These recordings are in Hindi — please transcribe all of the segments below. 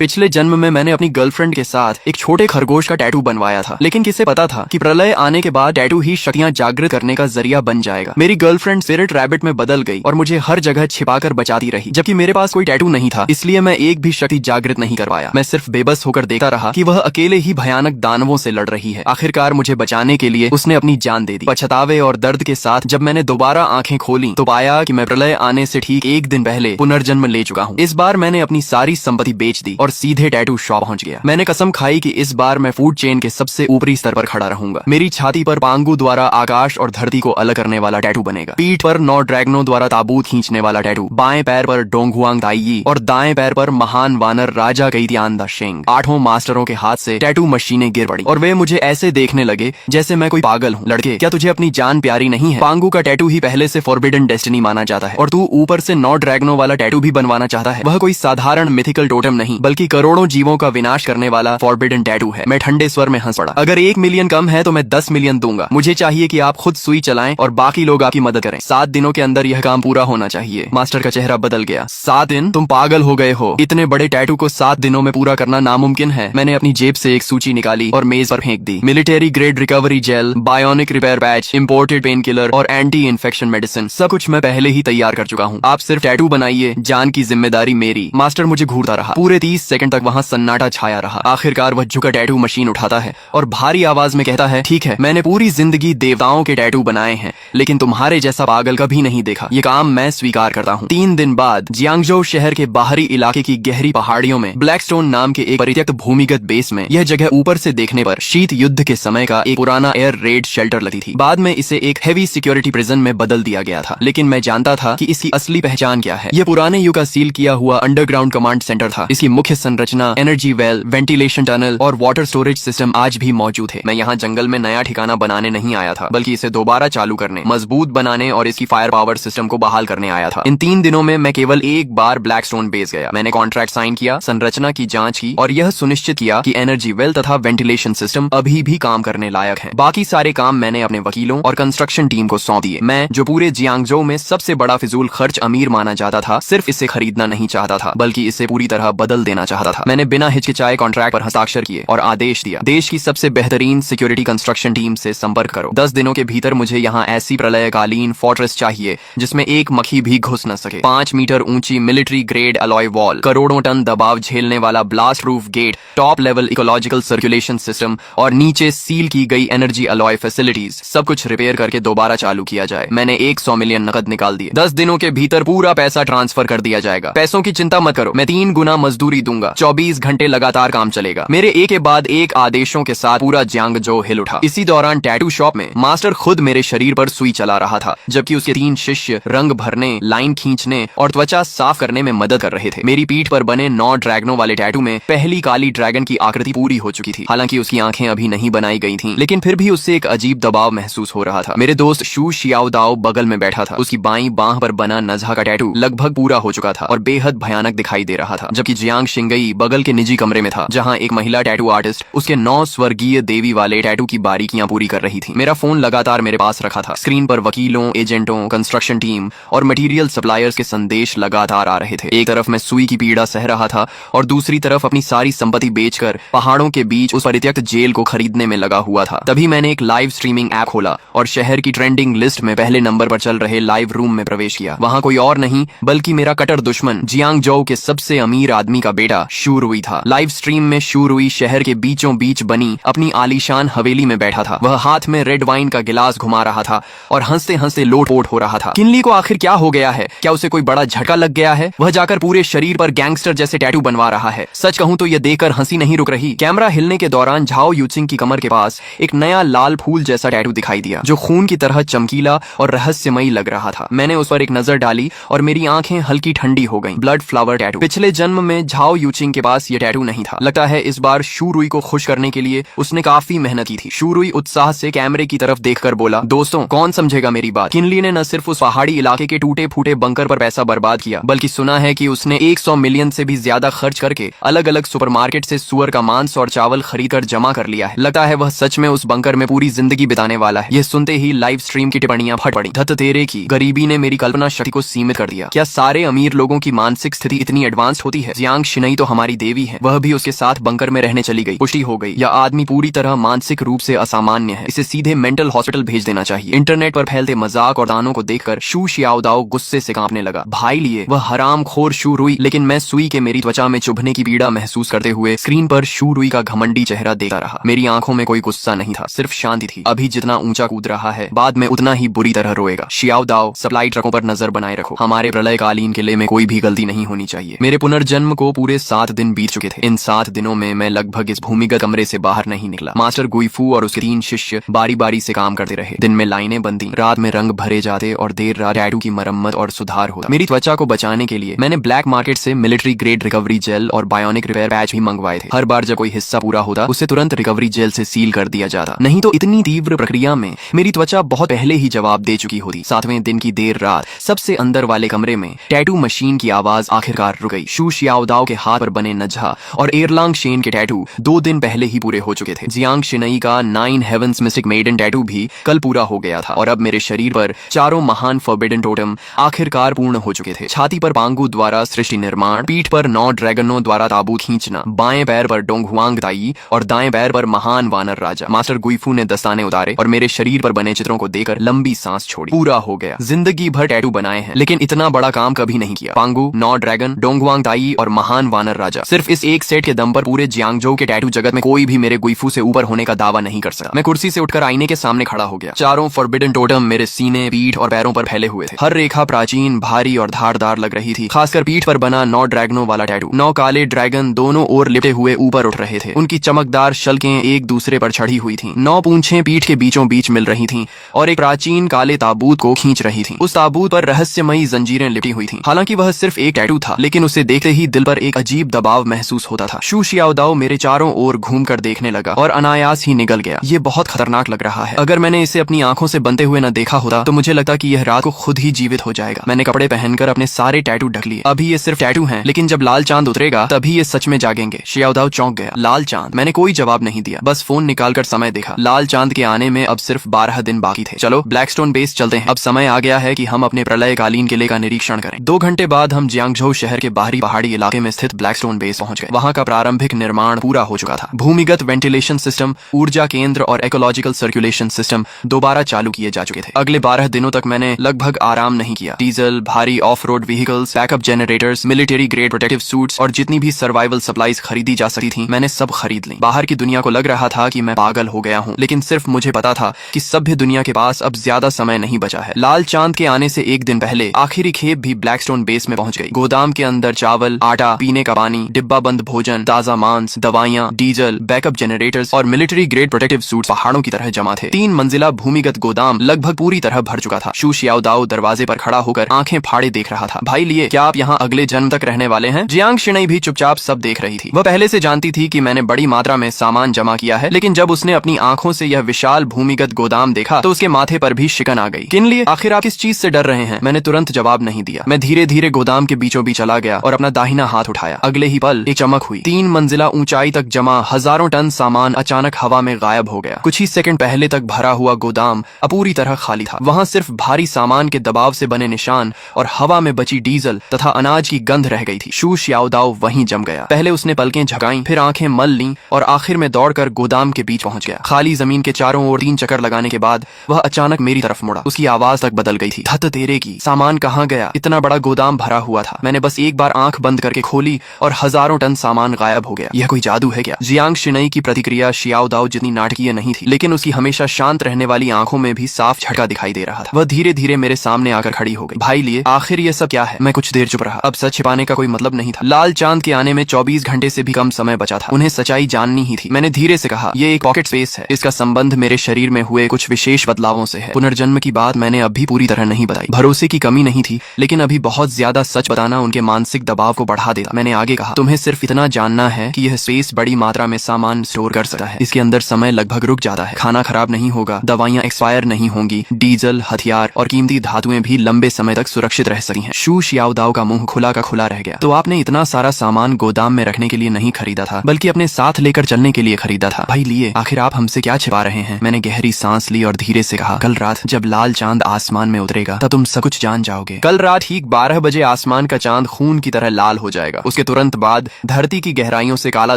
पिछले जन्म में मैंने अपनी गर्लफ्रेंड के साथ एक छोटे खरगोश का टैटू बनवाया था, लेकिन किसे पता था कि प्रलय आने के बाद टैटू ही शक्तियां जागृत करने का जरिया बन जाएगा। मेरी गर्लफ्रेंड स्पिरिट रैबिट में बदल गई और मुझे हर जगह छिपाकर बचाती रही, जबकि मेरे पास कोई टैटू नहीं था, इसलिए मैं एक भी शक्ति जागृत नहीं कर पाया। मैं सिर्फ बेबस होकर देखता रहा कि वह अकेले ही भयानक दानवों से लड़ रही है। आखिरकार मुझे बचाने के लिए उसने अपनी जान दे दी। पछतावे और दर्द के साथ जब मैंने दोबारा आंखें खोली तो पाया कि मैं प्रलय आने से ठीक एक दिन पहले पुनर्जन्म ले चुका हूँ। इस बार मैंने अपनी सारी संपत्ति बेच दी और सीधे टैटू शॉप पहुंच गया। मैंने कसम खाई कि इस बार मैं फूड चेन के सबसे ऊपरी स्तर पर खड़ा रहूंगा। मेरी छाती पर पांगु द्वारा आकाश और धरती को अलग करने वाला टैटू बनेगा। पीठ पर 9 ड्रैगनों द्वारा ताबूत खींचने वाला टैटू। बाएं पैर पर डोंगहुआंग ताइयी और दाएं पैर पर महान वानर राजा गईतियान द शेंग। 8 मास्टरों के हाथ से टैटू मशीनें गिर पड़ी और वे मुझे ऐसे देखने लगे जैसे मैं कोई पागल हूँ। लड़के, क्या तुझे अपनी जान प्यारी नहीं है? पांगु का टैटू ही पहले से फॉरबिडन डेस्टिनी माना जाता है और तू ऊपर से 9 ड्रैगनों वाला टैटू भी बनवाना चाहता है। वह कोई साधारण मिथिकल टोटम नहीं, बल्कि करोड़ों जीवों का विनाश करने वाला फॉरबिडन टैटू है। मैं ठंडे स्वर में हंस पड़ा। अगर 1 मिलियन कम है तो मैं 10 मिलियन दूंगा। मुझे चाहिए कि आप खुद सुई चलाएं और बाकी लोग आपकी मदद करें। 7 दिनों के अंदर यह काम पूरा होना चाहिए। मास्टर का चेहरा बदल गया। 7 दिन? तुम पागल हो गए हो। इतने बड़े टैटू को 7 दिनों में पूरा करना नामुमकिन है। मैंने अपनी जेब से एक सूची निकाली और मेज पर फेंक दी। Military grade recovery gel, bionic repair patch, imported pain killer और एंटी इन्फेक्शन मेडिसिन, सब कुछ मैं पहले ही तैयार कर चुका हूँ। आप सिर्फ टैटू बनाइए, जान की जिम्मेदारी मेरी। मास्टर मुझे घूरता रहा। पूरे 30 सेकंड तक वहाँ सन्नाटा छाया रहा। आखिरकार वह झुका टैटू मशीन उठाता है और भारी आवाज में कहता है, ठीक है, मैंने पूरी जिंदगी देवताओं के टैटू बनाए हैं, लेकिन तुम्हारे जैसा पागल कभी नहीं देखा। ये काम मैं स्वीकार करता हूँ। 3 दिन बाद जियांगजो शहर के बाहरी इलाके की गहरी पहाड़ियों में ब्लैकस्टोन नाम के एक परित्यक्त भूमिगत बेस में, यह जगह ऊपर से देखने पर शीत युद्ध के समय का एक पुराना एयर रेड शेल्टर लगती थी। बाद में इसे एक हेवी सिक्योरिटी प्रिजन में बदल दिया गया था, लेकिन मैं जानता था कि इसकी असली पहचान क्या है। यह पुराने युग का सील किया हुआ अंडरग्राउंड कमांड सेंटर था। इसकी मुख्य संरचना, एनर्जी वेल, वेंटिलेशन टनल और वाटर स्टोरेज सिस्टम आज भी मौजूद है। मैं यहाँ जंगल में नया ठिकाना बनाने नहीं आया था, बल्कि इसे दोबारा चालू करने, मजबूत बनाने और इसकी फायर पावर सिस्टम को बहाल करने आया था। इन 3 दिनों में मैं केवल एक बार ब्लैकस्टोन बेस गया। मैंने कॉन्ट्रैक्ट साइन किया, संरचना की जांच की और यह सुनिश्चित किया कि एनर्जी वेल तथा वेंटिलेशन सिस्टम अभी भी काम करने लायक है। बाकी सारे काम मैंने अपने वकीलों और कंस्ट्रक्शन टीम को सौंप दिए। मैं, जो पूरे जियांगजो में सबसे बड़ा फिजूल खर्च अमीर माना जाता था, सिर्फ इसे खरीदना नहीं चाहता था, बल्कि इसे पूरी तरह बदल देना चाहता था। मैंने बिना हिचकिचाए कॉन्ट्रैक्ट पर हस्ताक्षर किए और आदेश दिया, देश की सबसे बेहतरीन सिक्योरिटी कंस्ट्रक्शन टीम से संपर्क करो। 10 दिनों के भीतर मुझे यहाँ ऐसी प्रलयकालीन फोर्ट्रेस चाहिए जिसमें एक मक्खी भी घुस न सके। 5 मीटर ऊंची मिलिट्री ग्रेड अलॉय वॉल, करोड़ों टन दबाव झेलने वाला blast proof gate, top level ecological circulation system और नीचे सील की गई एनर्जी अलॉय फैसिलिटीज, सब कुछ रिपेयर करके दोबारा चालू किया जाए। मैंने 100 मिलियन नकद निकाल दिए। 10 दिनों के भीतर पूरा पैसा ट्रांसफर कर दिया जाएगा। पैसों की चिंता मत करो, मैं 3 गुना मजदूरी दूंगा। 24 घंटे लगातार काम चलेगा। मेरे एक के बाद एक आदेशों के साथ पूरा जियांगजो हिल उठा। इसी दौरान टैटू शॉप में मास्टर खुद मेरे शरीर पर सुई चला रहा था, जबकि उसके 3 शिष्य रंग भरने, लाइन खींचने और त्वचा साफ करने में मदद कर रहे थे। मेरी पीठ पर बने 9 ड्रैगनों वाले टैटू में पहली काली ड्रैगन की आकृति पूरी हो चुकी थी। हालांकि उसकी आंखें अभी नहीं बनाई गई थीं, लेकिन फिर भी उससे एक अजीब दबाव महसूस हो रहा था। मेरे दोस्त शू शियाओ दाओ बगल में बैठा था। उसकी बाईं बांह पर बना नज़ा का टैटू लगभग पूरा हो चुका था और बेहद भयानक दिखाई दे रहा था, जबकि जियांग शिंगई बगल के निजी कमरे में था, जहां एक महिला टैटू आर्टिस्ट उसके 9 स्वर्गीय देवी वाले टैटू की बारीकियां पूरी कर रही थी। मेरा फोन लगातार मेरे पास रखा था। स्क्रीन पर वकीलों, एजेंटों, कंस्ट्रक्शन टीम और मटेरियल सप्लायर्स के संदेश लगातार आ रहे थे। एक तरफ मैं सुई की पीड़ा सह रहा था और दूसरी तरफ अपनी सारी संपत्ति बेचकर पहाड़ों के बीच उस परित्यक्त जेल को खरीदने में लगा हुआ था। तभी मैंने एक लाइव स्ट्रीमिंग ऐप खोला और शहर की ट्रेंडिंग लिस्ट में पहले नंबर पर चल रहे लाइव रूम में प्रवेश किया। वहां कोई और नहीं बल्कि मेरा कट्टर दुश्मन जियांगजो के सबसे अमीर आदमी का बेटा शू रुई था। लाइव स्ट्रीम में शू रुई शहर के बीचों बीच बनी अपनी आलीशान हवेली में बैठा था। वह हाथ में रेड वाइन का गिलास घुमा रहा था और हंसते हंसते लोटपोट हो रहा था। किनली को आखिर क्या हो गया है? क्या उसे कोई बड़ा झटका लग गया है? वह जाकर पूरे शरीर पर गैंगस्टर जैसे टैटू बनवा रहा है। सच कहूं तो यह देखकर हंसी नहीं रुक रही। कैमरा हिलने के दौरान झाओ यूचिंग की कमर के पास एक नया लाल फूल जैसा टैटू दिखाई दिया, जो खून की तरह चमकीला और रहस्यमयी लग रहा था। मैंने उस पर एक नजर डाली और मेरी आंखें हल्की ठंडी हो गईं। Blood flower tattoo. पिछले जन्म में झाओ यूचिंग के पास यह टैटू नहीं था। लगता है इस बार शू रुई को खुश करने के लिए उसने काफी मेहनत की थी। शू रुई उत्साह से कैमरे की तरफ देखकर बोला, दोस्तों, कौन समझेगा मेरी बात? किनली ने न सिर्फ उस पहाड़ी इलाके के टूटे फूटे बंकर पर पैसा बर्बाद किया, बल्कि सुना है कि उसने 100 मिलियन से भी ज्यादा खर्च करके अलग अलग सुपरमार्केट से सुअर का मांस और चावल खरीदकर जमा कर लिया है। लगता है वह सच में उस बंकर में पूरी जिंदगी बिताने वाला है। यह सुनते ही लाइव स्ट्रीम की टिप्पणियां फट पड़ी। धत तेरे की, गरीबी ने मेरी कल्पना शक्ति को सीमित कर दिया। क्या सारे अमीर लोगों की मानसिक स्थिति इतनी एडवांस होती है? जियांग शिनई शिनई तो हमारी देवी है, वह भी उसके साथ बंकर में रहने चली गई। पुष्टि हो गई, यह आदमी पूरी तरह मानसिक रूप से असामान्य है, इसे सीधे मेंटल हॉस्पिटल भेज देना चाहिए। इंटरनेट पर फैलते मजाक और दानों को देखकर शू शियाओदाओ गुस्से से कांपने लगा। भाई लिए वह हरामखोर शू रुई, लेकिन मैं सुई के मेरी त्वचा में चुभने की पीड़ा महसूस करते हुए स्क्रीन पर शू रुई का घमंडी चेहरा देखता रहा। मेरी आंखों में कोई गुस्सा नहीं था, सिर्फ शांति थी। अभी जितना ऊंचा कूद रहा है, बाद में उतना ही बुरी तरह रोएगा। शियाओदाओ, सप्लाई ट्रकों पर नजर बनाए रखो, हमारे प्रलयकालीन किले में कोई भी गलती नहीं होनी चाहिए। मेरे पुनर्जन्म को पूरे 7 दिन बीत चुके थे। इन 7 दिनों में मैं लगभग इस भूमिगत कमरे से बाहर नहीं निकला। मास्टर गुइफू और उसके 3 शिष्य बारी बारी से काम करते रहे। दिन में लाइनें बंदी, रात में रंग भरे जाते और देर रात टैटू की मरम्मत और सुधार होता। मेरी त्वचा को बचाने के लिए मैंने ब्लैक मार्केट से मिलिट्री ग्रेड रिकवरी जेल और बायोनिक रिपेयर पैच भी मंगवाए थे। हर बार जब कोई हिस्सा पूरा होता, उसे तुरंत रिकवरी जेल से सील कर दिया जाता, नहीं तो इतनी तीव्र प्रक्रिया में मेरी त्वचा बहुत पहले ही जवाब दे चुकी होती। 7वें दिन की देर रात सबसे अंदर वाले कमरे में टैटू मशीन की आवाज आखिरकार रुक गई। शू शियाओदाओ के हाथ पर बने नज्हा और एरलांग शेन के टैटू 2 दिन पहले ही पूरे हो चुके थे। जियांग शिनई का 9 हेवंस मिस्टिक मेडन टैटू भी कल पूरा हो गया था और अब मेरे शरीर पर 4 महान फॉरबिडन टोटम आखिरकार पूर्ण हो चुके थे। छाती पर पांगू द्वारा सृष्टि निर्माण, पीठ पर 9 ड्रैगनों द्वारा ताबूत खींचना, बाएं पैर पर डोंगहुआंग ताई और दाएं पैर पर महान वानर राजा। मास्टर गुइफू ने दस्ताने उतारे और मेरे शरीर पर बने चित्रों को देखकर लंबी सांस छोड़ी। पूरा हो गया। जिंदगी भर टैटू बनाए हैं, लेकिन इतना बड़ा काम कभी नहीं किया। पांगू, 9 ड्रैगन, डोंगहुआंग ताई और महान वानर राजा, सिर्फ इस एक सेट के दम पर पूरे जियांगजोउ के टैटू जगत में कोई भी मेरे गुइफू से ऊपर होने का दावा नहीं कर सका। मैं कुर्सी से उठकर आईने के सामने खड़ा हो गया। 4 फॉरबिडन टोटम मेरे सीने, पीठ और पैरों पर फैले हुए थे। हर रेखा प्राचीन, भारी और धारदार लग रही थी। खासकर पीठ पर बना 9 ड्रैगनों वाला टैटू। 9 काले ड्रैगन दोनों ओर लिपटे हुए ऊपर उठ रहे थे। उनकी चमकदार शल्कें एक दूसरे पर चढ़ी हुई थीं। 9 पूंछें पीठ के बीचों बीच मिल रही थीं और एक प्राचीन काले ताबूत को खींच रही थीं। उस ताबूत पर रहस्यमयी जंजीरें लिपटी हुई थीं। हालांकि वह सिर्फ एक टैटू था, लेकिन उसे देखते ही दिल पर एक अजीब दबाव महसूस होता था। शू शियाओदाओ मेरे चारों ओर घूमकर देखने लगा और अनायास ही निगल गया। ये बहुत खतरनाक लग रहा है। अगर मैंने इसे अपनी आंखों से बनते हुए न देखा होता तो मुझे लगता कि यह रात को खुद ही जीवित हो जाएगा। मैंने कपड़े पहनकर अपने सारे टैटू ढक लिए। अभी ये सिर्फ टैटू हैं, लेकिन जब लाल चांद उतरेगा तभी ये सच में जागेंगे। शियाओदाओ चौंक गया। लाल चांद? मैंने कोई जवाब नहीं दिया, बस फोन निकालकर समय देखा। लाल चांद के आने में अब सिर्फ 12 दिन बाकी थे। चलो ब्लैकस्टोन बेस चलते हैं। अब समय आ गया है कि हम अपने प्रलयकालीन किले का निरीक्षण करें। 2 घंटे बाद हम जियांगजोउ शहर के बाहरी पहाड़ी इलाके में स्थित ब्लैकस्टोन बेस पहुंच गए। वहां का प्रारंभिक निर्माण पूरा हो चुका था। भूमिगत वेंटिलेशन सिस्टम, ऊर्जा केंद्र और इकोलॉजिकल सर्कुलेशन सिस्टम दोबारा चालू किए जा चुके थे। अगले 12 दिनों तक मैंने लगभग आराम नहीं किया। डीजल, भारी of road vehicles, backup generators, military grade protective suits और जितनी भी सर्वाइवल सप्लाईज खरीदी जा सकती थी, मैंने सब खरीद ली। बाहर की दुनिया को लग रहा था कि मैं पागल हो गया हूँ, लेकिन सिर्फ मुझे पता था कि सभ्य दुनिया के पास अब ज्यादा समय नहीं बचा है। लाल चांद के आने से 1 दिन पहले आखिरी खेप भी ब्लैकस्टोन बेस में पहुंच गई। गोदाम के अंदर चावल, आटा, पीने का पानी, डिब्बा बंद भोजन, ताजा मांस, दवाइयां, डीजल, बैकअप जनरेटर्स और मिलिट्री ग्रेड प्रोटेक्टिव सूट पहाड़ों की तरह जमा थे। 3 मंजिला भूमिगत गोदाम लगभग पूरी तरह भर चुका था। शू शियाओदाओ दरवाजे पर खड़ा होकर आंखें फाड़े देख रहा था। भाई लिए, क्या आप यहाँ अगले जन्म तक रहने वाले हैं? जियांग शिनई भी चुपचाप सब देख रही थी। वह पहले से जानती थी कि मैंने बड़ी मात्रा में सामान जमा किया है, लेकिन जब उसने अपनी आंखों से यह विशाल भूमिगत गोदाम देखा तो उसके माथे पर भी शिकन आ गई। किन लिए? आखिर आप किस चीज से डर रहे हैं? मैंने तुरंत जवाब नहीं दिया। मैं धीरे धीरे गोदाम के बीचों बीच चला गया और अपना दाहिना हाथ उठाया। अगले ही पल एक चमक हुई। 3 मंजिला ऊंचाई तक जमा हजारों टन सामान अचानक हवा में गायब हो गया। कुछ ही सेकंड पहले तक भरा हुआ गोदाम अब पूरी तरह खाली था। वहां सिर्फ भारी सामान के दबाव से बने निशान और हवा में बची डीजल तथा अनाज की गंध रह गई थी। शू शियाओदाओ वहीं जम गया। पहले उसने पलकें झपकाईं, फिर आंखें मल लीं और आखिर में दौड़कर गोदाम के बीच पहुंच गया। खाली जमीन के चारों ओर 3 चक्कर लगाने के बाद वह अचानक मेरी तरफ मुड़ा। उसकी आवाज तक बदल गई थी। धत तेरे की, सामान कहाँ गया? इतना बड़ा गोदाम भरा हुआ था। मैंने बस एक बार आंख बंद करके खोली और हजारों टन सामान गायब हो गया। यह कोई जादू है क्या? जियांग शिनई की प्रतिक्रिया शियाओदाओ जितनी नाटकीय नहीं थी, लेकिन उसकी हमेशा शांत रहने वाली आंखों में भी साफ झटका दिखाई दे रहा था। वह धीरे धीरे मेरे सामने आकर खड़ी हो गई। भाई लिए, आखिर ये सब क्या है? मैं कुछ देर चुप रहा। अब सच छिपाने का कोई मतलब नहीं था। लाल चांद के आने में 24 घंटे से भी कम समय बचा था। उन्हें सच्चाई जाननी ही थी। मैंने धीरे से कहा, ये एक पॉकेट स्पेस है। इसका संबंध मेरे शरीर में हुए कुछ विशेष बदलावों से है। पुनर्जन्म की बात मैंने अभी पूरी तरह नहीं बताई। भरोसे की कमी नहीं थी, लेकिन अभी बहुत ज्यादा सच बताना उनके मानसिक दबाव को बढ़ा देता। मैंने आगे कहा, तुम्हें सिर्फ इतना जानना है कि यह स्पेस बड़ी मात्रा में सामान स्टोर कर सकता है। इसके अंदर समय लगभग रुक जाता है। खाना खराब नहीं होगा, दवाइयां एक्सपायर नहीं होंगी, डीजल, हथियार और कीमती धातुएं भी लंबे समय तक सुरक्षित रह सकती हैं। शू शियाओदाओ का मुंह खुला का खुला रह गया। तो आपने इतना सारा सामान गोदाम में रखने के लिए नहीं खरीदा था, बल्कि अपने साथ लेकर चलने के लिए खरीदा था। भाई लिए, आखिर आप हमसे क्या छिपा रहे हैं? मैंने गहरी सांस ली और धीरे से कहा, कल रात जब लाल चांद आसमान में उतरेगा तब तुम सब कुछ जान जाओगे। कल रात ठीक 12 बजे आसमान का चांद खून की तरह लाल हो जाएगा। उसके तुरंत बाद धरती की गहराइयों से काला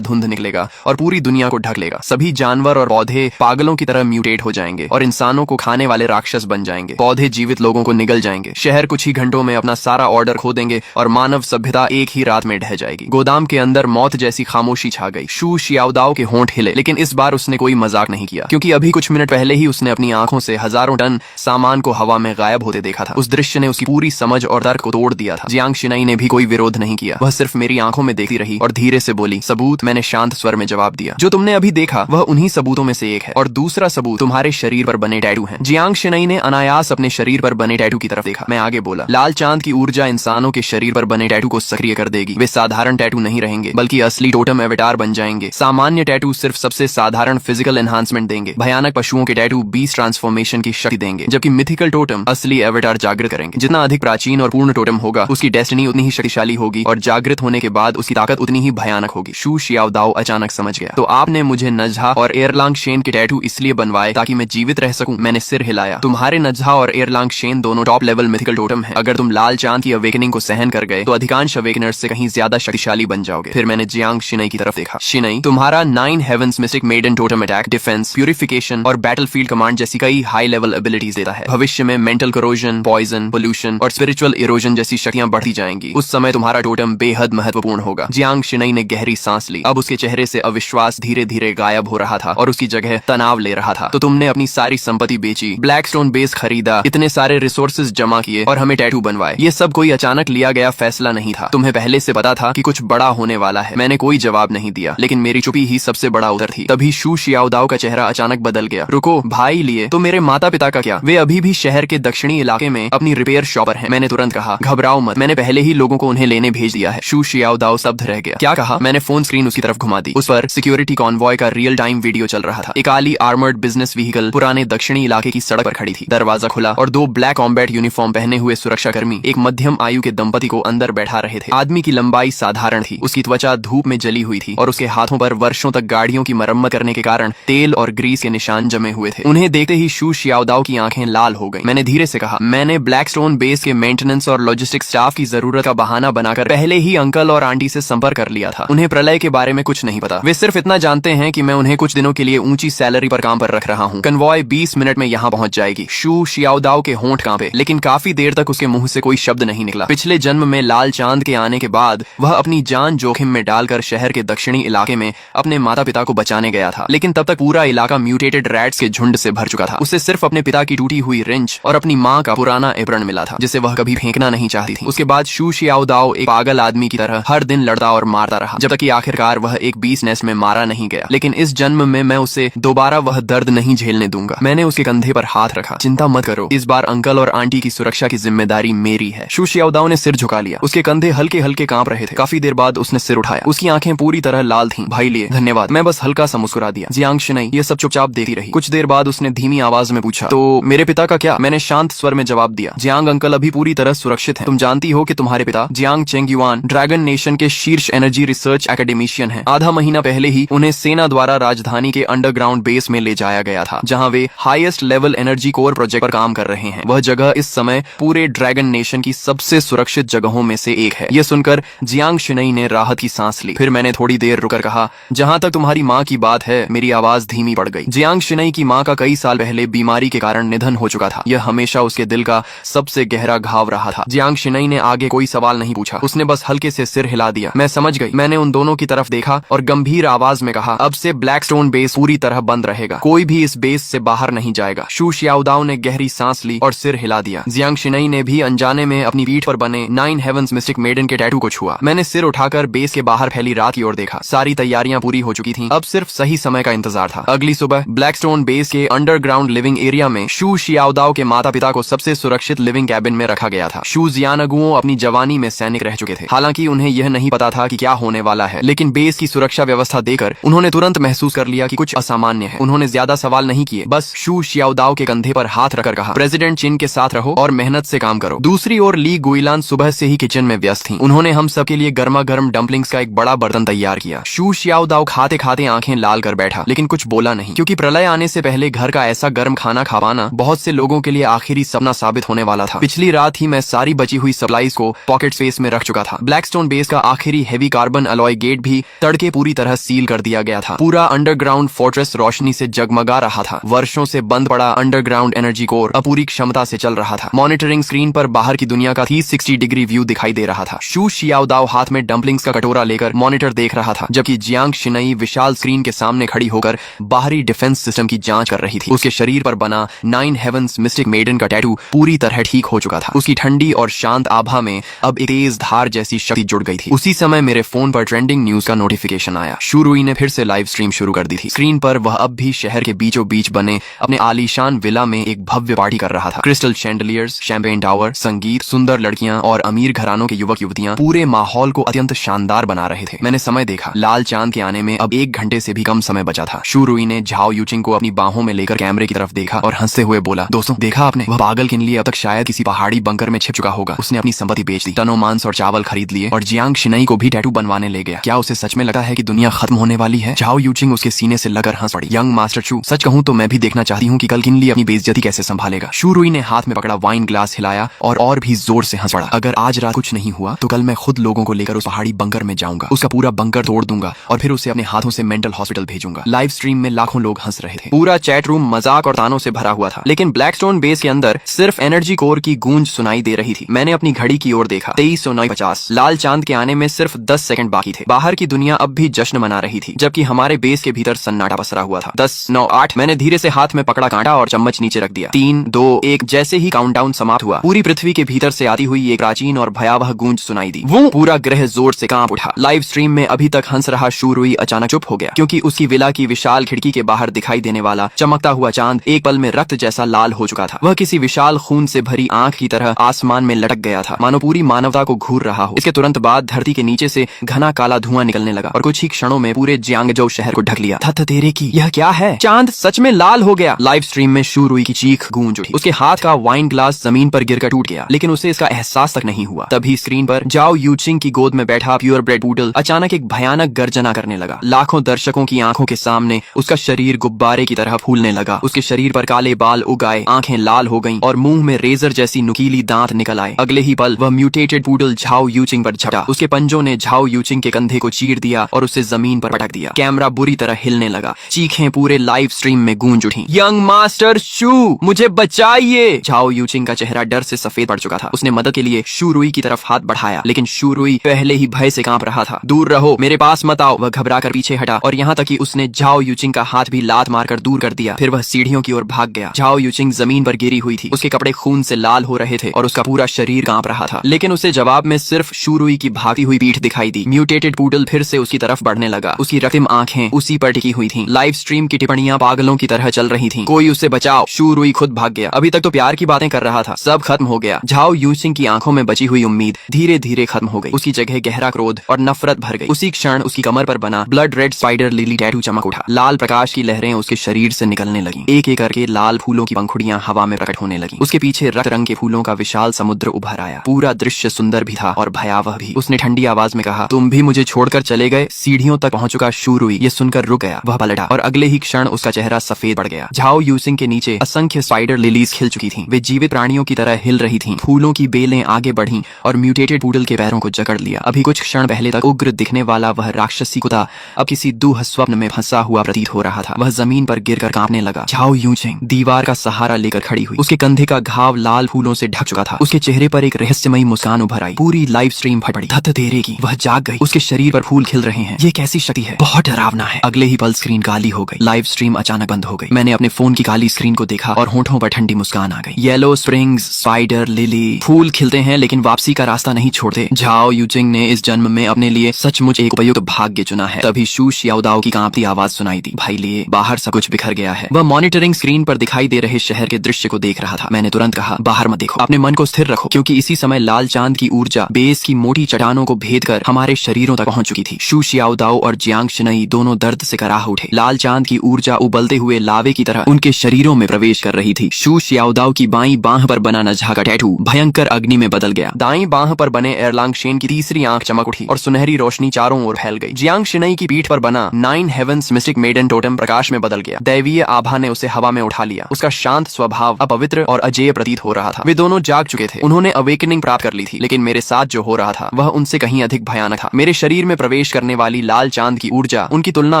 धुंध निकलेगा और पूरी दुनिया को ढक लेगा। सभी जानवर और पौधे पागलों की तरह म्यूटेट हो जाएंगे और इंसानों को खाने वाले राक्षस बन जाएंगे। पौधे जीवित लोगों को निगल जाएंगे। शहर कुछ ही घंटों में अपना सारा ऑर्डर खो देंगे और मानव सभ्यता एक ही रात में ढह जाएगी। गोदाम के अंदर मौत जैसी खामोशी छा गई। शू शियाओदाओ के होंठ हिले, लेकिन इस बार उसने कोई मजाक नहीं किया, क्योंकि अभी कुछ मिनट पहले ही उसने अपनी आंखों से हजारों टन सामान को हवा में गायब होते देखा था। उस दृश्य ने उसकी पूरी समझ और तर्क को तोड़ दिया था। जियांग शिनाई ने भी कोई विरोध नहीं किया। वह सिर्फ मेरी आंखों में देखती रही और धीरे से बोली, सबूत। मैंने शांत स्वर में जवाब दिया, जो तुमने अभी देखा वह उन्हीं सबूतों में से एक है, और दूसरा सबूत तुम्हारे शरीर पर बने टैटू हैं। जियांग शिनाई ने अनायास अपने शरीर पर बने टैटू की तरफ देखा। मैं आगे बोला, लाल चांद की ऊर्जा इंसानों के शरीर पर बने टैटू को सक्रिय कर देगी। वे साधारण टैटू नहीं रहेंगे, बल्कि असली टोटम एवेटार बन जाएंगे। सामान्य टैटू सिर्फ सबसे साधारण फिजिकल एनहांसमेंट देंगे। भयानक पशुओं के टैटू बीस्ट ट्रांसफॉर्मेशन की शक्ति देंगे, जबकि मिथिकल टोटम असली एवेटार जागृत करेंगे। जितना अधिक प्राचीन और पूर्ण टोटम होगा, उसकी डेस्टिनी उतनी ही शक्तिशाली होगी और जागृत होने के बाद उसकी ताकत उतनी ही भयानक होगी। शू शियाओदाओ अचानक समझ गया, तो आपने मुझे नजहा और एयरलांग शेन के टैटू इसलिए बनवाए ताकि मैं जीवित रह सकूं? मैंने सिर हिलाया। तुम्हारे नजहा और एयरलांग शेन दोनों टॉप लेवल मिथिकल टोटम हैं। अगर तुम लाल चांद की अवेकनिंग को सहन कर गए तो अधिकांश अवेकनर्स से कहीं ज्यादा शक्तिशाली बन जाओगे। फिर मैंने जियांग शिनाई की तरफ देखा। शिनाई, तुम्हारा 9 heavens mystic maiden totem attack, defence, purification और बैटलफील्ड कमांड जैसी कई हाई लेवल एबिलिटीज देता है। भविष्य में मेंटल करोजन, पॉइजन, पोल्यूशन और स्पिरिचुअल इरोजन जैसी शक्तियां बढ़ती जाएंगी। उस समय तुम्हारा टोटम बेहद महत्वपूर्ण होगा। जियांग शिनाई ने गहरी सांस ली। अब उसके चेहरे से अविश्वास धीरे धीरे गायब हो रहा था और उसकी जगह तनाव ले रहा था। तो तुमने अपनी सारी संपत्ति बेची, ब्लैकस्टोन बेस खरीदा, इतने सारे रिसोर्सेज जमा किए और हमें टैटू बनवाए। ये सब कोई अचानक लिया गया फैसला नहीं था। तुम्हें पहले से पता था कि कुछ बड़ा होने वाला है। मैंने कोई जवाब नहीं दिया, लेकिन मेरी चुप्पी ही सबसे बड़ा उत्तर थी। तभी शू शियाओदाओ का चेहरा अचानक बदल गया। रुको भाई, लिए तो मेरे माता पिता का क्या? वे अभी भी शहर के दक्षिणी इलाके में अपनी रिपेयर शॉप पर हैं। मैंने तुरंत कहा, घबराओ मत, मैंने पहले ही लोगों को उन्हें लेने भेज दिया है। शू शियाओदाओ स्तब्ध रह गया। क्या कहा? मैंने फोन स्क्रीन उसकी तरफ घुमा दी। उस पर सिक्योरिटी कॉन्वॉय का रियल टाइम वीडियो चल रहा था। एक काली आर्मर्ड बिजनेस व्हीकल पुराने दक्षिणी इलाके की सड़क पर खड़ी थी। दरवाजा खुला और 2 ब्लैक कॉम्बैट यूनिफॉर्म पहने हुए सुरक्षाकर्मी एक मध्यम आयु के दंपति को अंदर बैठा रहे थे। आदमी की लंबाई साधारण थी, उसकी त्वचा धूप में जली हुई थी और उसके हाथों पर वर्षों तक गाड़ियों की मरम्मत करने के कारण तेल और ग्रीस के निशान जमे हुए थे। उन्हें देखते ही शू शियाओदाओ की आंखें लाल हो गईं। मैंने धीरे से कहा, मैंने ब्लैकस्टोन बेस के मेंटेनेंस और लॉजिस्टिक स्टाफ की जरूरत का बहाना बनाकर पहले ही अंकल और आंटी से संपर्क कर लिया था। उन्हें प्रलय के बारे में कुछ नहीं पता। वे सिर्फ इतना जानते हैं कि मैं उन्हें कुछ दिनों के लिए ऊंची सैलरी पर काम पर रख रहा हूँ। कन्वॉय 20 मिनट में यहाँ पहुंच जाएगी। शू शियाओदाओ के होंठ कांपे, लेकिन काफी देर तक उसके मुंह से कोई शब्द नहीं निकला। पिछले जन्म में लाल चांद के आने के बाद वह अपनी जान जोखिम में डालकर शहर के दक्षिणी इलाके में अपने माता पिता को बचाने गया था, लेकिन तब तक पूरा इलाका म्यूटेटेड रैट्स के झुंड से भर चुका था। उसे सिर्फ अपने पिता की टूटी हुई रिंच और अपनी माँ का पुराना एप्रन मिला था, जिसे वह कभी फेंकना नहीं चाहती थी। उसके बाद शू शियाओदाओ एक पागल आदमी की तरह हर दिन लड़ता और मारता रहा, जब तक कि आखिरकार वह एक बीस नेस्ट में मारा नहीं गया। लेकिन इस जन्म में मैं उसे दोबारा वह दर्द नहीं झेलने दूंगा। मैंने उसके कंधे पर हाथ रखा। चिंता मत करो, इस बार अंकल और आंटी की सुरक्षा की जिम्मेदारी मेरी है। शू शियाओदाओ ने सिर झुका लिया। उसके कंधे हल्के हल्के कांप रहे थे। काफी देर बाद उसने सिर उठाया। उसकी आंखें पूरी तरह लाल थीं। भाई लिए धन्यवाद। मैं बस हल्का सा मुस्कुरा दिया। जियांग शिनाई ये सब चुपचाप देखती रही। कुछ देर बाद उसने धीमी आवाज में पूछा, तो मेरे पिता का क्या? मैंने शांत स्वर में जवाब दिया, जियांग अंकल अभी पूरी तरह सुरक्षित हैं। तुम जानती हो कि तुम्हारे पिता जियांग चेंगयुआन ड्रैगन नेशन के शीर्ष एनर्जी रिसर्च एकेडमिशियन हैं। आधा महीना पहले ही उन्हें सेना द्वारा राजधानी के अंडरग्राउंड बेस में ले जाया गया था, जहां वे highest level energy core project पर काम कर रहे हैं। वह जगह इस समय पूरे ड्रैगन नेशन की सबसे सुरक्षित जगहों में से एक है। यह सुनकर जियांग शिनाई ने राहत की सांस ली। फिर मैंने थोड़ी देर रुकर कहा, जहां तक तुम्हारी माँ की बात है, मेरी आवाज धीमी पड़ गई। जियांग शिनाई की माँ का कई साल पहले बीमारी के कारण निधन हो चुका था। यह हमेशा उसके दिल का सबसे गहरा घाव रहा था। जियांग शिनाई ने आगे कोई सवाल नहीं पूछा। उसने बस हल्के से सिर हिला दिया। मैं समझ गई। मैंने उन दोनों की तरफ देखा और गंभीर आवाज में कहा, अब से ब्लैकस्टोन बेस पूरी तरह बंद रहेगा। कोई भी इस बेस से बाहर नहीं जाएगा। शू शियाओदाओ ने गहरी सांस ली और सिर हिला दिया। जियांग शिनाई ने भी अनजाने में अपनी पीठ पर बने 9 हेवंस मिस्टिक मेडन के टैटू को छुआ। मैंने सिर उठाकर बेस के बाहर फैली रात की ओर देखा। सारी तैयारियां पूरी हो चुकी थीं। अब सिर्फ सही समय का इंतजार था। अगली सुबह ब्लैकस्टोन बेस के अंडरग्राउंड लिविंग एरिया में शू शियाओदाओ के माता पिता को सबसे सुरक्षित लिविंग कैबिन में रखा गया था। शू जियानगुओ अपनी जवानी में सैनिक रह चुके थे। हालांकि उन्हें यह नहीं पता था कि क्या होने वाला है, लेकिन बेस की सुरक्षा व्यवस्था देकर उन्होंने तुरंत महसूस कर लिया कि कुछ असामान्य है। उन्होंने ज्यादा सवाल नहीं किए, बस शू शियाओदाओ के कंधे पर हाथ रखकर कहा, प्रेसिडेंट चिन के साथ रहो और मेहनत से काम करो। दूसरी ओर ली गुइलान सुबह से ही किचन में व्यस्त थी। उन्होंने हम सबके लिए गर्मा गर्म डम्पलिंग्स का एक बड़ा बर्तन तैयार किया। शू शियाओदाओ खाते खाते आंखें लाल कर बैठा, लेकिन कुछ बोला नहीं, क्योंकि प्रलय आने से पहले घर का ऐसा गर्म खाना खाना बहुत से लोगों के लिए आखिरी सपना साबित होने वाला था। पिछली रात ही मैं सारी बची हुई सप्लाईज को पॉकेट स्पेस में रख चुका था। ब्लैकस्टोन ब्लैकस्टोन बेस का आखिरी हेवी कार्बन अलॉय गेट भी तड़के पूरी तरह सील कर दिया गया था। पूरा अंडरग्राउंड फोर्ट्रेस रोशनी से जगमगा रहा था। वर्षों से बंद पड़ा अंडरग्राउंड एनर्जी कोर अब पूरी क्षमता से चल रहा था। मॉनिटरिंग स्क्रीन पर बाहर की दुनिया का 360 डिग्री व्यू दिखाई दे रहा था। शू शियाओदाओ हाथ में डंपलिंग्स का कटोरा लेकर मॉनिटर देख रहा था, जबकि जियांग शिनई विशाल स्क्रीन के सामने खड़ी होकर बाहरी डिफेंस सिस्टम की जांच कर रही थी। उसके शरीर पर बना 9 हेवंस मिस्टिक मेडन का टैटू पूरी तरह ठीक हो चुका था। उसकी ठंडी और शांत आभा में अब एक तेज धार जैसी शक्ति जुड़ गई थी। उसी समय मेरे फोन पर ट्रेंडिंग न्यूज का नोटिफिकेशन आया। शू रुई ने फिर से लाइव स्ट्रीम शुरू कर दी थी। स्क्रीन पर वह अब भी शहर के बीचों बीच बने अपने आलीशान विला में एक भव्य पार्टी कर रहा था। क्रिस्टल शैंडलियर्स, शैंपेन टावर, संगीत, सुंदर लड़कियां और अमीर घरानों के युवक युवतियां पूरे माहौल को अत्यंत शानदार बना रहे थे। मैंने समय देखा। लाल चांद के आने में अब 1 घंटे से भी कम समय बचा था। शू रुई ने झाओ यूचिंग को अपनी बाहों में लेकर कैमरे की तरफ देखा और हंसते हुए बोला, दोस्तों देखा आपने, वह पागल किन लिए अब तक शायद किसी पहाड़ी बंकर में छिप चुका होगा। उसने अपनी संपत्ति बेच दी, टनों मांस और चावल खरीद लिए और जियांग शिनई को भी टैटू बनवाने ले गया। क्या उसे सच में लगा है कि दुनिया खत्म होने वाली है? झाओ यूचिंग उसके सीने से लगकर हंस पड़ी। यंग मास्टर शू, सच कहूं तो मैं भी देखना चाहती हूँ कि कल किन लिए अपनी बेइज्जती कैसे संभालेगा। शू रुई ने हाथ में पकड़ा वाइन ग्लास हिलाया और भी जोर से हंस पड़ा। अगर आज रात कुछ नहीं हुआ तो कल मैं खुद लोगों को लेकर उस पहाड़ी बंकर में जाऊंगा, उसका पूरा बंकर तोड़ दूंगा और फिर उसे अपने हाथों से मेंटल हॉस्पिटल भेजूंगा। लाइव स्ट्रीम में लाखों लोग हंस रहे थे। पूरा चैट रूम मजाक और तानों से भरा हुआ था, लेकिन ब्लैकस्टोन बेस के अंदर सिर्फ एनर्जी कोर की गूंज सुनाई दे रही थी। मैंने अपनी घड़ी की ओर देखा। 23:50। लाल चांद के आने में सिर्फ 10 सेकंड बाकी थे। बाहर की दुनिया अब भी जश्न मना रही थी, जबकि हमारे बेस के भीतर सन्नाटा पसरा हुआ था। 10, 9, 8। मैंने धीरे से हाथ में पकड़ा कांटा और चम्मच नीचे रख दिया। 3, 2, 1। जैसे ही काउंटडाउन समाप्त हुआ, पूरी पृथ्वी के भीतर से आती हुई एक प्राचीन और भयावह गूंज सुनाई दी। वो पूरा ग्रह जोर से कांप उठा। लाइव स्ट्रीम में अभी तक हंस रहा शू रुई अचानक चुप हो गया, क्योंकि उसकी विला की विशाल खिड़की के बाहर दिखाई देने वाला चमकता हुआ चांद एक पल में रक्त जैसा लाल हो चुका था। वह किसी विशाल खून से भरी आंख की तरह आसमान में लटक गया था, मानो पूरी मानवता को घूर रहा हो। इसके तुरंत बाद धरती के नीचे से घना काला धुआं निकलने लगा और कुछ ही क्षणों में पूरे जियांगजो शहर को ढक लिया। थत तेरे की, यह क्या है? चांद सच में लाल हो गया। लाइव स्ट्रीम में शू रुई की चीख गूंज उठी। उसके हाथ का वाइन ग्लास जमीन पर गिरकर टूट गया, लेकिन उसे इसका एहसास तक नहीं हुआ। तभी स्क्रीन पर जाओ यूचिंग की गोद में बैठा प्योर ब्रेड पूडल अचानक एक भयानक गर्जना करने लगा। लाखों दर्शकों की आंखों के सामने उसका शरीर गुब्बारे की तरह फूलने लगा। उसके शरीर पर काले बाल उग आए, आंखें लाल हो गईं और मुंह में रेजर जैसी नुकीली दांत निकल आए। अगले ही पल वह म्यूटेटेड पूडल झाओ यूचिंग पर झपटा। उसके पंजों ने झाओ यूचिंग के कंधे को चीर दिया और उसे जमीन पर पटक दिया। कैमरा बुरी तरह हिलने लगा। चीखें पूरे लाइव स्ट्रीम में गूंज उठी। यंग मास्टर शू, मुझे बचाइए! झाओ यूचिंग का चेहरा डर से सफेद पड़ चुका था। उसने मदद के लिए शू रुई की तरफ हाथ बढ़ाया, लेकिन शू रुई पहले ही भय से कांप रहा था। दूर रहो, मेरे पास मत आओ। वह घबराकर पीछे हटा और यहाँ तक कि उसने झाओ यूचिंग का हाथ भी लात मारकर दूर कर दिया। फिर वह सीढ़ियों की ओर भाग गया। झाओ यूचिंग जमीन पर गिरी हुई थी। उसके कपड़े खून से लाल हो रहे थे और उसका पूरा शरीर कांप रहा था, लेकिन उसे जवाब में सिर्फ शू रुई की भागती हुई पीठ दिखाई दी। म्यूटेटेड पूडल फिर से उसकी तरफ बढ़ने लगा। उसकी रक्तिम आंखें उसी पर टिकी हुई थीं। लाइव स्ट्रीम की टिप्पणियां पागलों की तरह चल रही थीं। कोई उसे बचाओ। शू रुई खुद भाग गया। अभी तक तो प्यार की बातें कर रहा था, सब खत्म हो गया। झाओ यूचिंग की आंखों में बची हुई उम्मीद धीरे धीरे खत्म हो गई। उसकी जगह गहरा क्रोध और नफरत भर गई। उसी क्षण उसकी कमर पर बना blood red spider lily tattoo चमक उठा। लाल प्रकाश की लहरें उसके शरीर से निकलने लगी। एक एक करके लाल फूलों की पंखुड़ियां हवा में प्रकट होने लगी। उसके पीछे रक्त रंग के फूलों का विशाल समुद्र उभर आया। पूरा दृश्य सुंदर भी था और भयावह भी। उसने ठंडी आवाज में कहा, तुम भी मुझे छोड़कर चले गए? सीढ़ियों तक पहुंच चुका शू रुई ये सुनकर रुक गया। वह पलटा और अगले ही क्षण उसका चेहरा सफेद पड़ गया। झाओ यूचिंग के नीचे असंख्य स्पाइडर लिलीज खिल चुकी थीं। वे जीवित प्राणियों की तरह हिल रही थीं। फूलों की बेलें आगे बढ़ीं और म्यूटेटेड पूडल के पैरों को जकड़ लिया। अभी कुछ क्षण पहले तक उग्र दिखने वाला वह राक्षसी कुत्ता अब किसी दुह स्वप्न में फंसा हुआ प्रतीत हो रहा था। वह जमीन पर गिरकर कांपने लगा। झाओ यूचिंग दीवार का सहारा लेकर खड़ी हुई। उसके कंधे का घाव लाल फूलों से ढक चुका था। उसके चेहरे पर एक रहस्यमयी मुस्कान उभर आई। पूरी लाइव स्ट्रीम फट पड़ी। धत तेरे की, वह जाग गई। उसके शरीर पर फूल खिल रहे हैं। ये कैसी शक्ति है? बहुत डरावना है। अगले ही पल स्क्रीन काली हो गई। लाइव स्ट्रीम अचानक बंद हो गई। मैंने अपने फोन की काली स्क्रीन को देखा और होठों पर ठंडी मुस्कान आ गई। येलो स्प्रिंग्स, स्पाइडर लिली, फूल खिलते हैं लेकिन वापसी का रास्ता नहीं छोड़ते। झाओ यूचिंग ने इस जन्म में अपने लिए सचमुच एक उपयुक्त भाग्य चुना है। तभी शू शियाओदाओ की कांपती आवाज सुनाई दी, भाई लिए बाहर सब कुछ बिखर गया है। वह मॉनिटरिंग स्क्रीन पर दिखाई दे रहे शहर के दृश्य को देख रहा था। मैंने तुरंत कहा, बाहर मत देखो, अपने मन को स्थिर रखो, क्योंकि इसी समय लाल चांद की ऊर्जा बेस की मोटी चट्टानों को भेद कर हमारे शरीरों तक पहुंच चुकी थी। शू शियाओदाओ और जियांग शिनई दोनों दर्द से कराह उठे। लाल चांद की ऊर्जा उबलते हुए लावे की तरह उनके शरीरों में प्रवेश कर रही थी। शू शियाओदाओ की बाईं बांह पर बना नझा का टैटू भयंकर अग्नि में बदल गया। दाईं बांह पर बने एरलांग शेन की तीसरी आंख चमक उठी और सुनहरी रोशनी चारों ओर फैल गई। जियांग शिनई की पीठ पर बना 9 हेवंस मिस्टिक मेडन टोटम प्रकाश में बदल गया। दैवीय आभा ने उसे हवा में उठा लिया। उसका शांत स्वभाव अपवित्र और अजेय प्रतीत हो रहा था। वे दोनों जाग चुके थे। उन्होंने अवेकनिंग प्राप्त कर ली थी, लेकिन मेरे साथ जो हो रहा था वह उनसे कहीं अधिक भयानक था। मेरे शरीर में प्रवेश करने वाली लाल चांद की ऊर्जा उनकी तुलना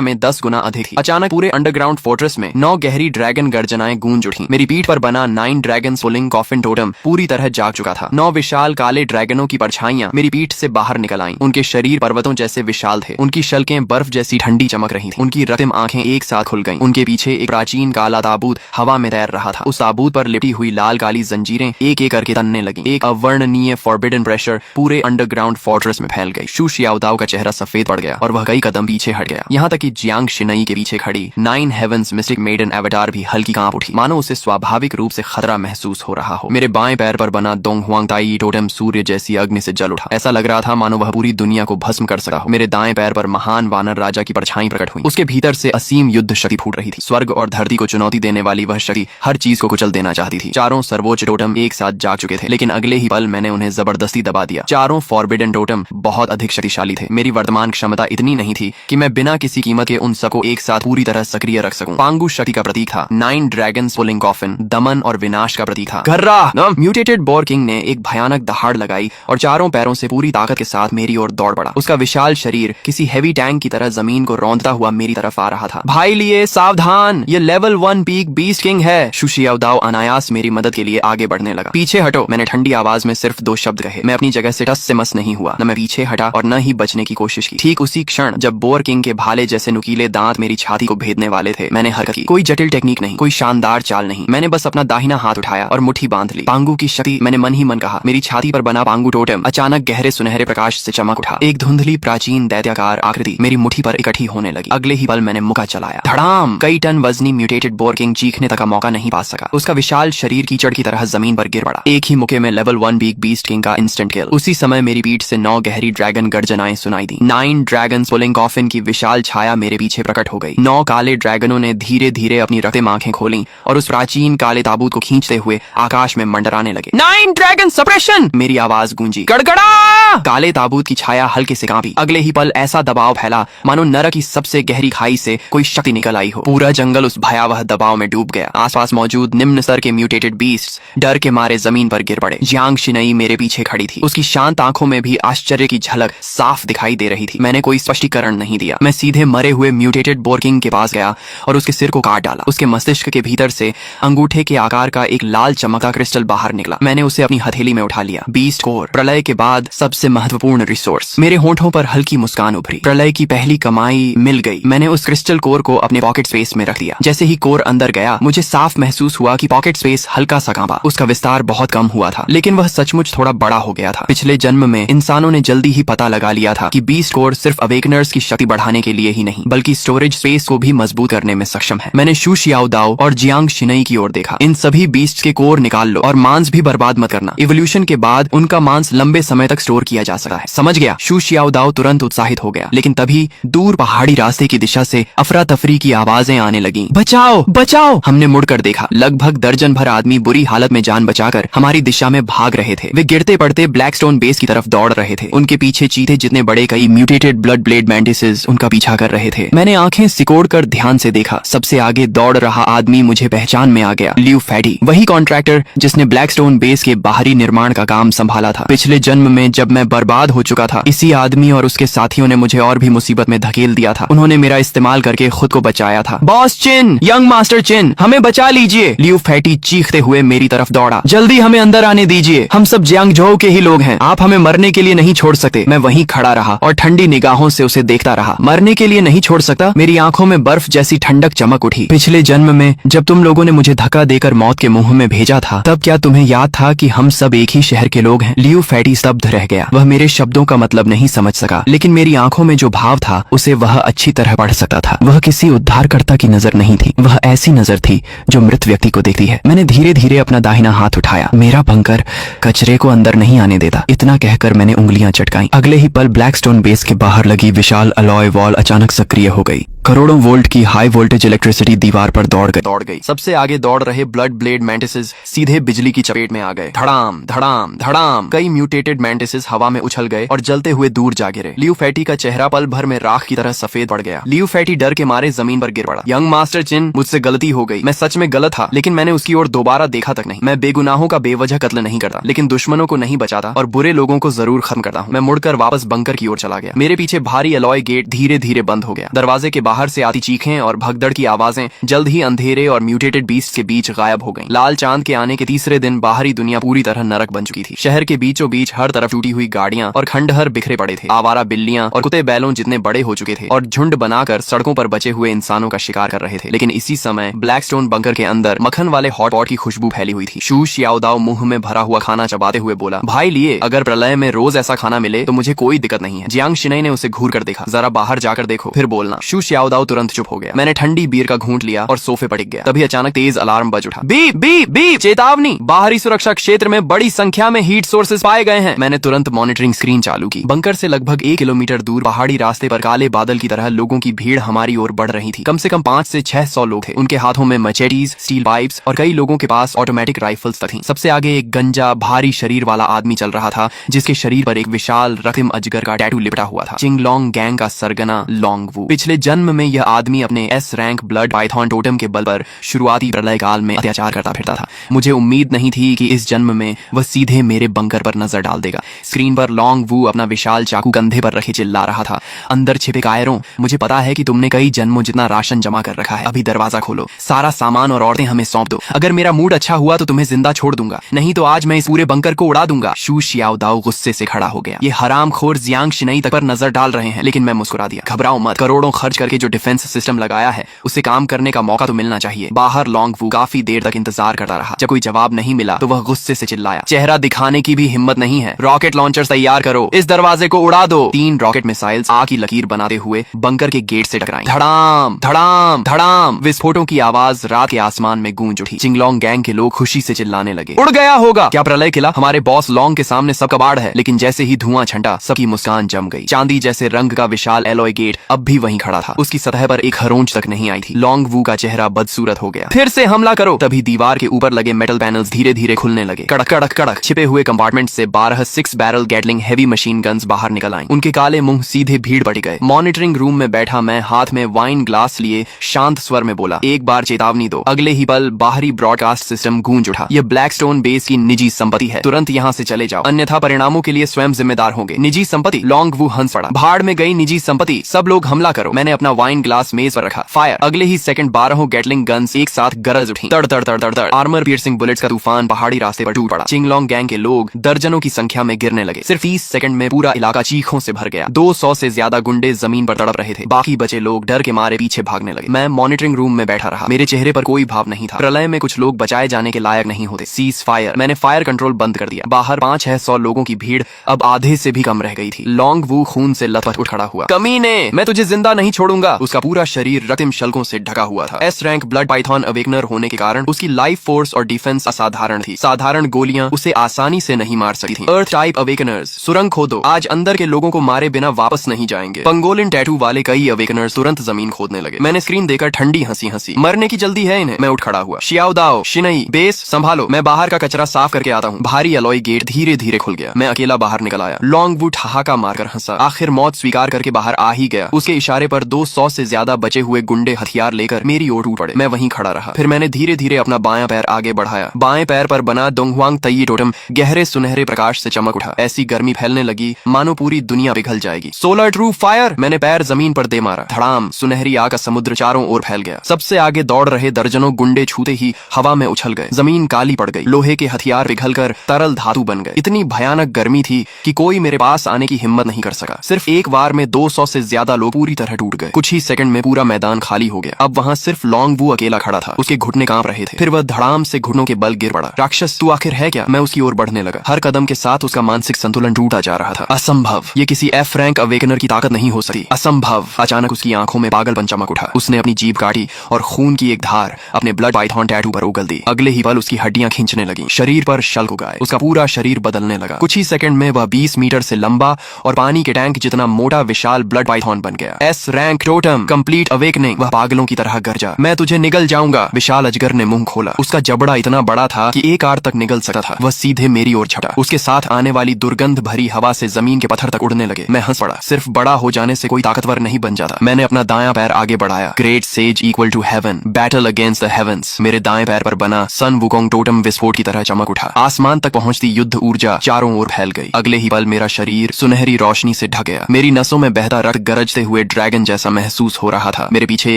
में 10 गुना अधिक थी। अचानक पूरे अंडरग्राउंड फोर्ट्रेस में 9 गहरी ड्रैगन गर्जनाएं गूंज उठी। मेरी पीठ पर बना 9 ड्रैगन पुलिंग कॉफिन टोटम पूरी तरह जाग चुका था। 9 विशाल काले ड्रैगनों की परछाइयां मेरी पीठ से बाहर निकल आईं। उनके शरीर पर्वतों जैसे विशाल थे। उनकी शल्कें बर्फ जैसी ठंडी चमक रही थी। उनकी रक्तिम आंखें एक साथ खुल गईं। उनके पीछे एक प्राचीन काला ताबूत हवा में तैर रहा था। उस ताबूत पर लिपटी हुई लाल काली जंजीरें एक एक करके तनने लगी। एक अवर्णनीय फॉरबिडन प्रेशर पूरे अंडरग्राउंड फोर्ट्रेस में फैल गई। शू शियाओदाओ का चेहरा सफेद पड़ गया और वह कई कदम पीछे हट गया। यहाँ तक कि जियांग शिनई के पीछे खड़ी 9 हेवंस मिस्टिक मेडन एवेटार भी हल्की कांप उठी, मानो उसे स्वाभाविक रूप से खतरा महसूस हो रहा हो। मेरे बाएं पैर पर बना दोंग हुआंग ताई टोटेम सूर्य जैसी अग्नि से जल उठा। ऐसा लग रहा था मानो वह पूरी दुनिया को भस्म कर सका हो। मेरे दाएं पैर पर महान वानर राजा की परछाई प्रकट हुई। उसके भीतर से असीम युद्ध शक्ति फूट रही थी। स्वर्ग और धरती को चुनौती देने वाली वह शक्ति हर चीज को कुचल देना चाहती थी। चारों सर्वोच्च टोटम एक साथ जाग चुके थे, लेकिन अगले ही पल मैंने उन्हें जबरदस्ती दबा दिया। चारों फॉरबिडन टोटम बहुत अधिक शक्तिशाली थे। मेरी वर्तमान क्षमता इतनी नहीं थी कि मैं बिना किसी कीमत के उन सबको एक साथ पूरी तरह सक्रिय रख सकूं। पांगु शक्ति का प्रतीक था। 9 ड्रैगन पुलिंग कॉफिन दमन और विनाश का प्रतीक था। गर्रा! म्यूटेटेड बोर किंग ने एक भयानक दहाड़ लगाई और चारों पैरों से पूरी ताकत के साथ मेरी ओर दौड़ पड़ा। उसका विशाल शरीर किसी हैवी टैंक की तरह जमीन को रौंदता हुआ मेरी तरफ आ रहा था। भाई लिए सावधान, ये लेवल 1 पीक बीस्ट किंग है। शू शियाओदाओ अनायास मेरी मदद के लिए आगे बढ़ने लगा। पीछे हटो, मैंने ठंडी आवाज में सिर्फ 2 शब्द कहे। मैं अपनी जगह से टस से मस नहीं हुआ। न मैं पीछे हटा और न ही बचने की कोशिश की। ठीक उसी क्षण जब बोर किंग के भाले जैसे नुकीले दांत मेरी छाती को भेदने वाले थे, मैंने हरकत की। कोई जटिल टेक्निक नहीं, कोई शानदार चाल नहीं। मैंने बस अपना दाहिना हाथ उठाया और मुट्ठी बांध ली। पांगु की शक्ति, मैंने मन ही मन कहा। मेरी छाती पर बना पांगु टोटेम अचानक गहरे सुनहरे प्रकाश से चमक उठा। एक धुंधली प्राचीन दैत्याकार आकृति मेरी मुट्ठी पर इकट्ठी होने लगी। अगले ही पल मैंने मुक्का चलाया। धड़ाम! कई टन वजनी म्यूटेटेड बोर किंग चीखने तक का मौका नहीं पा सका। उसका विशाल शरीर कीचड़ की तरह जमीन पर गिर पड़ा। एक ही मुक्के में लेवल 1 पीक बीस्ट किंग का इंस्टेंट किल। उसी समय मेरी पीठ से 9 गहरी ड्रैगन गर्जनाएं सुनाई दी। 9 ड्रैगन पुलिंग कॉफिन की विशाल छाया मेरे पीछे प्रकट हो गई। 9 काले ड्रैगनों ने धीरे धीरे अपनी रक्तिम आंखें खोली और उस प्राचीन काले ताबूत को खींचते हुए आकाश में मंडराने लगे। 9 ड्रैगन सप्रेशन! मेरी आवाज गूंजी। गड़गड़ा! काले ताबूत की छाया हल्के से कांपी। अगले ही पल ऐसा दबाव फैला मानो नरक की सबसे गहरी खाई से कोई शक्ति निकल आई हो। पूरा जंगल उस भयावह दबाव में डूब गया। आसपास मौजूद निम्न स्तर के म्यूटेटेड बीस्ट्स डर के मारे जमीन पर गिर पड़े। जियांग शिनई मेरे पीछे खड़ी थी। उसकी शांत आंखों में भी आश्चर्य की झलक साफ दिखाई दे रही थी। मैंने कोई स्पष्टीकरण नहीं दिया। मैं सीधे मरे हुए म्यूटेटेड बोर किंग के पास गया और उसके सिर को काट डाला। उसके मस्तिष्क के भीतर से अंगूठे के आकार का एक लाल चमकता क्रिस्टल बाहर निकला। मैंने उसे अपनी हथेली में उठा लिया। बीस्ट कोर, प्रलय के बाद सबसे महत्वपूर्ण रिसोर्स। मेरे होंठों पर हल्की मुस्कान उभरी। प्रलय की पहली कमाई मिल गई। मैंने उस क्रिस्टल कोर को अपने पॉकेट स्पेस में रख दिया। जैसे ही कोर अंदर गया, मुझे साफ महसूस हुआ कि पॉकेट स्पेस हल्का सा कांपा। उसका विस्तार बहुत कम हुआ था, लेकिन वह सचमुच थोड़ा बड़ा हो गया था। पिछले जन्म में इंसानों ने जल्दी ही पता लगा लिया था कि बीस्ट कोर सिर्फ अवेकनर्स की शक्ति बढ़ाने के लिए ही नहीं, बल्कि स्टोरेज स्पेस को भी मजबूत करने में सक्षम है। मैंने शू शियाओदाओ और जियांग शिनई की ओर देखा। इन सभी बीस्ट के कोर निकाल लो और मांस भी बर्बाद मत करना। इवोल्यूशन के बाद उनका मांस लंबे समय तक स्टोर किया जा सकता है। समझ गया? शू शियाओदाओ तुरंत उत्साहित हो गया, लेकिन तभी दूर पहाड़ी रास्ते की दिशा से अफरा तफरी की आवाजें आने लगी। बचाओ बचाओ! हमने मुड़कर देखा। लगभग दर्जन भर आदमी बुरी हालत में जान बचाकर हमारी दिशा में भाग रहे थे। वे गिरते पड़ते ब्लैकस्टोन बेस की तरफ दौड़ रहे थे। उनके पीछे चीते जितने बड़े कई म्यूटेटेड ब्लड ब्लेड मैंटिसेस उनका पीछा कर रहे थे। मैंने आंखें सिकोड़कर ध्यान से देखा। सबसे आगे दौड़ रहा आदमी मुझे पहचान में आ गया। लियू फैटी, वही कॉन्ट्रैक्टर जिसने ब्लैकस्टोन बेस के बाहरी निर्माण का काम संभाला था। पिछले जन्म में जब मैं बर्बाद हो चुका था, इसी आदमी और उसके साथियों ने मुझे और भी मुसीबत में धकेल दिया था। उन्होंने मेरा इस्तेमाल करके खुद को बचाया था। बॉस चिन, यंग मास्टर चिन, हमें बचा लीजिए! लियू फैटी चीखते हुए मेरी तरफ दौड़ा। जल्दी हमें अंदर आने दीजिए, हम सब जियांगझोउ के ही लोग हैं। आप हमें मरने के लिए नहीं छोड़ सकते। मैं वहीं खड़ा रहा और ठंडी निगाहों से उसे देखता रहा। मरने के लिए नहीं छोड़ सकता? मेरी आंखों में बर्फ जैसी ठंडक चमक उठी। पिछले जन्म में जब तुम लोगों ने मुझे धक्का देकर मौत के मुंह में भेजा था, तब क्या तुम्हें याद था कि हम सब एक ही शहर के लोग हैं? लियू फैटी स्तब्ध रह गया। वह मेरे शब्दों का मतलब नहीं समझ सका, लेकिन मेरी आंखों में जो भाव था उसे वह अच्छी तरह पढ़ सकता था। वह किसी उद्धारकर्ता की नजर नहीं थी, वह ऐसी नजर थी जो मृत व्यक्ति को देखती है। मैंने धीरे धीरे अपना दाहिना हाथ उठाया। मेरा बंकर कचरे को अंदर नहीं आने देता, इतना कहकर मैंने उंगलियां चटकाई। अगले ही पल ब्लैकस्टोन बेस के बाहर लगी विशाल अलॉय वॉल अचानक सक्रिय हो गई। करोड़ों वोल्ट की हाई वोल्टेज इलेक्ट्रिसिटी दीवार पर दौड़ गई। सबसे आगे दौड़ रहे ब्लड ब्लेड मैंटिसेस सीधे बिजली की चपेट में आ गए। धड़ाम धड़ाम धड़ाम, कई म्यूटेटेड मैंटिसेस हवा में उछल गए और जलते हुए दूर जा गिरे। लियू फैटी का चेहरा पल भर में राख की तरह सफेद पड़ गया। लियू फैटी डर के मारे जमीन पर गिर पड़ा। यंग मास्टर चिन, मुझसे गलती हो गई। मैं सच में गलत था, लेकिन मैंने उसकी ओर दोबारा देखा तक नहीं। मैं बेगुनाहों का बेवजह कत्ल नहीं करता, लेकिन दुश्मनों को नहीं बचाता और बुरे लोगों को जरूर खत्म करता हूँ। मैं मुड़कर वापस बंकर की ओर चला गया। मेरे पीछे भारी अलॉय गेट धीरे धीरे बंद हो गया। दरवाजे के बाहर से आती चीखें और भगदड़ की आवाजें जल्द ही अंधेरे और म्यूटेटेड बीस्ट के बीच गायब हो गईं। लाल चांद के आने के तीसरे दिन बाहरी दुनिया पूरी तरह नरक बन चुकी थी। शहर के बीचों बीच हर तरफ टूटी हुई गाड़ियां और खंडहर बिखरे पड़े थे। आवारा बिल्लियां और कुत्ते बैलों जितने बड़े हो चुके थे और झुंड बनाकर सड़कों पर बचे हुए इंसानों का शिकार कर रहे थे। लेकिन इसी समय ब्लैकस्टोन बंकर के अंदर मक्खन वाले हॉट पॉट की खुशबू फैली हुई थी। शू शियाओदाओ मुंह में भरा हुआ खाना चबाते हुए बोला, भाई लिए, अगर प्रलय में रोज ऐसा खाना मिले तो मुझे कोई दिक्कत नहीं है। जियांग शिनई ने उसे घूर कर देखा। जरा बाहर जाकर देखो, फिर बोलना। शू शियाओदाओ तुरंत चुप हो गया। मैंने ठंडी बीयर का घूंट लिया और सोफे पर टिक गया। तभी अचानक तेज अलार्म बज उठा। बीप बीप बीप, चेतावनी, बाहरी सुरक्षा क्षेत्र में बड़ी संख्या में हीट सोर्सेज पाए गए हैं। मैंने तुरंत मॉनिटरिंग स्क्रीन चालू की। बंकर से लगभग 1 किलोमीटर दूर पहाड़ी रास्ते पर काले बादल की तरह लोगों की भीड़ हमारी ओर बढ़ रही थी। कम से कम 500 से 600 लोग थे। उनके हाथों में मचेटीज, स्टील पाइप्स और कई लोगों के पास ऑटोमेटिक राइफल्स तक थी। सबसे आगे एक गंजा भारी शरीर वाला आदमी चल रहा था, जिसके शरीर पर एक विशाल रक्तिम अजगर का टैटू लिपटा हुआ था। चिंगलोंग गैंग का सरगना लोंग वू। पिछले जन्म में यह आदमी अपने S rank blood Python totem के बल पर शुरुआती प्रलय काल में अत्याचार करता फिरता था। मुझे उम्मीद नहीं थी कि इस जन्म में वह सीधे मेरे बंकर पर नजर डाल देगा। स्क्रीन पर लोंग वू अपना विशाल चाकू कंधे पर रखे चिल्ला रहा था, अंदर छिपे कायरों, मुझे पता है कि तुमने कई जन्मों जितना राशन जमा कर रखा है। अभी दरवाजा खोलो, सारा सामान और औरतें हमें सौंप दो। अगर मेरा मूड अच्छा हुआ तो तुम्हें जिंदा छोड़ दूंगा, नहीं तो आज मैं इस पूरे बंकर को उड़ा दूंगा। शू शियाओदाओ गुस्से से खड़ा हो गया। ये हरामखोर जियांग शिनई तक पर नजर डाल रहे हैं। लेकिन मैं मुस्कुरा दिया। घबराओ मत, करोड़ों खर्च करके जो डिफेंस सिस्टम लगाया है उसे काम करने का मौका तो मिलना चाहिए। बाहर लोंग वू काफी देर तक इंतजार करता रहा। जब कोई जवाब नहीं मिला तो वह गुस्से से चिल्लाया, चेहरा दिखाने की भी हिम्मत नहीं है, रॉकेट लॉन्चर्स तैयार करो, इस दरवाजे को उड़ा दो। 3 रॉकेट मिसाइल्स आग की लकीर बनाते हुए बंकर के गेट से टकराई। धड़ाम धड़ाम धड़ाम, विस्फोटों की आवाज रात के आसमान में गूंज उठी। चिंगलोंग गैंग के लोग खुशी से चिल्लाने लगे, उड़ गया होगा। क्या प्रलय किला? हमारे बॉस लोंग के सामने सब कबाड़ है। लेकिन जैसे ही धुआं छंटा, सबकी मुस्कान जम गई। चांदी जैसे रंग का विशाल एलॉय गेट अब भी वहीं खड़ा था। उसकी सतह पर एक खरोंच तक नहीं आई थी। लोंग वू का चेहरा बदसूरत हो गया। फिर से हमला करो। तभी दीवार के ऊपर लगे मेटल पैनल्स धीरे धीरे खुलने लगे। कड़क कड़क कड़क, छिपे हुए कंपार्टमेंट से 12 6 barrel Gatling heavy machine guns बाहर निकल आईं। उनके काले मुंह सीधे भीड़ पड़ गए। मॉनिटरिंग रूम में बैठा मैं हाथ में वाइन ग्लास लिए शांत स्वर में बोला, एक बार चेतावनी दो। अगले ही पल बाहरी ब्रॉडकास्ट सिस्टम गूंज उठा, यह ब्लैकस्टोन बेस की निजी संपत्ति है, तुरंत यहाँ से चले जाओ, अन्यथा परिणामों के लिए स्वयं जिम्मेदार होंगे। निजी संपत्ति? लोंग वू हंस पड़ा। भाड़ में गई निजी संपत्ति, सब लोग हमला करो। मैंने अपना वाइन ग्लास मेज पर रखा। फायर। अगले ही सेकंड 12 गैटलिंग गन्स एक साथ गरज उठी। तड़ तड़ तड़ तड़ तड़, आर्मर पियर्सिंग बुलेट्स का तूफान पहाड़ी रास्ते पर टूट पड़ा। चिंगलोंग गैंग के लोग दर्जनों की संख्या में गिरने लगे। सिर्फ 30 सेकंड में पूरा इलाका चीखों से भर गया। 200 से ज्यादा गुंडे जमीन पर तड़प रहे थे। बाकी बचे लोग डर के मारे पीछे भागने लगे। मैं मॉनिटरिंग रूम में बैठा रहा। मेरे चेहरे पर कोई भाव नहीं था। प्रलय में कुछ लोग बचाए जाने के लायक नहीं होते। Cease fire. मैंने फायर कंट्रोल बंद कर दिया। बाहर 500-600 लोगों की भीड़ अब आधे से भी कम रह गई थी। लोंग वू खून से लथपथ उठ खड़ा हुआ। कमीने, मैं तुझे जिंदा नहीं छोड़ूंगा। उसका पूरा शरीर रक्तिम शल्कों से ढका हुआ था। S rank blood Python awakener होने के कारण उसकी लाइफ फोर्स और डिफेंस असाधारण थी। साधारण गोलियां उसे आसानी से नहीं मार सकती थीं। अर्थ टाइप अवेकनर्स, सुरंग खोदो, आज अंदर के लोगों को मारे बिना वापस नहीं जाएंगे। पंगोलिन टैटू वाले कई अवेकनर्स तुरंत जमीन खोदने लगे। मैंने स्क्रीन देखकर ठंडी हंसी हंसी। मरने की जल्दी है इन्हें। मैं उठ खड़ा हुआ। शियाओदाओ, शिनई, बेस संभालो, मैं बाहर का कचरा साफ करके आता हूँ। भारी अलॉय गेट धीरे धीरे खुल गया। मैं अकेला बाहर निकल आया। लोंग वू ठहाका मारकर हंसा। आखिर मौत स्वीकार करके बाहर आ ही गया। उसके इशारे पर 200 से ज्यादा बचे हुए गुंडे हथियार लेकर मेरी ओर टूट पड़े। मैं वहीं खड़ा रहा। फिर मैंने धीरे धीरे अपना बायां पैर आगे बढ़ाया। बाएं पैर पर बना दोंगहुआंग तई टोटम गहरे सुनहरे प्रकाश से चमक उठा। ऐसी गर्मी फैलने लगी मानो पूरी दुनिया पिघल जाएगी। Solar true fire. मैंने पैर जमीन पर दे मारा। धड़ाम, सुनहरी आग का समुद्र चारों ओर फैल गया। सबसे आगे दौड़ रहे दर्जनों गुंडे छूते ही हवा में उछल गए। जमीन काली पड़ गई। लोहे के हथियार पिघलकर तरल धातु बन गए। इतनी भयानक गर्मी थी कि कोई मेरे पास आने की हिम्मत नहीं कर सका। सिर्फ एक बार में 200 से ज्यादा लोग पूरी तरह टूट गए। कुछ ही सेकंड में पूरा मैदान खाली हो गया। अब वहाँ सिर्फ लोंग वू अकेला खड़ा था। उसके घुटने कांप रहे थे। फिर वह धड़ाम से घुटनों के बल गिर पड़ा। राक्षस, तू आखिर है क्या? मैं उसकी ओर बढ़ने लगा। हर कदम के साथ उसका मानसिक संतुलन टूटा जा रहा था। असंभव, ये किसी एफ रैंक अवेकनर की ताकत नहीं हो सकती। असंभव। अचानक उसकी आंखों में पागलपन चमक उठा। उसने अपनी जीभ काटी और खून की एक धार अपने ब्लड पाइथन टैटू पर उगल दी। अगले ही पल उसकी हड्डियां खींचने लगी। शरीर पर शल्क उगाए। उसका पूरा शरीर बदलने लगा। कुछ ही सेकंड में वह 20 मीटर से लंबा और पानी के टैंक जितना मोटा विशाल ब्लड पाइथन बन गया। S rank totem complete awakening. वह पागलों की तरह गरजा, मैं तुझे निगल जाऊंगा। विशाल अजगर ने मुंह खोला। उसका जबड़ा इतना बड़ा था कि एक आर तक निगल सकता था। वह सीधे मेरी ओर झपटा। उसके साथ आने वाली दुर्गंध भरी हवा से जमीन के पत्थर तक उड़ने लगे। मैं हंस पड़ा। सिर्फ बड़ा हो जाने से कोई ताकतवर नहीं बन जाता। मैंने अपना दायां पैर आगे बढ़ाया। Great sage equal to heaven, battle against the heavens. मेरे दाएं पैर पर बना सन वुकोंग टोटम विस्फोट की तरह चमक उठा। आसमान तक पहुंचती युद्ध ऊर्जा चारों ओर फैल गई। अगले ही पल मेरा शरीर सुनहरी रोशनी से ढक गया। मेरी नसों में बहता रक्त गरजते हुए ड्रैगन जैसा महसूस हो रहा था। मेरे पीछे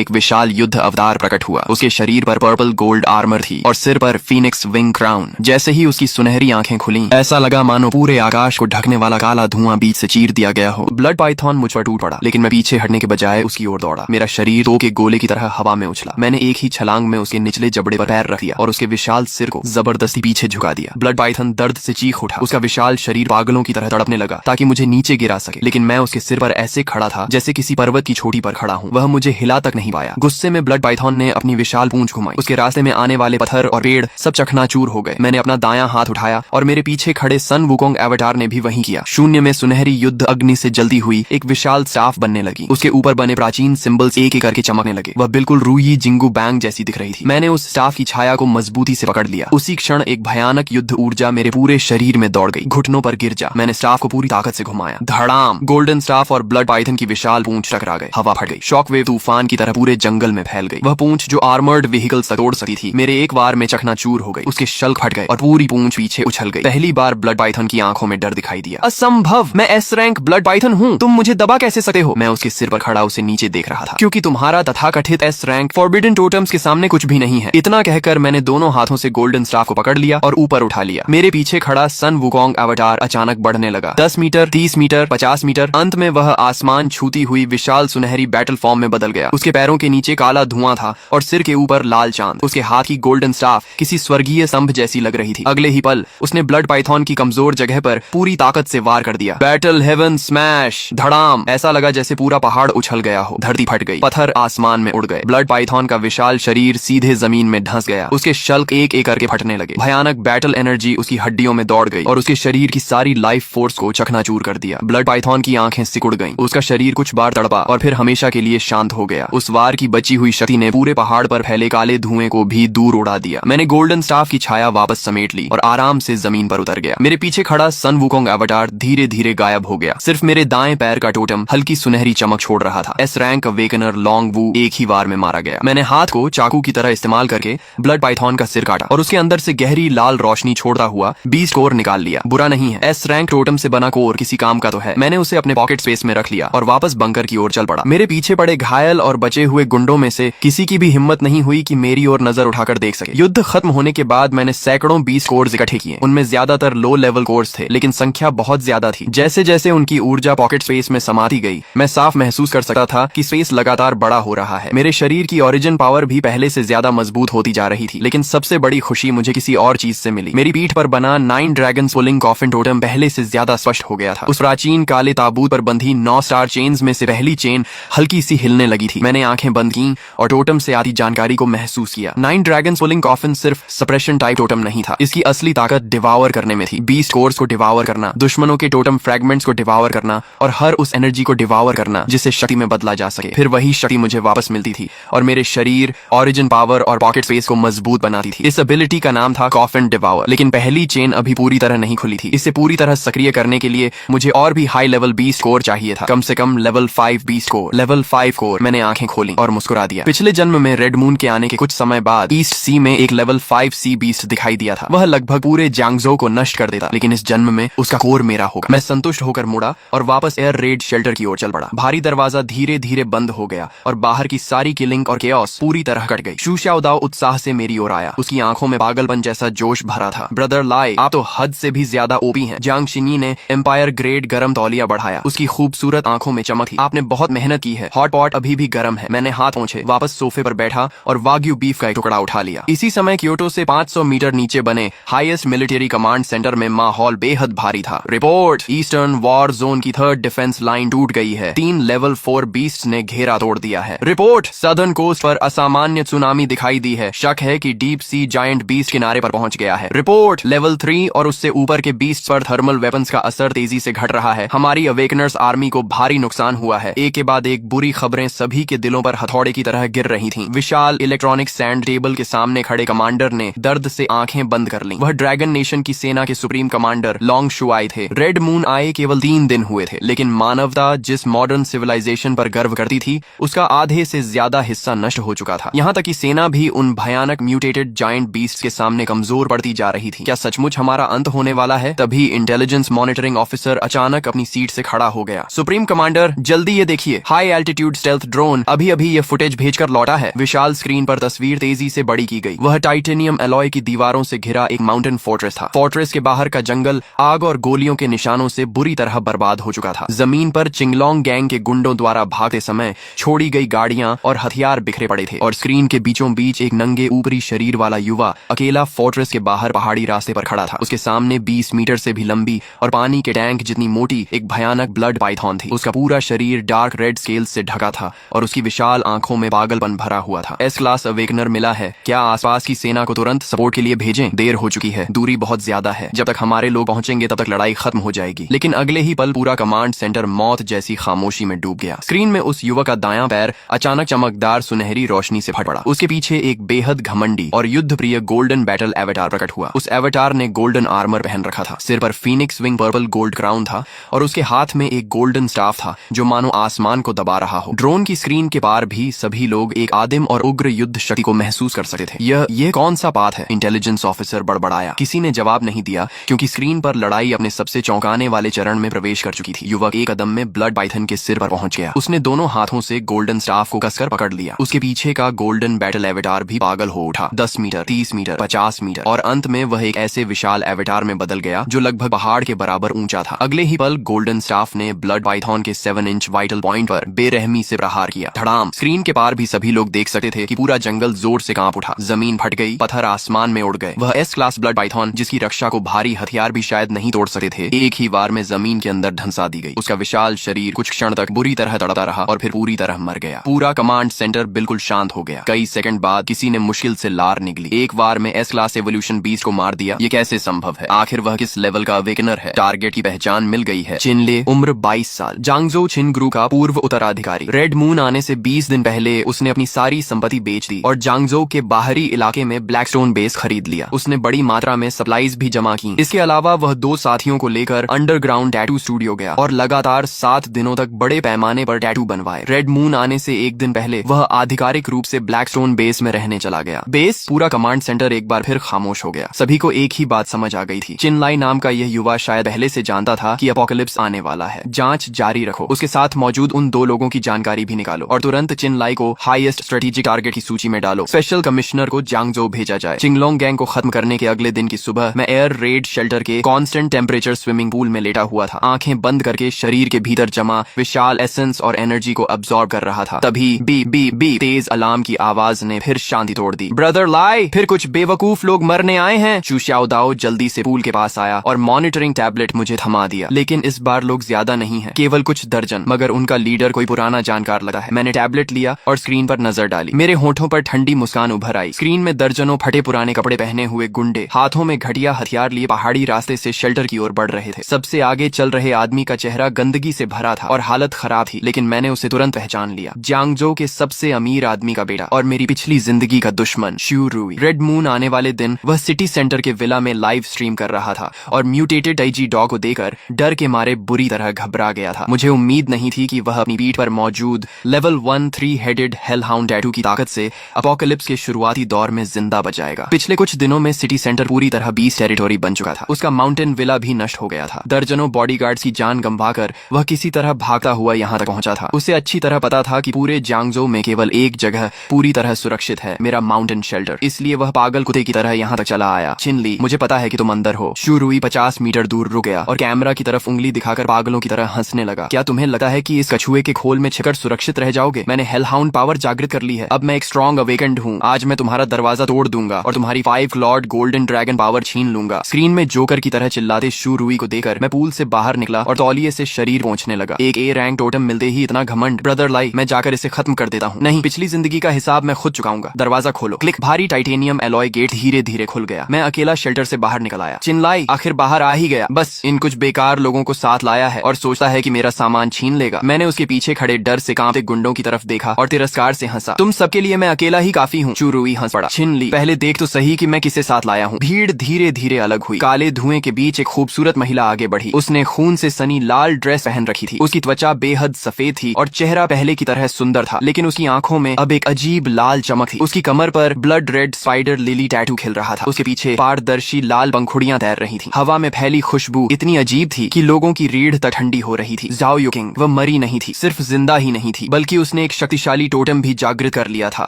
एक विशाल युद्ध अवतार प्रकट हुआ। उसके शरीर पर पर्पल गोल्ड आर्मर थी और सिर पर फीनिक्स विंग क्राउन। जैसे ही उसकी सुनहरी आंखें खुली, ऐसा लगा मानो पूरे आकाश को ढकने वाला काला धुआं बीच से चीर दिया गया हो। ब्लड पाइथन मुझ पर टूट पड़ा, लेकिन मैं पीछे हटने के बजाय उसकी ओर दौड़ा। मेरा शरीर तो के गोले की तरह हवा में उछला। मैंने एक ही छलांग में उसके निचले जबड़े पर पैर रख दिया और उसके विशाल सिर को जबरदस्ती पीछे झुका दिया। ब्लड पाइथन दर्द से चीख उठा। उसका विशाल शरीर पागलों की तरह तड़पने लगा ताकि मुझे नीचे गिरा सके, लेकिन मैं उसके सिर पर ऐसे खड़ा था जैसे किसी पर्वत की चोटी पर खड़ा हूँ। वह मुझे हिला तक नहीं पाया। गुस्से में ब्लड पाइथन ने अपनी विशाल पूंछ घुमाई। उसके रास्ते में आने वाले पत्थर और पेड़ सब चकनाचूर हो गए। मैंने अपना दायां हाथ उठाया और मेरे पीछे खड़े सन वुकोंग एवटार ने भी वही किया। शून्य में सुनहरी युद्ध अग्नि से जलती हुई एक विशाल स्टाफ बनने लगी। उसके ऊपर बने प्राचीन सिंबल्स एक एक करके चमकने लगे। वह बिल्कुल रूई जिंगू बैंग जैसी दिख रही थी। मैंने उस स्टाफ की छाया को मजबूती से पकड़ लिया। उसी क्षण एक भयानक युद्ध ऊर्जा मेरे पूरे शरीर में दौड़ गई। घुटनों पर गिर जा। मैंने स्टाफ को पूरी ताकत से घुमाया। धड़ाम! गोल्डन स्टाफ और ब्लड पाइथन की विशाल पूंछ टकरा गए। हवा फट गई। शॉकवेव तूफान की तरह पूरे जंगल में फैल गई। वह पूंछ जो आर्मर्ड व्हीकल तोड़ सकती थी, मेरे एक बार में चकनाचूर हो गई। उसके शल्क फट गए और पूरी पूंछ पीछे उछल गई। पहली बार ब्लड पाइथन की आंखों में डर दिखाई दिया। असंभव! मैं एस रैंक ब्लड पाइथन हूँ। तुम मुझे दबा कैसे सकते हो? मैं उसके सिर पर खड़ा उसे नीचे देख रहा था। क्योंकि तुम्हारा तथाकथित एस रैंक फॉरबिडन टोटम्स के सामने कुछ भी नहीं है। इतना कहकर मैंने दोनों हाथों से गोल्डन स्टाफ को पकड़ लिया और ऊपर उठा लिया। मेरे पीछे खड़ा सन वुकोंग एवटार अचानक बढ़ने लगा। 10 मीटर, 30 मीटर, 50 मीटर। अंत में वह आसमान छूती हुई विशाल सुनहरी बैटल फॉर्म में बदल गया। उसके पैरों के नीचे काला धुआं था और सिर के ऊपर लाल चांद। उसके हाथ की गोल्डन स्टाफ किसी स्वर्गीय स्तंभ जैसी लग रही थी। अगले ही पल उसने ब्लड पाइथन की कमजोर जगह पर पूरी ताकत से वार कर दिया। Battle heaven smash! धड़ाम! ऐसा लगा जैसे पूरा पहाड़ उछल गया हो। धरती फट गई। पत्थर आसमान में उड़ गए। ब्लड पाइथन का विशाल शरीर सीधे जमीन में धंस गया। उसके शल्क एक एक करके फटने लगे। भयानक बैटल एनर्जी उसकी हड्डियों में दौड़ गई और उसके शरीर की सारी लाइफ फोर्स को चकनाचूर कर दिया। ब्लड पाइथन की आंखें सिकुड़ गईं। उसका शरीर कुछ बार तड़पा और फिर हमेशा के लिए शांत हो गया। उस वार की बची हुई शक्ति ने पूरे पहाड़ पर फैले काले धुएं को भी दूर उड़ा दिया। मैंने गोल्डन स्टाफ की छाया वापस समेट ली और आराम से जमीन पर उतर गया। मेरे पीछे खड़ा सन वुकोंग एवटार धीरे धीरे गायब हो गया। सिर्फ मेरे दाएं पैर का टोटम हल्की सुनहरी चमक छोड़ रहा था। एस रैंक अवेकनर लॉन्ग वू एक ही वार में मारा गया। मैंने हाथ को चाकू की तरह इस्तेमाल करके ब्लड पाइथन का सिर काटा और उसके अंदर से गहरी लाल रोशनी छोड़ता हुआ बीस्ट कोर निकाल लिया। बुरा नहीं है, एस रैंक टोटम से बना कोर किसी काम का तो है। मैंने उसे अपने पॉकेट स्पेस में रख लिया और वापस बंकर की ओर चल पड़ा। मेरे पीछे पड़े घायल और बचे हुए गुंडों में से किसी की भी हिम्मत नहीं हुई कि मेरी ओर नजर उठाकर देख सके। युद्ध खत्म होने के बाद मैंने सैकड़ों बीस्ट कोर्स इकट्ठे किए। उनमें ज्यादातर लो लेवल कोर्स थे, लेकिन संख्या बहुत ज्यादा थी। जैसे जैसे उनकी ऊर्जा पॉकेट स्पेस में समाती गई, मैं साफ महसूस कर सकता था कि स्पेस लगातार बड़ा हो रहा है। मेरे शरीर की ओरिजिन पावर भी पहले से ज्यादा मजबूत होती जा रही थी। लेकिन सबसे बड़ी खुशी मुझे किसी और चीज से मिली। मेरी पीठ पर बना 9 ड्रैगन पुलिंग कॉफिन टोटम पहले से ज्यादा स्पष्ट हो गया था। उस प्राचीन काले ताबूत पर बंधी 9 स्टार चेन्स में से पहली चेन हल्की सी हिलने लगी थी। मैंने आंखें बंद की और टोटम से आती जानकारी को महसूस किया। 9 ड्रैगन पुलिंग कॉफिन सिर्फ सप्रेशन टाइप टोटम नहीं था। इसकी असली ताकत डिवावर करने में थी। बीस्ट कोर्स को डिवावर करना, दुश्मनों के टोटम फ्रैगमेंट्स को डिवावर करना और हर उस एनर्जी को डिवावर करना जिसे शक्ति में बदला जा सके। फिर वही शक्ति मुझे वापस मिलती थी और मेरे शरीर, ओरिजिन पावर और पॉकेट स्पेस को मजबूत बनाती थी। इस एबिलिटी का नाम था कॉफिन डिवावर। लेकिन पहली चेन अभी पूरी तरह नहीं खुली थी। इसे पूरी तरह सक्रिय करने के लिए मुझे और भी हाई लेवल बीस्ट कोर चाहिए था। कम से कम level 5 beast core. Level 5 core. मैंने आंखें खोली और मुस्कुरा दिया। पिछले जन्म में रेड मून के आने के कुछ समय बाद ईस्ट सी में एक लेवल 5 सी बीस्ट दिखाई दिया था। वह लगभग पूरे जांगजो को नष्ट कर देता, लेकिन इस जन्म में उसका कोर मेरा होगा। मैं संतुष्ट होकर मुड़ा और वापस एयर रेड शेल्टर की ओर चल पड़ा। भारी दरवाजा धीरे धीरे बंद हो गया और बाहर की सारी किलिंग और केओस पूरी तरह कट गई। शू शाओदाओ उत्साह से मेरी ओर आया। उसकी आंखों में पागलपन जैसा जोश भरा था। ब्रदर लाई, आप तो हद से भी ज्यादा ओपी हैं। जांग शिनी ने एम्पायर ग्रेड गरम तौलिया बढ़ाया। उसकी खूबसूरत आंखों में चमक थी। आपने बहुत मेहनत की है। हॉट पॉट अभी भी गर्म है। मैंने हाथ पहुंचे वापस सोफे पर बैठा और वाग्यू बीफ का एक टुकड़ा उठा लिया। इसी समय क्योटो से 500 मीटर नीचे बने हाईएस्ट मिलिट्री कमांड सेंटर में माहौल बेहद भारी था। रिपोर्ट, ईस्टर्न वॉर जोन की 3rd डिफेंस लाइन टूट गई है। 3 लेवल 4 बीस्ट ने घेरा तोड़ दिया है। रिपोर्ट, सदर्न कोस्ट पर असामान्य सुनामी दिखाई दी है। शक है कि डीप सी जायंट बीस्ट किनारे पर पहुंच गया है। रिपोर्ट, लेवल 3 और उससे ऊपर के बीस्ट पर थर्मल वेपन्स का असर तेजी से घट रहा है। हमारी अवेकनर्स आर्मी को भारी नुकसान हुआ है। एक के बाद एक एक बुरी खबरें सभी के दिलों पर हथौड़े की तरह गिर रही थीं। विशाल इलेक्ट्रॉनिक सैंड टेबल के सामने खड़े कमांडर ने दर्द से आंखें बंद कर लीं। वह ड्रैगन नेशन की सेना के सुप्रीम कमांडर लॉन्ग शुआई थे। रेड मून आए केवल 3 दिन हुए थे, लेकिन मानवता जिस मॉडर्न सिविलाइजेशन पर गर्व करती थी उसका आधे से ज्यादा हिस्सा नष्ट हो चुका था। यहाँ तक कि सेना भी उन भयानक म्यूटेटेड जायंट बीस्ट के सामने कमजोर पड़ती जा रही थी। क्या सचमुच हमारा अंत होने वाला है? तभी इंटेलिजेंस मॉनिटरिंग ऑफिसर अचानक अपनी सीट से खड़ा हो गया। सुप्रीम कमांडर, जल्दी ये देखिए, हाई एल्टीट्यूड स्टेल्थ ड्रोन अभी अभी ये फुटेज भेजकर लौटा है। विशाल स्क्रीन पर तस्वीर तेजी से बड़ी की गई। वह टाइटेनियम एलॉय की दीवारों से घिरा एक माउंटेन फोर्ट्रेस था। फोर्ट्रेस के बाहर का जंगल आग और गोलियों के निशानों से बुरी तरह बर्बाद हो चुका था। जमीन पर चिंगलोंग गैंग के गुंडों द्वारा भागते समय छोड़ी गई गाड़ियां और हथियार बिखरे पड़े थे, और स्क्रीन के बीचों बीच एक नंगे ऊपरी शरीर वाला युवा अकेला फोर्ट्रेस के बाहर पहाड़ी रास्ते पर खड़ा था। उसके सामने 20 मीटर से भी लंबी और पानी के टैंक जितनी मोटी एक भयानक ब्लड पाइथन थी। उसका पूरा शरीर डार्क रेड स्केल से ढका था और उसकी विशाल आंखों में पागलपन भरा हुआ था। एस क्लास अवेकनर मिला है, क्या आसपास की सेना को तुरंत सपोर्ट के लिए भेजें? देर हो चुकी है, दूरी बहुत ज्यादा है। जब तक हमारे लोग पहुंचेंगे तब तक लड़ाई खत्म हो जाएगी। लेकिन अगले ही पल पूरा कमांड सेंटर मौत जैसी खामोशी में डूब गया। स्क्रीन में उस युवक का दायां पैर अचानक चमकदार सुनहरी रोशनी से फट पड़ा। उसके पीछे एक बेहद घमंडी और युद्ध प्रिय गोल्डन बैटल एवेटार प्रकट हुआ। उस एवेटार ने गोल्डन आर्मर पहन रखा था, सिर पर Phoenix wing purple gold crown था और उसके हाथ में एक गोल्डन स्टाफ था जो मानो आसमान को दबा रहा हो। ड्रोन की स्क्रीन के पार भी सभी लोग एक आदिम और उग्र युद्ध शक्ति को महसूस कर सकते थे। यह कौन सा पाथ है? इंटेलिजेंस ऑफिसर बड़बड़ाया। किसी ने जवाब नहीं दिया क्योंकि स्क्रीन पर लड़ाई अपने सबसे चौंकाने वाले चरण में प्रवेश कर चुकी थी। युवक एक कदम में ब्लड पाइथन के सिर पर पहुंच गया। उसने दोनों हाथों से गोल्डन स्टाफ को कसकर पकड़ लिया। उसके पीछे का गोल्डन बैटल एवेटार भी पागल हो उठा। 10 मीटर, 30 मीटर, 50 मीटर और अंत में वह एक ऐसे विशाल एवेटार में बदल गया जो लगभग पहाड़ के बराबर ऊंचा था। अगले ही पल गोल्डन स्टाफ ने ब्लड पाइथन के 7 इंच वाइटल पॉइंट पर बेरहमी से प्रहार किया। धड़ाम! स्क्रीन के पार भी सभी लोग देख सकते थे कि पूरा जंगल जोर से कांप उठा। जमीन फट गई, पत्थर आसमान में उड़ गए। वह एस क्लास ब्लड पाइथन जिसकी रक्षा को भारी हथियार भी शायद नहीं तोड़ सकते थे, एक ही वार में जमीन के अंदर धंसा दी गई। उसका विशाल शरीर कुछ क्षण तक बुरी तरह तड़पता रहा और फिर पूरी तरह मर गया। पूरा कमांड सेंटर बिल्कुल शांत हो गया। कई सेकंड बाद किसी ने मुश्किल से लार निकली। एक वार में एस क्लास एवोल्यूशन बीस्ट को मार दिया। ये कैसे संभव है? आखिर वह किस लेवल का अवेकनर है? टारगेट की पहचान मिल गई है। चिनले, उम्र 22 साल, जांगजो छिन ग्रुप का पूर्व उत्तराधिकारी। रेड मून आने से 20 दिन पहले उसने अपनी सारी संपत्ति बेच दी और जांगजो के बाहरी इलाके में ब्लैकस्टोन बेस खरीद लिया। उसने बड़ी मात्रा में सप्लाईज भी जमा की। इसके अलावा वह 2 साथियों को लेकर अंडरग्राउंड टैटू स्टूडियो गया और लगातार 7 दिनों तक बड़े पैमाने पर टैटू बनवाए। रेड मून आने से 1 दिन पहले वह आधिकारिक रूप से ब्लैकस्टोन बेस में रहने चला गया। बेस पूरा कमांड सेंटर एक बार फिर खामोश हो गया। सभी को एक ही बात समझ आ गई थी, चिनलाई नाम का यह युवा शायद पहले से जानता था कि अपोकलिप्स आने वाला है। जांच जारी रखो, उसके साथ मौजूद उन 2 लोगों की जानकारी भी निकालो और तुरंत चिनलाई को हाईएस्ट स्ट्रेटेजिक टारगेट की सूची में डालो। स्पेशल कमिश्नर को जांगजो भेजा जाए। चिंगलोंग गैंग को खत्म करने के अगले दिन की सुबह मैं एयर रेड शेल्टर के कांस्टेंट टेम्परेचर स्विमिंग पूल में लेटा हुआ था, आंखें बंद करके शरीर के भीतर जमा विशाल एसेंस और एनर्जी को अब्सॉर्ब कर रहा था। तभी बी बी बी तेज अलार्म की आवाज ने फिर शांति तोड़ दी। ब्रदर लाई, फिर कुछ बेवकूफ लोग मरने आए हैं। चू शाओदाओ जल्दी से पूल के पास आया और मॉनिटरिंग टैबलेट मुझे थमा दिया। लेकिन इस बार लोग ज्यादा नहीं है, केवल कुछ दर्जन, मगर उनका लीडर कोई पुराना जानकार लगा है। मैंने टैबलेट लिया और स्क्रीन पर नजर डाली। मेरे होठों पर ठंडी मुस्कान उभर आई। स्क्रीन में दर्जनों फटे पुराने कपड़े पहने हुए गुंडे हाथों में घटिया हथियार लिए पहाड़ी रास्ते से शेल्टर की ओर बढ़ रहे थे। सबसे आगे चल रहे आदमी का चेहरा गंदगी से भरा था और हालत खराब थी, लेकिन मैंने उसे तुरंत पहचान लिया। जांगजो के सबसे अमीर आदमी का बेटा और मेरी पिछली जिंदगी का दुश्मन श्यू रुई। रेड मून आने वाले दिन वह सिटी सेंटर के विला में लाइव स्ट्रीम कर रहा था और म्यूटेटेड टाइजी डॉग को देखकर डर के मारे बुरी तरह घबरा गया था। मुझे उम्मीद नहीं थी कि वह अपनी पीठ पर मौजूद लेवल 1 3 हेडेड हेलहाउंड टैटू की ताकत से अपोकलिप्स के शुरुआती दौर में जिंदा बच जाएगा। पिछले कुछ दिनों में सिटी सेंटर पूरी तरह बीस्ट टेरिटोरी बन चुका था। उसका माउंटेन विला भी नष्ट हो गया था। दर्जनों बॉडीगार्ड्स की जान गंवाकर वह किसी तरह भागता हुआ यहाँ तक पहुंचा था। उसे अच्छी तरह पता था कि पूरे जांगजो में केवल एक जगह पूरी तरह सुरक्षित है, मेरा माउंटेन शेल्टर। इसलिए वह पागल कुत्ते की तरह यहाँ तक चला आया। चिनली, मुझे पता है कि तुम अंदर हो। शू रुई 50 मीटर दूर रुक गया और कैमरा की तरफ उंगली दिखाकर पागलों की तरह हंसने लगा। क्या तुम्हें लगता है कि इस कछुए के खोल में छिपकर सुरक्षित रह जाओगे? मैंने हेलहाउंड पावर जागृत कर ली है। अब मैं एक स्ट्रॉन्ग अवेकेंड हूँ। आज मैं तुम्हारा दरवाजा तोड़ दूंगा और तुम्हारी 5 क्लॉड गोल्डन ड्रैगन पावर छीन लूंगा। स्क्रीन में जोकर की तरह चिल्लाते शू रुई को देखकर मैं पूल से बाहर निकला और तौलिए से शरीर पहुंचने लगा। एक ए रैंक टोटम मिलते ही इतना घमंड। ब्रदर लाई, मैं जाकर इसे खत्म कर देता हूँ। नहीं, पिछली जिंदगी का हिसाब मैं खुद चुकाऊंगा। दरवाजा खोलो। क्लिक। भारी टाइटेनियम एलॉय गेट धीरे धीरे खुल गया। मैं अकेला शेल्टर से बाहर निकल आया। चिनलाई आखिर बाहर आ ही गया। बस इन कुछ बेकार लोगों को साथ लाया है और सोचता है कि मेरा सामान छीन लेगा। मैंने उसके पीछे पीछे खड़े डर से कांपते गुंडों की तरफ देखा और तिरस्कार से हंसा। तुम सबके लिए मैं अकेला ही काफी हूँ। शुरुई हंस पड़ा। छिन ली, पहले देख तो सही कि मैं किसे साथ लाया हूँ। भीड़ धीरे धीरे अलग हुई। काले धुएं के बीच एक खूबसूरत महिला आगे बढ़ी। उसने खून से सनी लाल ड्रेस पहन रखी थी। उसकी त्वचा बेहद सफेद थी और चेहरा पहले की तरह सुंदर था, लेकिन उसकी आंखों में अब एक अजीब लाल चमक थी। उसकी कमर पर blood red spider lily tattoo खिल रहा था। उसके पीछे पारदर्शी लाल पंखुड़ियां तैर रही थी। हवा में फैली खुशबू इतनी अजीब थी कि लोगों की रीढ़ तक ठंडी हो रही थी। जाओ युकिंग, वह मरी नहीं थी, सिर्फ जिंदा ही नहीं थी, बल्कि उसने एक शक्तिशाली टोटम भी जागृत कर लिया था,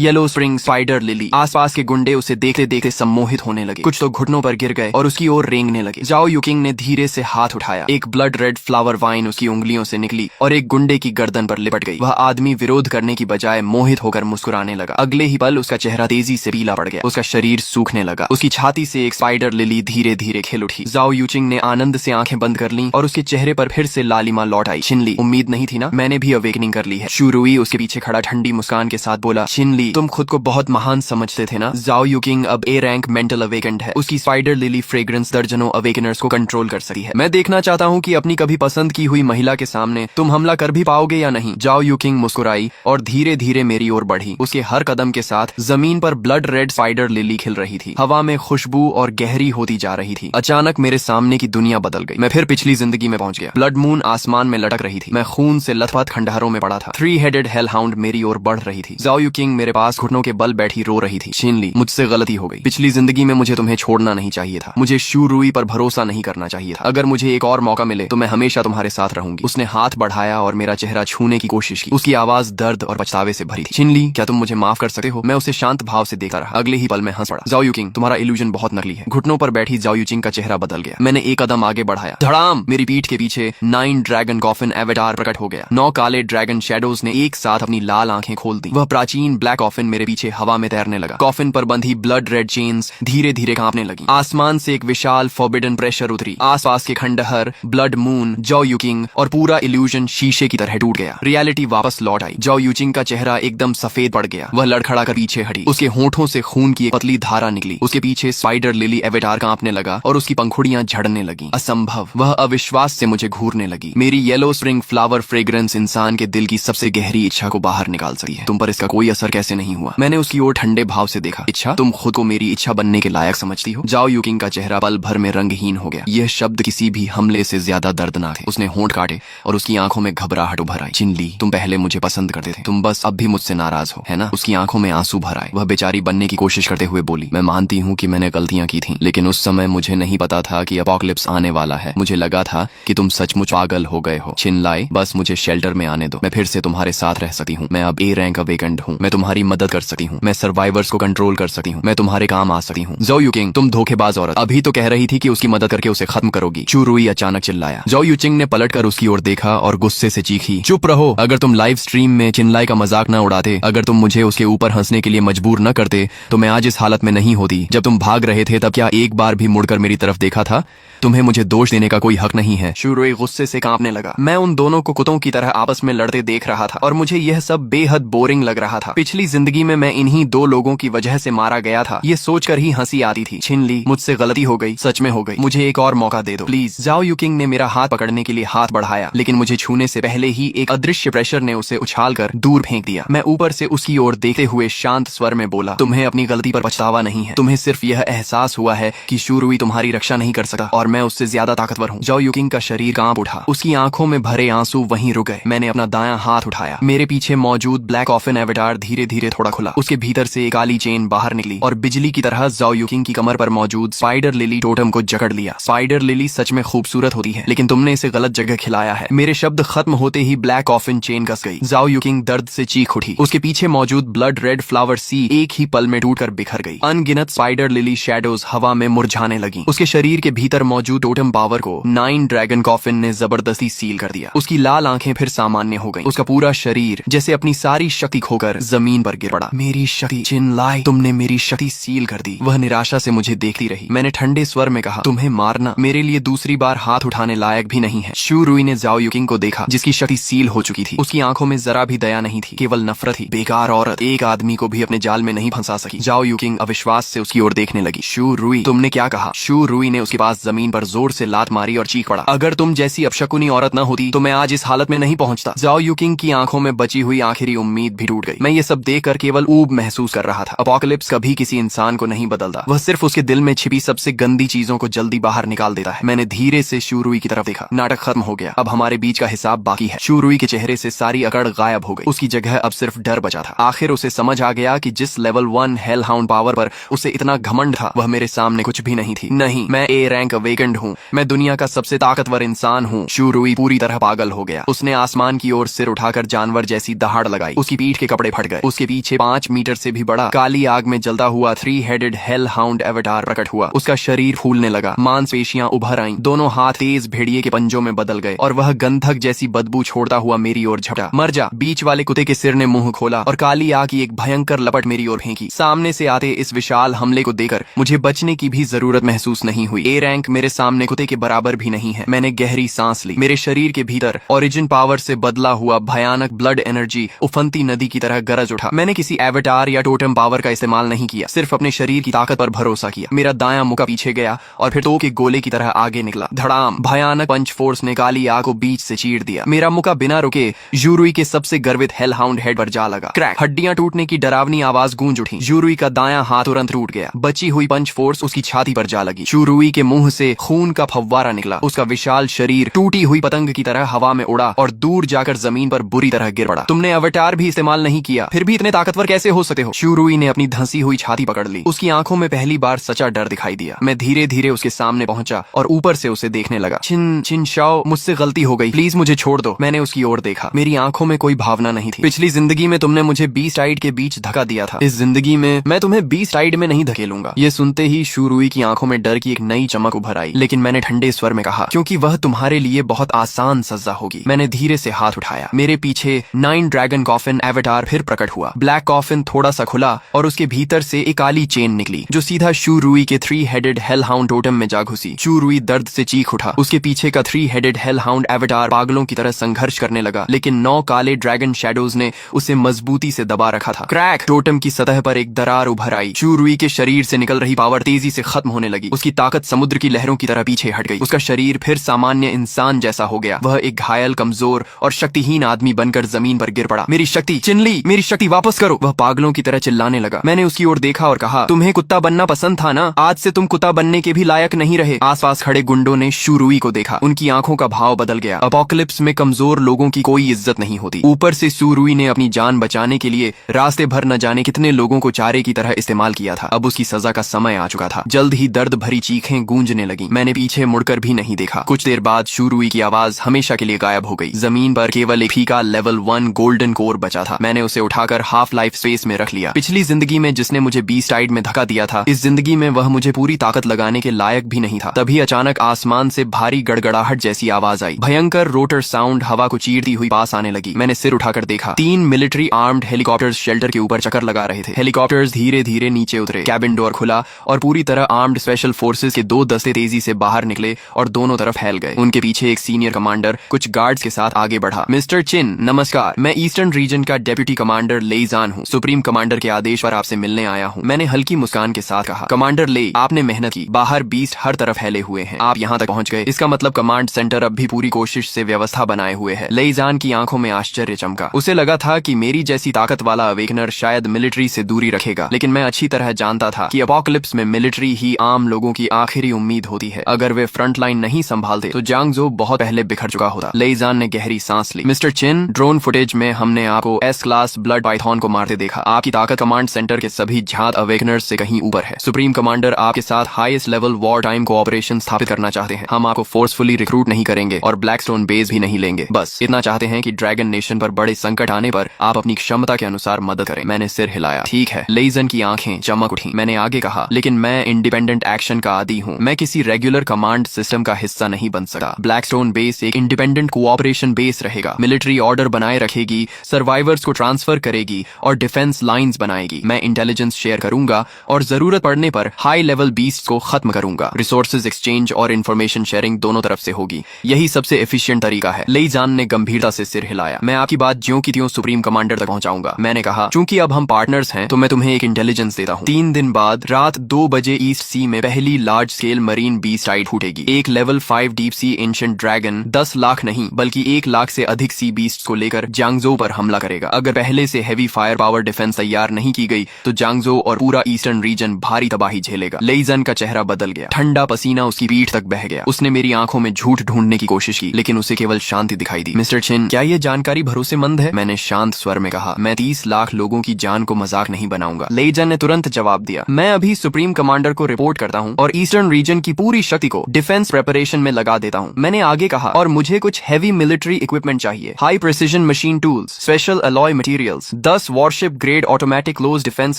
येलो स्प्रिंग स्पाइडर लिली। आसपास के गुंडे उसे देखते देखते सम्मोहित होने लगे। कुछ तो घुटनों पर गिर गए और उसकी ओर रेंगने लगे। जाओ युकिंग ने धीरे से हाथ उठाया। एक ब्लड रेड फ्लावर वाइन उसकी उंगलियों से निकली और एक गुंडे की गर्दन पर लिपट गई। वह आदमी विरोध करने की बजाय मोहित होकर मुस्कुराने लगा। अगले ही पल उसका चेहरा तेजी से पीला पड़ गया। उसका शरीर सूखने लगा। उसकी छाती से एक स्पाइडर लिली धीरे धीरे खिल उठी। जाओ युचिंग ने आनंद से आंखें बंद कर लीं और उसके चेहरे पर फिर से लालिमा लौट आई। छिनली, उम्मीद नहीं थी ना, मैंने भी अवेकनिंग कर ली है। शुरुई उसके पीछे खड़ा ठंडी मुस्कान के साथ बोला। छिनली, तुम खुद को बहुत महान समझते थे ना। जाओ युकिंग अब ए रैंक मेंटल अवेकेंड है। उसकी स्पाइडर लिली फ्रेग्रेंस दर्जनों अवेकनर्स को कंट्रोल कर सकती है। मैं देखना चाहता हूँ कि अपनी कभी पसंद की हुई महिला के सामने तुम हमला कर भी पाओगे या नहीं। जाओ युकिंग मुस्कुराई और धीरे धीरे मेरी ओर बढ़ी। उसके हर कदम के साथ जमीन पर ब्लड रेड स्पाइडर लिली खिल रही थी। हवा में खुशबू और गहरी होती जा रही थी। अचानक मेरे सामने की दुनिया बदल गई। मैं फिर पिछली जिंदगी में पहुंच गया। ब्लड मून आसमान में लटक रही थी। मैं खून से लथपथ खंडहरों में पड़ा था। 3 हेडेड हेल हाउंड मेरी ओर बढ़ रही थी। जाओ युकिंग मेरे पास घुटनों के बल बैठी रो रही थी। छिनली, मुझसे गलती हो गई। पिछली जिंदगी में मुझे तुम्हें छोड़ना नहीं चाहिए था। मुझे शुरुई पर भरोसा नहीं करना चाहिए था। अगर मुझे एक और मौका मिले तो मैं हमेशा तुम्हारे साथ रहूंगी। उसने हाथ बढ़ाया और मेरा चेहरा छूने की कोशिश की। उसकी आवाज दर्द और पछतावे से भरी थी। छिनली, क्या तुम मुझे माफ कर सकते हो? मैं उसे शांत भाव से देखता रहा। अगले ही पल में हंस पड़ा। जाओ युकिंग, तुम्हारा इल्यूजन बहुत नकली है। घुटनों पर बैठी जाओ युकिंग का चेहरा बदल गया। मैंने एक कदम आगे बढ़ाया। धड़ाम! मेरी पीठ के पीछे 9 ड्रैगन कॉफिन एवेटार प्रकट हो गया। 9 काले ड्रैगन शैडोज ने एक साथ अपनी लाल आंखें खोल दी। वह प्राचीन ब्लैक कॉफिन मेरे पीछे हवा में तैरने लगा। कॉफिन पर बंधी ब्लड रेड चेन्स धीरे धीरे कांपने लगी। आसमान से एक विशाल फॉरबिडन प्रेशर उतरी। आसपास के खंडहर, ब्लड मून, जाओ युकिंग और पूरा इल्यूजन शीशे की तरह टूट गया। रियलिटी वापस लौट आई। जाओ युकिंग का चेहरा एकदम सफेद पड़ गया। वह लड़खड़ा कर पीछे हटी। उसके होठों से खून की एक पतली धारा निकली। उसके पीछे स्पाइडर लिली एवेटार कांपने लगा और उसकी पंखुड़ियां झड़ने लगी। असंभव! वह अविश्वास से मुझे घूरने लगी। मेरी येलो स्प्रिंग फ्लावर फ्रेग्रेंस इंसान के दिल की सबसे गहरी इच्छा को बाहर निकाल सकती है। तुम पर इसका कोई असर कैसे नहीं हुआ? मैंने उसकी ओर ठंडे भाव से देखा। इच्छा? तुम खुद को मेरी इच्छा बनने के लायक समझती हो? जाओ युकिंग का चेहरा पल भर में रंगहीन हो गया। यह शब्द किसी भी हमले से ज्यादा दर्दनाक है। उसने होंठ काटे और उसकी आंखों में घबराहट उभर आई। छिनली, तुम पहले मुझे पसंद करते थे। तुम बस अब भी मुझसे नाराज हो, है ना? उसकी आंखों में आंसू भर आए। वह बेचारी बनने की कोशिश करते हुए बोली, मैं मानती हूँ कि मैंने गलतियां की थी, लेकिन उस समय मुझे नहीं पता था कि अपोकलिप्स आने वाला है। मुझे लगा था कि तुम सचमुच पागल हो गए हो। छिनलाई, बस मुझे शेल्टर में आने दो। मैं फिर से तुम्हारे साथ रह सकती हूँ। मैं अब ए रैंक अवेकेंड हूँ। मैं तुम्हारी मदद कर सकती हूँ। मैं सर्वाइवर्स को कंट्रोल कर सकती हूँ। मैं तुम्हारे काम आ सकती हूँ। जाओ युकिंग, तुम धोखेबाज औरत, अभी तो कह रही थी कि उसकी मदद करके उसे खत्म करोगी। शुरुई अचानक चिल्लाया। जाओ युचिंग ने पलटकर उसकी ओर देखा और गुस्से से चीखी, चुप रहो! अगर तुम लाइव स्ट्रीम में चिनलाई का मजाक न उड़ाते, अगर तुम मुझे उसके ऊपर हंसने के लिए मजबूर न करते, तो मैं आज इस हालत में नहीं होती। जब तुम भाग रहे थे तब क्या एक बार भी मुड़कर मेरी तरफ देखा था? तुम्हें मुझे दोष देने का कोई हक नहीं है। शुरुई गुस्से से कांपने लगा। मैं उन दोनों को कुत्तों की तरह आपस में लड़ते देख रहा था और मुझे यह सब बेहद बोरिंग लग रहा था। पिछली जिंदगी में मैं इन्हीं 2 लोगों की वजह से मारा गया था। ये सोचकर ही हंसी आती थी। छिनली, मुझसे गलती हो गई, सच में हो गई। मुझे एक और मौका दे दो प्लीज। जाओ युकिंग ने मेरा हाथ पकड़ने के लिए हाथ बढ़ाया, लेकिन मुझे छूने से पहले ही एक अदृश्य प्रेशर ने उसे उछालकर दूर फेंक दिया। मैं ऊपर से उसकी ओर देखते हुए शांत स्वर में बोला, तुम्हें अपनी गलती पर पछतावा नहीं है। तुम्हें सिर्फ यह एहसास हुआ है कि शुरुई तुम्हारी रक्षा नहीं कर सकता और मैं उससे ज्यादा ताकतवर हूँ। जाओ युकिंग का शरीर कांप उठा। उसकी आंखों में भरे आंसू वहीं रुक गए। मैंने अपना दायां हाथ उठाया। मेरे पीछे मौजूद ब्लैक कॉफिन एवेटार धीरे धीरे थोड़ा खुला। उसके भीतर से एक काली चेन बाहर निकली और बिजली की तरह जाओ युकिंग की कमर पर मौजूद स्पाइडर लिली टोटम को जकड़ लिया। स्पाइडर लिली सच में खूबसूरत होती है, लेकिन तुमने इसे गलत जगह खिलाया है। मेरे शब्द खत्म होते ही ब्लैक कॉफिन चेन कस गई। जाओ युकिंग दर्द से चीख उठी। उसके पीछे मौजूद ब्लड रेड फ्लावर सी एक ही पल में टूटकर बिखर गई। अनगिनत स्पाइडर लिली शैडोज हवा में मुरझाने लगी। उसके शरीर के भीतर मौजूद टोटम पावर को 9 ड्रैगन कॉफिन ने जबरदस्ती सील कर दिया। उसकी लाल आंखें फिर सामान्य हो गईं। उसका पूरा शरीर जैसे अपनी सारी शक्ति खोकर जमीन पर गिर पड़ा। मेरी शक्ति चिनलाई, तुमने मेरी शक्ति सील कर दी। वह निराशा से मुझे देखती रही। मैंने ठंडे स्वर में कहा, तुम्हें मारना मेरे लिए दूसरी बार हाथ उठाने लायक भी नहीं है। शुरुई ने जाओ युकिंग को देखा, जिसकी शक्ति सील हो चुकी थी। उसकी आंखों में जरा भी दया नहीं थी, केवल नफरत ही। बेकार औरत, एक आदमी को भी अपने जाल में नहीं फंसा सकी। जाओ युकिंग अविश्वास से उसकी ओर देखने लगी। शुरुई, तुमने क्या कहा? शुरुई ने उसके पास जमीन जमीन पर जोर से लात मारी और चीख पड़ा, अगर तुम जैसी अपशकुनी औरत न होती तो मैं आज इस हालत में नहीं पहुंचता। जाओ यूकिंग की आंखों में बची हुई आखिरी उम्मीद भी टूट गई। मैं ये सब देखकर केवल ऊब महसूस कर रहा था। अपोकलिप्स कभी किसी इंसान को नहीं बदलता, वह सिर्फ उसके दिल में छिपी सबसे गंदी चीजों को जल्दी बाहर निकाल देता है। मैंने धीरे से शूरुई की तरफ देखा। नाटक खत्म हो गया, अब हमारे बीच का हिसाब बाकी है। शूरुई के चेहरे से सारी अकड़ गायब हो गई, उसकी जगह अब सिर्फ डर बचा था। आखिर उसे समझ आ गया कि जिस लेवल 1 हेल हाउंड पावर पर उसे इतना घमंड था, वह मेरे सामने कुछ भी नहीं थी। नहीं, मैं ए रैंक अवेकेंड हूँ, मैं दुनिया का सबसे ताकतवर इंसान हूँ। शूरुई पूरी तरह पागल हो गया। उसने आसमान की ओर सिर उठाकर जानवर जैसी दहाड़ लगाई। उसकी पीठ के कपड़े फट गए। उसके पीछे 5 मीटर से भी बड़ा काली आग में जलता हुआ 3-हेडेड हेल हाउंड एवेटार प्रकट हुआ। उसका शरीर फूलने लगा, मांसपेशियां उभर आईं, दोनों हाथ तेज भेड़िए के पंजों में बदल गए और वह गंधक जैसी बदबू छोड़ता हुआ मेरी ओर झपटा। मर जा, बीच वाले कुत्ते के सिर ने मुंह खोला और काली आग की एक भयंकर लपट मेरी ओर फेंकी। सामने से आते इस विशाल हमले को देखकर मुझे बचने की भी जरूरत महसूस नहीं हुई। ए रैंक मेरे सामने कुत्ते के बराबर भी नहीं है। मैंने गहरी सांस ली। मेरे शरीर के भीतर ओरिजिन पावर से बदला हुआ भयानक ब्लड एनर्जी उफनती नदी की तरह गरज उठा। मैंने किसी एवेटार या टोटम पावर का इस्तेमाल नहीं किया, सिर्फ अपने शरीर की ताकत पर भरोसा किया। मेरा दायां मुका पीछे गया और फिर तोप के गोले की तरह आगे निकला। धड़ाम, भयानक पंच फोर्स ने काली आग को बीच से चीर दिया। मेरा मुका बिना रुके यूरुई के सबसे गर्वित हेल हाउंड हेड पर जा लगा। क्रैक, हड्डियां टूटने की डरावनी आवाज गूंज उठी। यूरुई का दायां हाथ तुरंत टूट गया। बची हुई पंच फोर्स उसकी छाती पर जा लगी। यूरुई के मुंह से खून का फव्वारा निकला। उसका विशाल शरीर टूटी हुई पतंग की तरह हवा में उड़ा और दूर जाकर जमीन पर बुरी तरह गिर पड़ा। तुमने अवतार भी इस्तेमाल नहीं किया, फिर भी इतने ताकतवर कैसे हो सकते हो? शूरुई ने अपनी धंसी हुई छाती पकड़ ली। उसकी आंखों में पहली बार सच्चा डर दिखाई दिया। मैं धीरे धीरे उसके सामने पहुंचा और ऊपर से उसे देखने लगा। चिन शाओ, मुझसे गलती हो गई, प्लीज मुझे छोड़ दो। मैंने उसकी ओर देखा। मेरी आंखों में कोई भावना नहीं थी। पिछली जिंदगी में तुमने मुझे बीस्ट राइड के बीच धक्का दिया था, इस जिंदगी में मैं तुम्हें बीस्ट राइड में नहीं धकेलूंगा। ये सुनते ही शूरुई की आंखों में डर की एक नई चमक उभर आई, लेकिन मैंने ठंडे स्वर में कहा, क्योंकि वह तुम्हारे लिए बहुत आसान सजा होगी। मैंने धीरे से हाथ उठाया। मेरे पीछे 9 ड्रैगन कॉफिन एवेटार फिर प्रकट हुआ। ब्लैक कॉफिन थोड़ा सा खुला और उसके भीतर से एक काली चेन निकली जो सीधा शूरुई के 3-हेडेड हेल हाउंड टोटम में जा घुसी। शूरुई दर्द से चीख उठा। उसके पीछे का 3-हेडेड हेल हाउंड एवेटार पागलों की तरह संघर्ष करने लगा, लेकिन 9 काले ड्रैगन शैडोज ने उसे मजबूती से दबा रखा था। क्रैक, टोटम की सतह पर एक दरार उभर आई। शूरुई के शरीर से निकल रही पावर तेजी से खत्म होने लगी। उसकी ताकत समुद्र की लहरों की तरह पीछे हट गई। उसका शरीर फिर सामान्य इंसान जैसा हो गया। वह एक घायल, कमजोर और शक्तिहीन आदमी बनकर जमीन पर गिर पड़ा। मेरी शक्ति, चिनली, मेरी शक्ति वापस करो! वह पागलों की तरह चिल्लाने लगा। मैंने उसकी ओर देखा और कहा, तुम्हें कुत्ता बनना पसंद था ना? आज से तुम कुत्ता बनने के भी लायक नहीं रहे। आसपास खड़े गुंडों ने शूरुई को देखा। उनकी आंखों का भाव बदल गया। अपोकलिप्स में कमजोर लोगों की कोई इज्जत नहीं होती। ऊपर से शूरुई ने अपनी जान बचाने के लिए रास्ते भर न जाने कितने लोगों को चारे की तरह इस्तेमाल किया था। अब उसकी सजा का समय आ चुका था। जल्द ही दर्द भरी चीखें गूंजने लगी। मैंने पीछे मुड़कर भी नहीं देखा। कुछ देर बाद शूरुई की आवाज हमेशा के लिए गायब हो गई। जमीन पर केवल एक फीका लेवल 1 गोल्डन कोर बचा था। मैंने उसे उठाकर हाफ लाइफ स्पेस में रख लिया। पिछली जिंदगी में जिसने मुझे बीस्ट राइड में धक्का दिया था, इस जिंदगी में वह मुझे पूरी ताकत लगाने के लायक भी नहीं था। तभी अचानक आसमान से भारी गड़गड़ाहट जैसी आवाज आई। भयंकर रोटर साउंड हवा को चीरती हुई पास आने लगी। मैंने सिर उठाकर देखा। 3 मिलिट्री आर्म्ड हेलीकॉप्टर्स शेल्टर के ऊपर चक्कर लगा रहे थे। हेलीकॉप्टर्स धीरे धीरे नीचे उतरे। कैबिन डोर खुला और पूरी तरह आर्म्ड स्पेशल फोर्सेस के 2 दस्ते तेजी से बाहर निकले और दोनों तरफ फैल गए। उनके पीछे एक सीनियर कमांडर कुछ गार्ड्स के साथ आगे बढ़ा। मिस्टर चिन, नमस्कार। मैं ईस्टर्न रीजन का डेप्यूटी कमांडर लेइजान हूँ। सुप्रीम कमांडर के आदेश पर आपसे मिलने आया हूँ। मैंने हल्की मुस्कान के साथ कहा। कमांडर ले, आपने मेहनत की। बाहर बीस्ट हर तरफ फैले हुए हैं। आप यहाँ तक पहुँच गए, इसका मतलब कमांड सेंटर अब भी पूरी कोशिश से व्यवस्था बनाए हुए है। लेइजान की आंखों में आश्चर्य चमका। उसे लगा था कि मेरी जैसी ताकत वाला अवेकनर शायद मिलिट्री से दूरी रखेगा, लेकिन मैं अच्छी तरह जानता था कि अपोकलिप्स में मिलिट्री ही आम लोगों की आखिरी उम्मीद होती है। अगर वे फ्रंट लाइन नहीं संभालते तो जांगजो बहुत पहले बिखर चुका होता। लेइजान ने गहरी सांस ली। मिस्टर चिन, ड्रोन फुटेज में हमने आपको एस क्लास ब्लड पाइथन को मारते देखा। आपकी ताकत कमांड सेंटर के सभी झात अवेकनर्स से कहीं ऊपर है। सुप्रीम कमांडर आपके साथ highest level war time cooperation स्थापित करना चाहते हैं। हम आपको फोर्सफुली रिक्रूट नहीं करेंगे और ब्लैकस्टोन बेस भी नहीं लेंगे। बस इतना चाहते हैं कि ड्रैगन नेशन पर बड़े संकट आने पर आप अपनी क्षमता के अनुसार मदद करें। मैंने सिर हिलाया। ठीक है। लेइजन की आंखें चमक उठी। मैंने आगे कहा, लेकिन मैं इंडिपेंडेंट एक्शन का आदी हूँ। मैं किसी रेगुलर कमांड सिस्टम का हिस्सा नहीं बन सकता। ब्लैकस्टोन बेस एक इंडिपेंडेंट कोऑपरेशन बेस रहेगा। मिलिट्री ऑर्डर बनाए रखेगी, सर्वाइवर्स को ट्रांसफर करेगी और डिफेंस लाइंस बनाएगी। मैं इंटेलिजेंस शेयर करूंगा और जरूरत पड़ने पर हाई लेवल बीस्ट को खत्म करूंगा। रिसोर्सेज एक्सचेंज और इन्फॉर्मेशन शेयरिंग दोनों तरफ से होगी। यही सबसे एफिशिएंट तरीका है। लेइजान ने गंभीरता से सिर हिलाया। मैं आपकी बात ज्यों की त्यों सुप्रीम कमांडर तक पहुंचाऊंगा। मैंने कहा, चूंकि अब हम पार्टनर्स हैं तो मैं तुम्हें एक इंटेलिजेंस देता हूँ। 3 दिन बाद रात 2 बजे ईस्ट सी में पहली large scale marine marine beast tide फूटेगी। एक level 5 deep sea ancient dragon 10 lakh नहीं बल्कि 1 लाख से अधिक सी बीस्ट को लेकर जांगजो पर हमला करेगा। अगर पहले से हेवी फायर पावर डिफेंस तैयार नहीं की गई तो जांगजो और पूरा ईस्टर्न रीजन भारी तबाही झेलेगा। लेई जन का चेहरा बदल गया, ठंडा पसीना उसकी पीठ तक बह गया। उसने मेरी आंखों में झूठ ढूंढने की कोशिश की लेकिन उसे केवल शांति दिखाई दी। मिस्टर चिन, क्या ये जानकारी भरोसेमंद है? मैंने शांत स्वर में कहा। मैं 30 लाख लोगों की जान को मजाक नहीं बनाऊंगा। लेई जन ने तुरंत जवाब दिया, मैं अभी सुप्रीम कमांडर को रिपोर्ट करता हूँ और ईस्टर्न रीजन की पूरी शक्ति को डिफेंस प्रिपरेशन में लगा देता हूँ। मैंने आगे कहा, और मुझे कुछ हैवी मिलिट्री इक्विपमेंट चाहिए, high precision machine tools, special alloy materials, 10 warship grade automatic close defence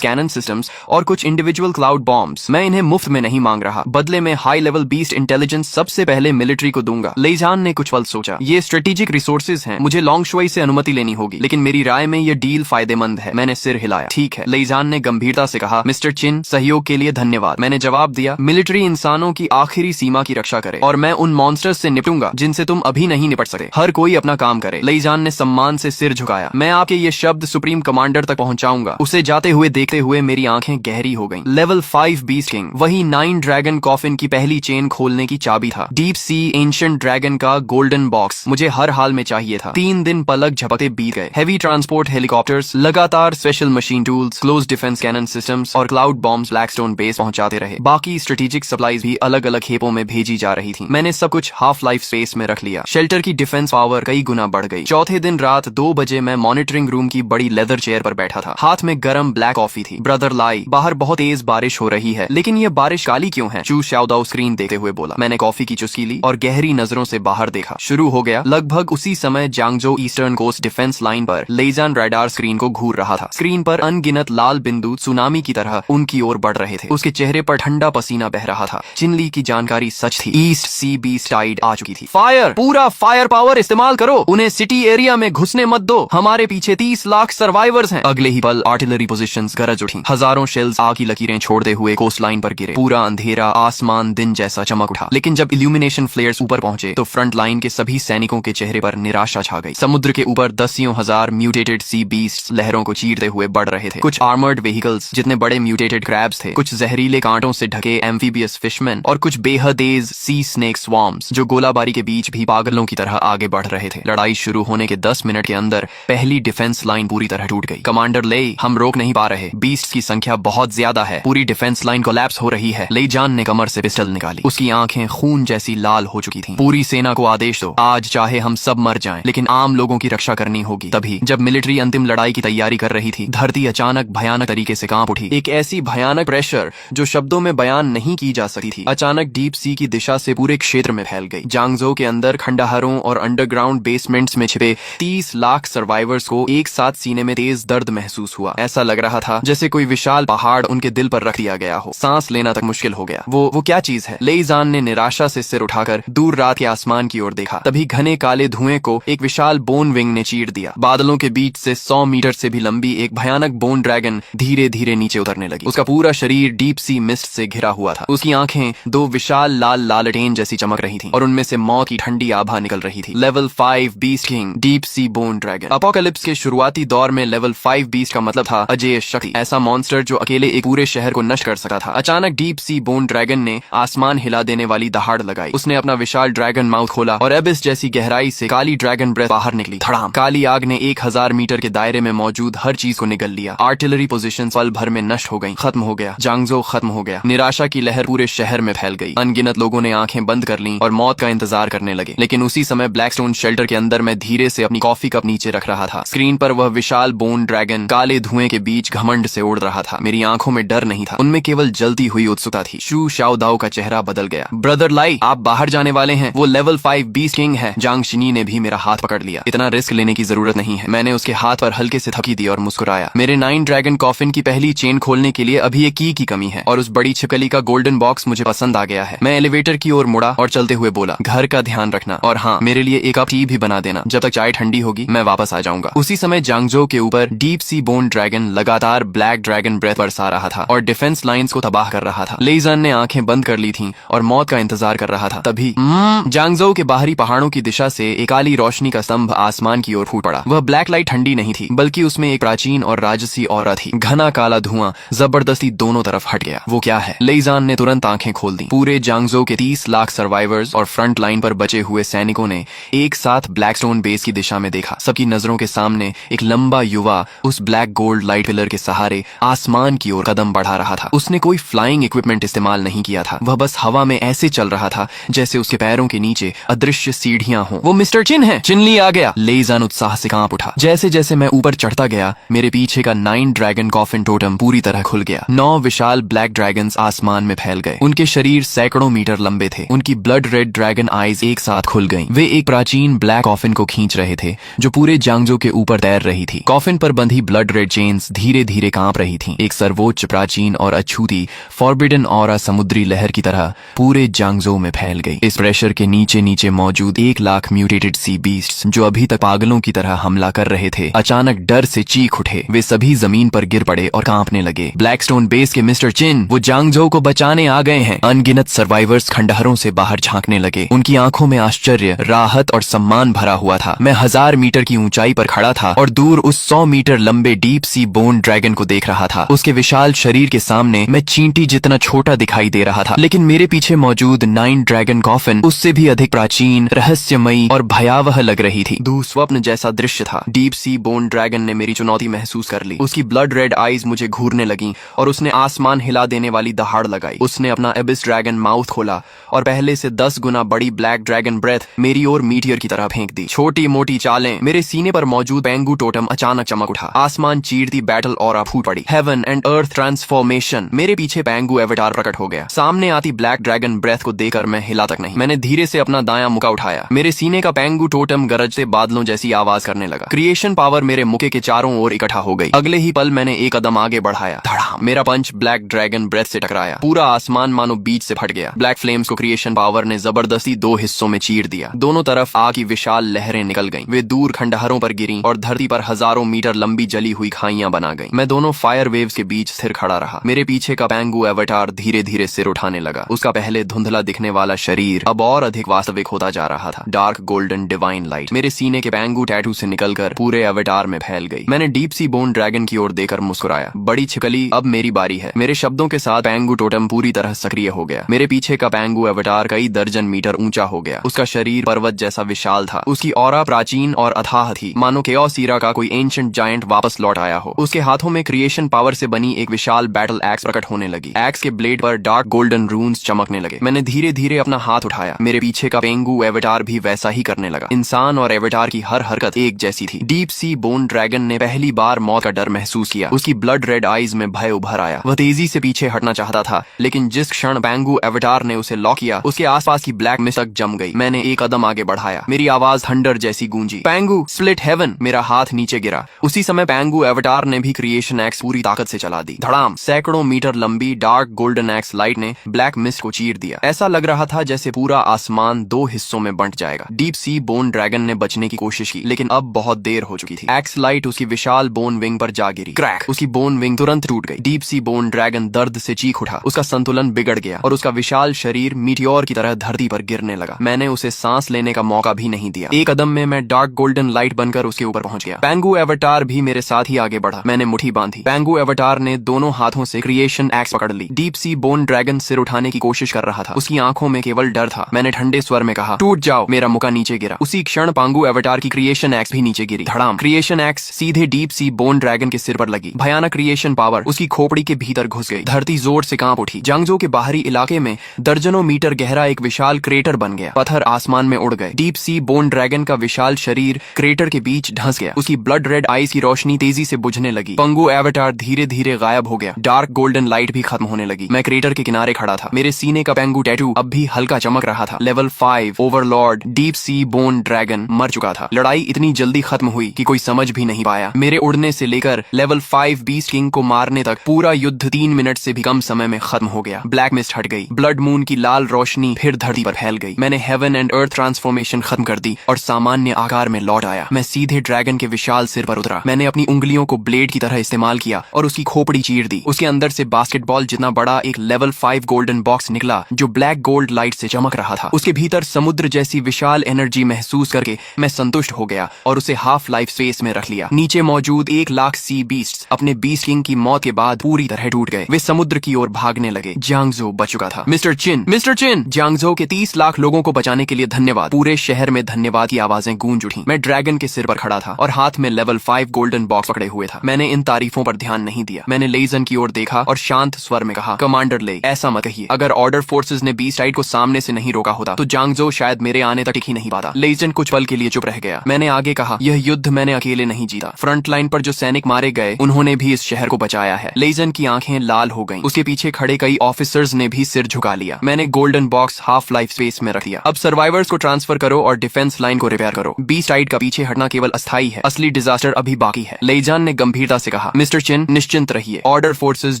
cannon systems और कुछ इंडिविजुअल क्लाउड बॉम्ब्स। मैं इन्हें मुफ्त में नहीं मांग रहा, बदले में हाई लेवल बीस्ट इंटेलिजेंस सबसे पहले मिलिट्री को दूंगा। लेईजान ने कुछ पल सोचा, ये स्ट्रेटेजिक रिसोर्सेज हैं, मुझे लोंगशुई से अनुमति लेनी होगी, लेकिन मेरी राय में ये डील फायदेमंद है। मैंने सिर हिलाया। ठीक है, लेईजान ने गंभीरता से कहा। मिस्टर चिन, सहयोग के लिए धन्यवाद। मैंने जवाब दिया, मिलिट्री इंसानों की आखिरी सीमा की रक्षा करे और मैं उन मॉन्स्टर्स से निपटूंगा जिनसे तुम अभी नहीं निपट सकते। हर कोई अपना काम करे। लेईजान ने सम्मान से सिर झुकाया। मैं आपके ये शब्द सुप्रीम कमांडर तक पहुंचाऊंगा। उसे जाते हुए देखते हुए मेरी आंखें गहरी हो गईं। लेवल 5 बीस्ट किंग, वही 9 ड्रैगन कॉफिन की पहली चेन खोलने की चाबी था। डीप सी एंशिएंट ड्रैगन का गोल्डन बॉक्स मुझे हर हाल में चाहिए था। 3 दिन पलक झपकते बीत गए। हेवी ट्रांसपोर्ट हेलीकॉप्टर्स लगातार special machine tools, close defence cannon systems और क्लाउड बॉम्ब्स ब्लैकस्टोन बेस पहुंचाते रहे। बाकी स्ट्रेटेजिक सप्लाईज भी अलग अलग खेपों में भेजी जा रही थी। मैंने सब कुछ हाफ लाइफ स्पेस में रख लिया। शेल्टर की डिफेंस पावर कई गुना बढ़ गई। चौथे दिन रात 2 बजे मैं मॉनिटरिंग रूम की बड़ी लेदर चेयर पर बैठा था। हाथ में गरम ब्लैक कॉफी थी। ब्रदर लाई, बाहर बहुत तेज बारिश हो रही है, लेकिन ये बारिश काली क्यों है? चू शाओदाओ स्क्रीन देखते हुए बोला। मैंने कॉफी की चुस्की ली और गहरी नजरों से बाहर देखा। शुरू हो गया। लगभग उसी समय जांगजो ईस्टर्न कोस्ट डिफेंस लाइन पर लेईजान रडार स्क्रीन को घूर रहा था। स्क्रीन पर अनगिनत लाल बिंदु सुनामी की तरह उनकी ओर बढ़ रहे थे। उसके चेहरे पर ठंडा पसीना बह रहा था। चिनली की जानकारी सच थी। ईस्ट सी बीस्ट टाइड आ चुकी थी। फायर, पूरा फायर पावर इस्तेमाल करो, उन्हें सिटी एरिया में घुसने मत दो। हमारे पीछे 30 लाख सर्वाइवर्स हैं। अगले ही पल आर्टिलरी पोजीशंस गरज उठी। हजारों शेल्स आग की लकीरें छोड़ते हुए कोस्ट लाइन पर गिरे। पूरा अंधेरा, आसमान दिन जैसा चमक उठा। लेकिन जब इल्यूमिनेशन फ्लेयर्स ऊपर पहुंचे तो फ्रंट लाइन के सभी सैनिकों के चेहरे पर निराशा छा गई। समुद्र के ऊपर दसियों हजार म्यूटेटेड सी बीस्ट लहरों को चीरते हुए बढ़ रहे थे। कुछ आर्मर्ड व्हीकल्स जितने बड़े म्यूटेटेड क्रैब्स थे, कुछ जहरीले कांटों से ढके एम्फीबियस फिशमैन और कुछ बेहद तेज सी स्नेक स्वार्म्स जो गोलाबारी के बीच भी पागलों की तरह आगे बढ़ रहे थे। लड़ाई शुरू होने के 10 मिनट के अंदर पहली डिफेंस लाइन पूरी तरह टूट गई। कमांडर लेई, हम रोक नहीं पा रहे, बीस्ट की संख्या बहुत ज्यादा है, पूरी डिफेंस लाइन कोलैप्स हो रही है। लेईजान ने कमर से पिस्टल निकाली। उसकी आंखें खून जैसी लाल हो चुकी थीं। पूरी सेना को आदेश दो, आज चाहे हम सब मर जाएं, लेकिन आम लोगों की रक्षा करनी होगी। तभी जब मिलिट्री अंतिम लड़ाई की तैयारी कर रही थी, धरती अचानक भयानक तरीके से कांप उठी। एक ऐसी भयानक प्रेशर जो शब्दों में बयान नहीं की जा सकती थी, अचानक डीप सी की दिशा से पूरे क्षेत्र में फैल गई। जांगजो के अंदर खंडहरों और अंडरग्राउंड बेसमेंट्स में छिपे 30 लाख सर्वाइवर्स को एक साथ सीने में तेज दर्द महसूस हुआ। ऐसा लग रहा था जैसे कोई विशाल पहाड़ उनके दिल पर रख दिया गया हो। सांस लेना तक मुश्किल हो गया। वो क्या चीज है? लेईजान ने निराशा से सिर उठाकर दूर रात के आसमान की ओर देखा। तभी घने काले धुएं को एक विशाल बोन विंग ने चीर दिया। बादलों के बीच से 100 मीटर से भी लंबी एक भयानक बोन ड्रैगन धीरे धीरे नीचे उतरने लगी। उसका पूरा शरीर डीप सी मिस्ट से घिरा हुआ था। उसकी आंखें 2 विशाल लाल लालटेन जैसी चमक रही थीं और उनमें से मौत की ठंडी आभा निकल रही थी। Level 5 beast king, deep sea bone dragon. Apocalypse के शुरुआती दौर में लेवल 5 बीस्ट का मतलब था अजेय शक्ति, ऐसा मॉन्स्टर जो अकेले एक पूरे शहर को नष्ट कर सकता था। अचानक डीप सी बोन ड्रैगन ने आसमान हिला देने वाली दहाड़ लगाई। उसने अपना विशाल ड्रैगन माउथ खोला और एबिस जैसी गहराई से काली ड्रैगन ब्रेथ बाहर निकली। धड़ाम! काली आग ने 1000 मीटर के दायरे में मौजूद हर चीज को निगल लिया। आर्टिलरी पोजीशन पल भर में नष्ट हो गई। खत्म हो गया। जांगजो खत्म हो गया। निराशा की लहर पूरे शहर में फैल गई। अनगिनत लोगों ने आंखें बंद कर लीं और मौत का इंतजार करने लगे। लेकिन उसी समय ब्लैकस्टोन शेल्टर के अंदर मैं धीरे से अपनी कॉफी कप नीचे रख रहा था। स्क्रीन पर वह विशाल बोन ड्रैगन काले धुएं के बीच घमंड से उड़ रहा था। मेरी आंखों में डर नहीं था, उनमें केवल जलती हुई उत्सुकता थी। शू शाओदाओ का चेहरा बदल गया। ब्रदर लाई, आप बाहर जाने वाले हैं। वो लेवल 5 बीस्ट किंग है। जांग शिनी ने भी मेरा हाथ पकड़ लिया। इतना रिस्क लेने की जरूरत नहीं है। मैंने उसके हाथ पर हल्के से थपकी दी और मुस्कुराया। मेरे 9 ड्रैगन कॉफिन की पहली चेन खोलने के लिए अभी एक की कमी है और उस बड़ी छिपकली का गोल्डन बॉक्स मुझे पसंद आ गया है। मैं एलिवेटर की ओर मुड़ा और चलते हुए बोला, घर का ध्यान रखना और हाँ, मेरे लिए एक कप टी भी बना देना। जब तक चाय ठंडी होगी मैं वापस आ जाऊंगा। उसी समय जांगजो के ऊपर डीप सी बोन ड्रैगन लगातार ब्लैक ड्रैगन ब्रेथ बरसा रहा था और डिफेंस लाइंस को तबाह कर रहा था। लेईजान ने आंखें बंद कर ली थीं और मौत का इंतजार कर रहा था। तभी जांगजो के बाहरी पहाड़ों की दिशा से एक काली रोशनी का स्तंभ आसमान की ओर फूट पड़ा। वह ब्लैक लाइट ठंडी नहीं थी, बल्कि उसमें एक प्राचीन और राजसी औरत थी। घना काला धुआं जबरदस्ती दोनों तरफ हट गया। वो क्या है? लेईजान ने तुरंत आंखें खोल दी। दी। पूरे जांगजो के 30 लाख सर्वाइवर्स और फ्रंट लाइन पर बचे हुए सैनिकों ने एक साथ ब्लैकस्टोन बेस की दिशा में देखा। सबकी नजरों के सामने एक लंबा युवा उस ब्लैक गोल्ड लाइट पिलर के सहारे आसमान की ओर कदम बढ़ा रहा था। उसने कोई फ्लाइंग इक्विपमेंट इस्तेमाल नहीं किया था। वह बस हवा में ऐसे चल रहा था जैसे उसके पैरों के नीचे अदृश्य सीढ़ियां हों। वो मिस्टर चिन है। चिनली आ गया। लेजान उत्साह से कांप उठा। जैसे जैसे मैं ऊपर चढ़ता गया, मेरे पीछे का 9 ड्रैगन कॉफिन टोटम पूरी तरह खुल गया। 9 विशाल ब्लैक ड्रैगन्स आसमान में फैल गए। उनके शरीर सैकड़ों मीटर लंबे थे। उनकी ब्लड रेड ड्रैगन आईज एक साथ खुल गईं। वे एक प्राचीन ब्लैक कॉफिन को खींच रहे थे जो पूरे जांगजो के ऊपर तैर रही थी। कॉफिन पर बंधी ब्लड रेड चेन्स धीरे धीरे कांप रही थीं। एक सर्वोच्च, प्राचीन और अछूती फॉरबिडन ऑरा समुद्री लहर की तरह पूरे जांगजो में फैल गई। इस प्रेशर के नीचे नीचे मौजूद 1 लाख म्यूटेटेड सी बीस्ट्स जो अभी तक पागलों की तरह हमला कर रहे थे, अचानक डर से चीख उठे। वे सभी जमीन पर गिर पड़े और कांपने लगे। ब्लैकस्टोन बेस के मिस्टर चिन, वो जांगजो को बचाने आ गए हैं। अनगिनत सर्वाइवर्स खंडहरों से बाहर झांकने लगे। उनकी आंखों में आश्चर्य, राहत और सम्मान भरा हुआ था। मैं 1000 मीटर की ऊंचाई पर खड़ा था और दूर उस 100 मीटर लंबे डीप सी बोन ड्रैगन को देख रहा था। उसके विशाल शरीर के सामने मैं चींटी जितना छोटा दिखाई दे रहा था, लेकिन मेरे पीछे मौजूद 9 ड्रैगन कॉफिन उससे भी अधिक प्राचीन, रहस्यमयी और भयावह लग रही थी। दुस्वप्न जैसा दृश्य था। डीप सी बोन ड्रैगन ने मेरी चुनौती महसूस कर ली। उसकी ब्लड रेड आईज मुझे घूरने लगी और उसने आसमान हिला देने वाली दहाड़ लगाई। उसने अपना एबिस ड्रैगन माउथ खोला और पहले से 10 गुना बड़ी ब्लैक ड्रैगन ब्रेथ मेरी ओर मीटियर की तरह फेंक दी। छोटी मोटी चालें। मेरे सीने पर मौजूद पेंगू टोटम अचानक चमक उठा। आसमान चीरती बैटल ऑरा फूट पड़ी। Heaven and earth transformation. मेरे पीछे पेंगू एवेटार प्रकट हो गया। सामने आती ब्लैक ड्रैगन ब्रेथ को देखकर मैं हिला तक नहीं। मैंने धीरे से अपना दायां मुका उठाया। मेरे सीने का पेंगू टोटम गरजते बादलों जैसी आवाज करने लगा। क्रिएशन पावर मेरे मुके के चारों ओर इकट्ठा हो गई। अगले ही पल मैंने एक कदम आगे बढ़ाया। धड़ाम। मेरा पंच ब्लैक ड्रैगन ब्रेथ से टकराया। पूरा आसमान मानो बीच से फट गया। ब्लैक फ्लेम्स को क्रिएशन पावर ने जबरदस्ती 2 हिस्सों में चीर दिया। दोनों तरफ आग की विशाल लहरें निकल गईं। वे दूर खंडहरों पर गिरीं और धरती पर हजारों मीटर लंबी जली हुई खाइयां बना गईं। मैं दोनों फायर वेव्स के बीच स्थिर खड़ा रहा। मेरे पीछे का पेंगू एवेटार धीरे धीरे सिर उठाने लगा। उसका पहले धुंधला दिखने वाला शरीर अब और अधिक वास्तविक होता जा रहा था। डार्क गोल्डन डिवाइन लाइट मेरे सीने के पेंगू टैटू से निकलकर पूरे एवेटार में फैल गई। मैंने डीप सी बोन ड्रैगन की ओर देखकर मुस्कुराया। बड़ी छिपकली, अब मेरी बारी है। मेरे शब्दों के साथ पेंगू टोटम पूरी तरह सक्रिय हो गया। मेरे पीछे का पेंगू एवेटार कई दर्जन मीटर ऊंचा हो गया। उसका शरीर पर्वत जैसा विशाल था। उसकी ऑरा प्राचीन और अथाह थी, मानो केओस ईरा का कोई एंशिएंट जायंट वापस लौट आया हो। उसके हाथों में क्रिएशन पावर से बनी एक विशाल बैटल एक्स प्रकट होने लगी। एक्स के ब्लेड पर डार्क गोल्डन रून्स चमकने लगे। मैंने धीरे धीरे अपना हाथ उठाया। मेरे पीछे का पेंगू एवेटार भी वैसा ही करने लगा। इंसान और एवेटार की हर हरकत एक जैसी थी। डीप सी बोन ड्रैगन ने पहली बार मौत का डर महसूस किया। उसकी ब्लड रेड आईज में भय उभर आया। वह तेजी से पीछे हटना चाहता था, लेकिन जिस क्षण पेंगू एवेटार ने उसे लॉक किया, उसके आसपास की ब्लैक मिस्ट तक जम गई। मैंने एक कदम आगे बढ़ाया। मेरी आवाज थंडर जैसी गूंजी। पेंगू स्प्लिट हेवन। मेरा हाथ नीचे गिरा। उसी समय पेंगू एवेटार ने भी क्रिएशन एक्स पूरी ताकत से चला दी। धड़ाम। सैकड़ों मीटर लंबी डार्क गोल्डन एक्स लाइट ने ब्लैक मिस्ट को चीर दिया। ऐसा लग रहा था जैसे पूरा आसमान 2 हिस्सों में बंट जाएगा। डीप सी बोन ड्रैगन ने बचने की कोशिश की, लेकिन अब बहुत देर हो चुकी थी। एक्स लाइट उसकी विशाल बोन विंग पर जा गिरी। क्रैक। उसकी बोन विंग तुरंत टूट गई। डीप सी बोन ड्रैगन दर्द से चीख उठा। उसका संतुलन बिगड़ गया और उसका विशाल शरीर मीटियोर की तरह धरती पर गिरने लगा। मैंने उसे सांस लेने का मौका भी नहीं दिया। एक कदम में मैं डार्क गोल्डन लाइट बनकर उसके ऊपर पहुंच गया। पेंगू एवेटार भी मेरे साथ ही आगे बढ़ा। मैंने मुट्ठी बांधी। पेंगू एवेटार ने दोनों हाथों से क्रिएशन एक्स पकड़ ली। डीप सी बोन ड्रैगन सिर उठाने की कोशिश कर रहा था। उसकी आंखों में केवल डर था। मैंने ठंडे स्वर में कहा, टूट जाओ। मेरा मुका नीचे गिरा। उसी क्षण पेंगू एवेटार की क्रिएशन एक्स भी नीचे गिरी। धड़ाम। क्रिएशन एक्स सीधे डीप सी बोन ड्रैगन के सिर पर लगी। भयानक क्रिएशन पावर उसकी खोपड़ी के भीतर घुस गई। धरती जोर से कांप उठी। जांगजो के बाहरी इलाके में दर्जनों मीटर गहरा एक विशाल क्रेटर बन गया। पत्थर आसमान में उड़ गए। डीप सी बोन ड्रैगन का विशाल शरीर क्रेटर के बीच धंस गया। उसकी ब्लड रेड आईज की रोशनी तेजी से बुझने लगी। पेंगू एवेटार धीरे धीरे गायब हो गया। डार्क गोल्डन लाइट भी खत्म होने लगी। मैं क्रेटर के किनारे खड़ा था। मेरे सीने का पेंगू टैटू अब भी हल्का चमक रहा था। Level 5 Overlord deep sea bone dragon मर चुका था। लड़ाई इतनी जल्दी खत्म हुई कि कोई समझ भी नहीं पाया। मेरे उड़ने से लेकर लेवल 5 बीस्ट किंग को मारने तक पूरा युद्ध 3 मिनट से भी कम समय में खत्म हो गया। ब्लैक मिस्ट हट गई। ब्लड मून की लाल रोशनी फिर धरती पर फैल गई। मैंने हेवन एंड अर्थ ट्रांसफॉर्मेशन खत्म कर दी और सामान्य आकार में लौट आया। मैं सीधे ड्रैगन के विशाल सिर पर उतरा। मैंने अपनी उंगलियों को ब्लेड की तरह इस्तेमाल किया और उसकी खोपड़ी चीर दी। उसके अंदर से बास्केटबॉल जितना बड़ा एक लेवल 5 गोल्डन बॉक्स निकला जो ब्लैक गोल्ड लाइट से चमक रहा था। उसके भीतर समुद्र जैसी विशाल एनर्जी महसूस करके मैं संतुष्ट हो गया और उसे हाफ लाइफ स्पेस में रख लिया। नीचे मौजूद 1 लाख सी बीस्ट्स अपने बीस्ट किंग की मौत के बाद पूरी तरह टूट गए। वे समुद्र की ओर भागने लगे। जांगजो बच चुका था। मिस्टर चिन, जियांगजो के 30 लाख लोगों को बचाने के लिए धन्यवाद। पूरे शहर में धन्यवाद की आवाजें गूंज उठी। मैं ड्रैगन के सिर पर खड़ा था और हाथ में लेवल 5 गोल्डन बॉक्स पकड़े हुए था। मैंने इन तारीफों पर ध्यान नहीं दिया। मैंने लेजन की ओर देखा और शांत स्वर में कहा, कमांडर ले, ऐसा मत कहिए। अगर ऑर्डर फोर्सेस ने बीस्ट राइड को सामने से नहीं रोका होता तो जियांगजो शायद मेरे आने तक टिक ही नहीं पाता। लेजन कुछ पल के लिए चुप रह गया। मैंने आगे कहा, यह युद्ध मैंने अकेले नहीं जीता। फ्रंट लाइन पर जो सैनिक मारे गए उन्होंने भी इस शहर को बचाया है। लेजन की आंखें लाल हो गईं। उसके पीछे खड़े कई ऑफिसर्स ने भी सिर झुका लिया। मैंने golden box half life space में रख दिया। अब सर्वाइवर्स को ट्रांसफर करो और डिफेंस लाइन को रिपेयर करो। बीस्ट राइड का पीछे हटना केवल अस्थायी है, असली डिजास्टर अभी बाकी है। लेजान ने गंभीरता से कहा, मिस्टर चिन निश्चिंत रहिए, ऑर्डर फोर्सेस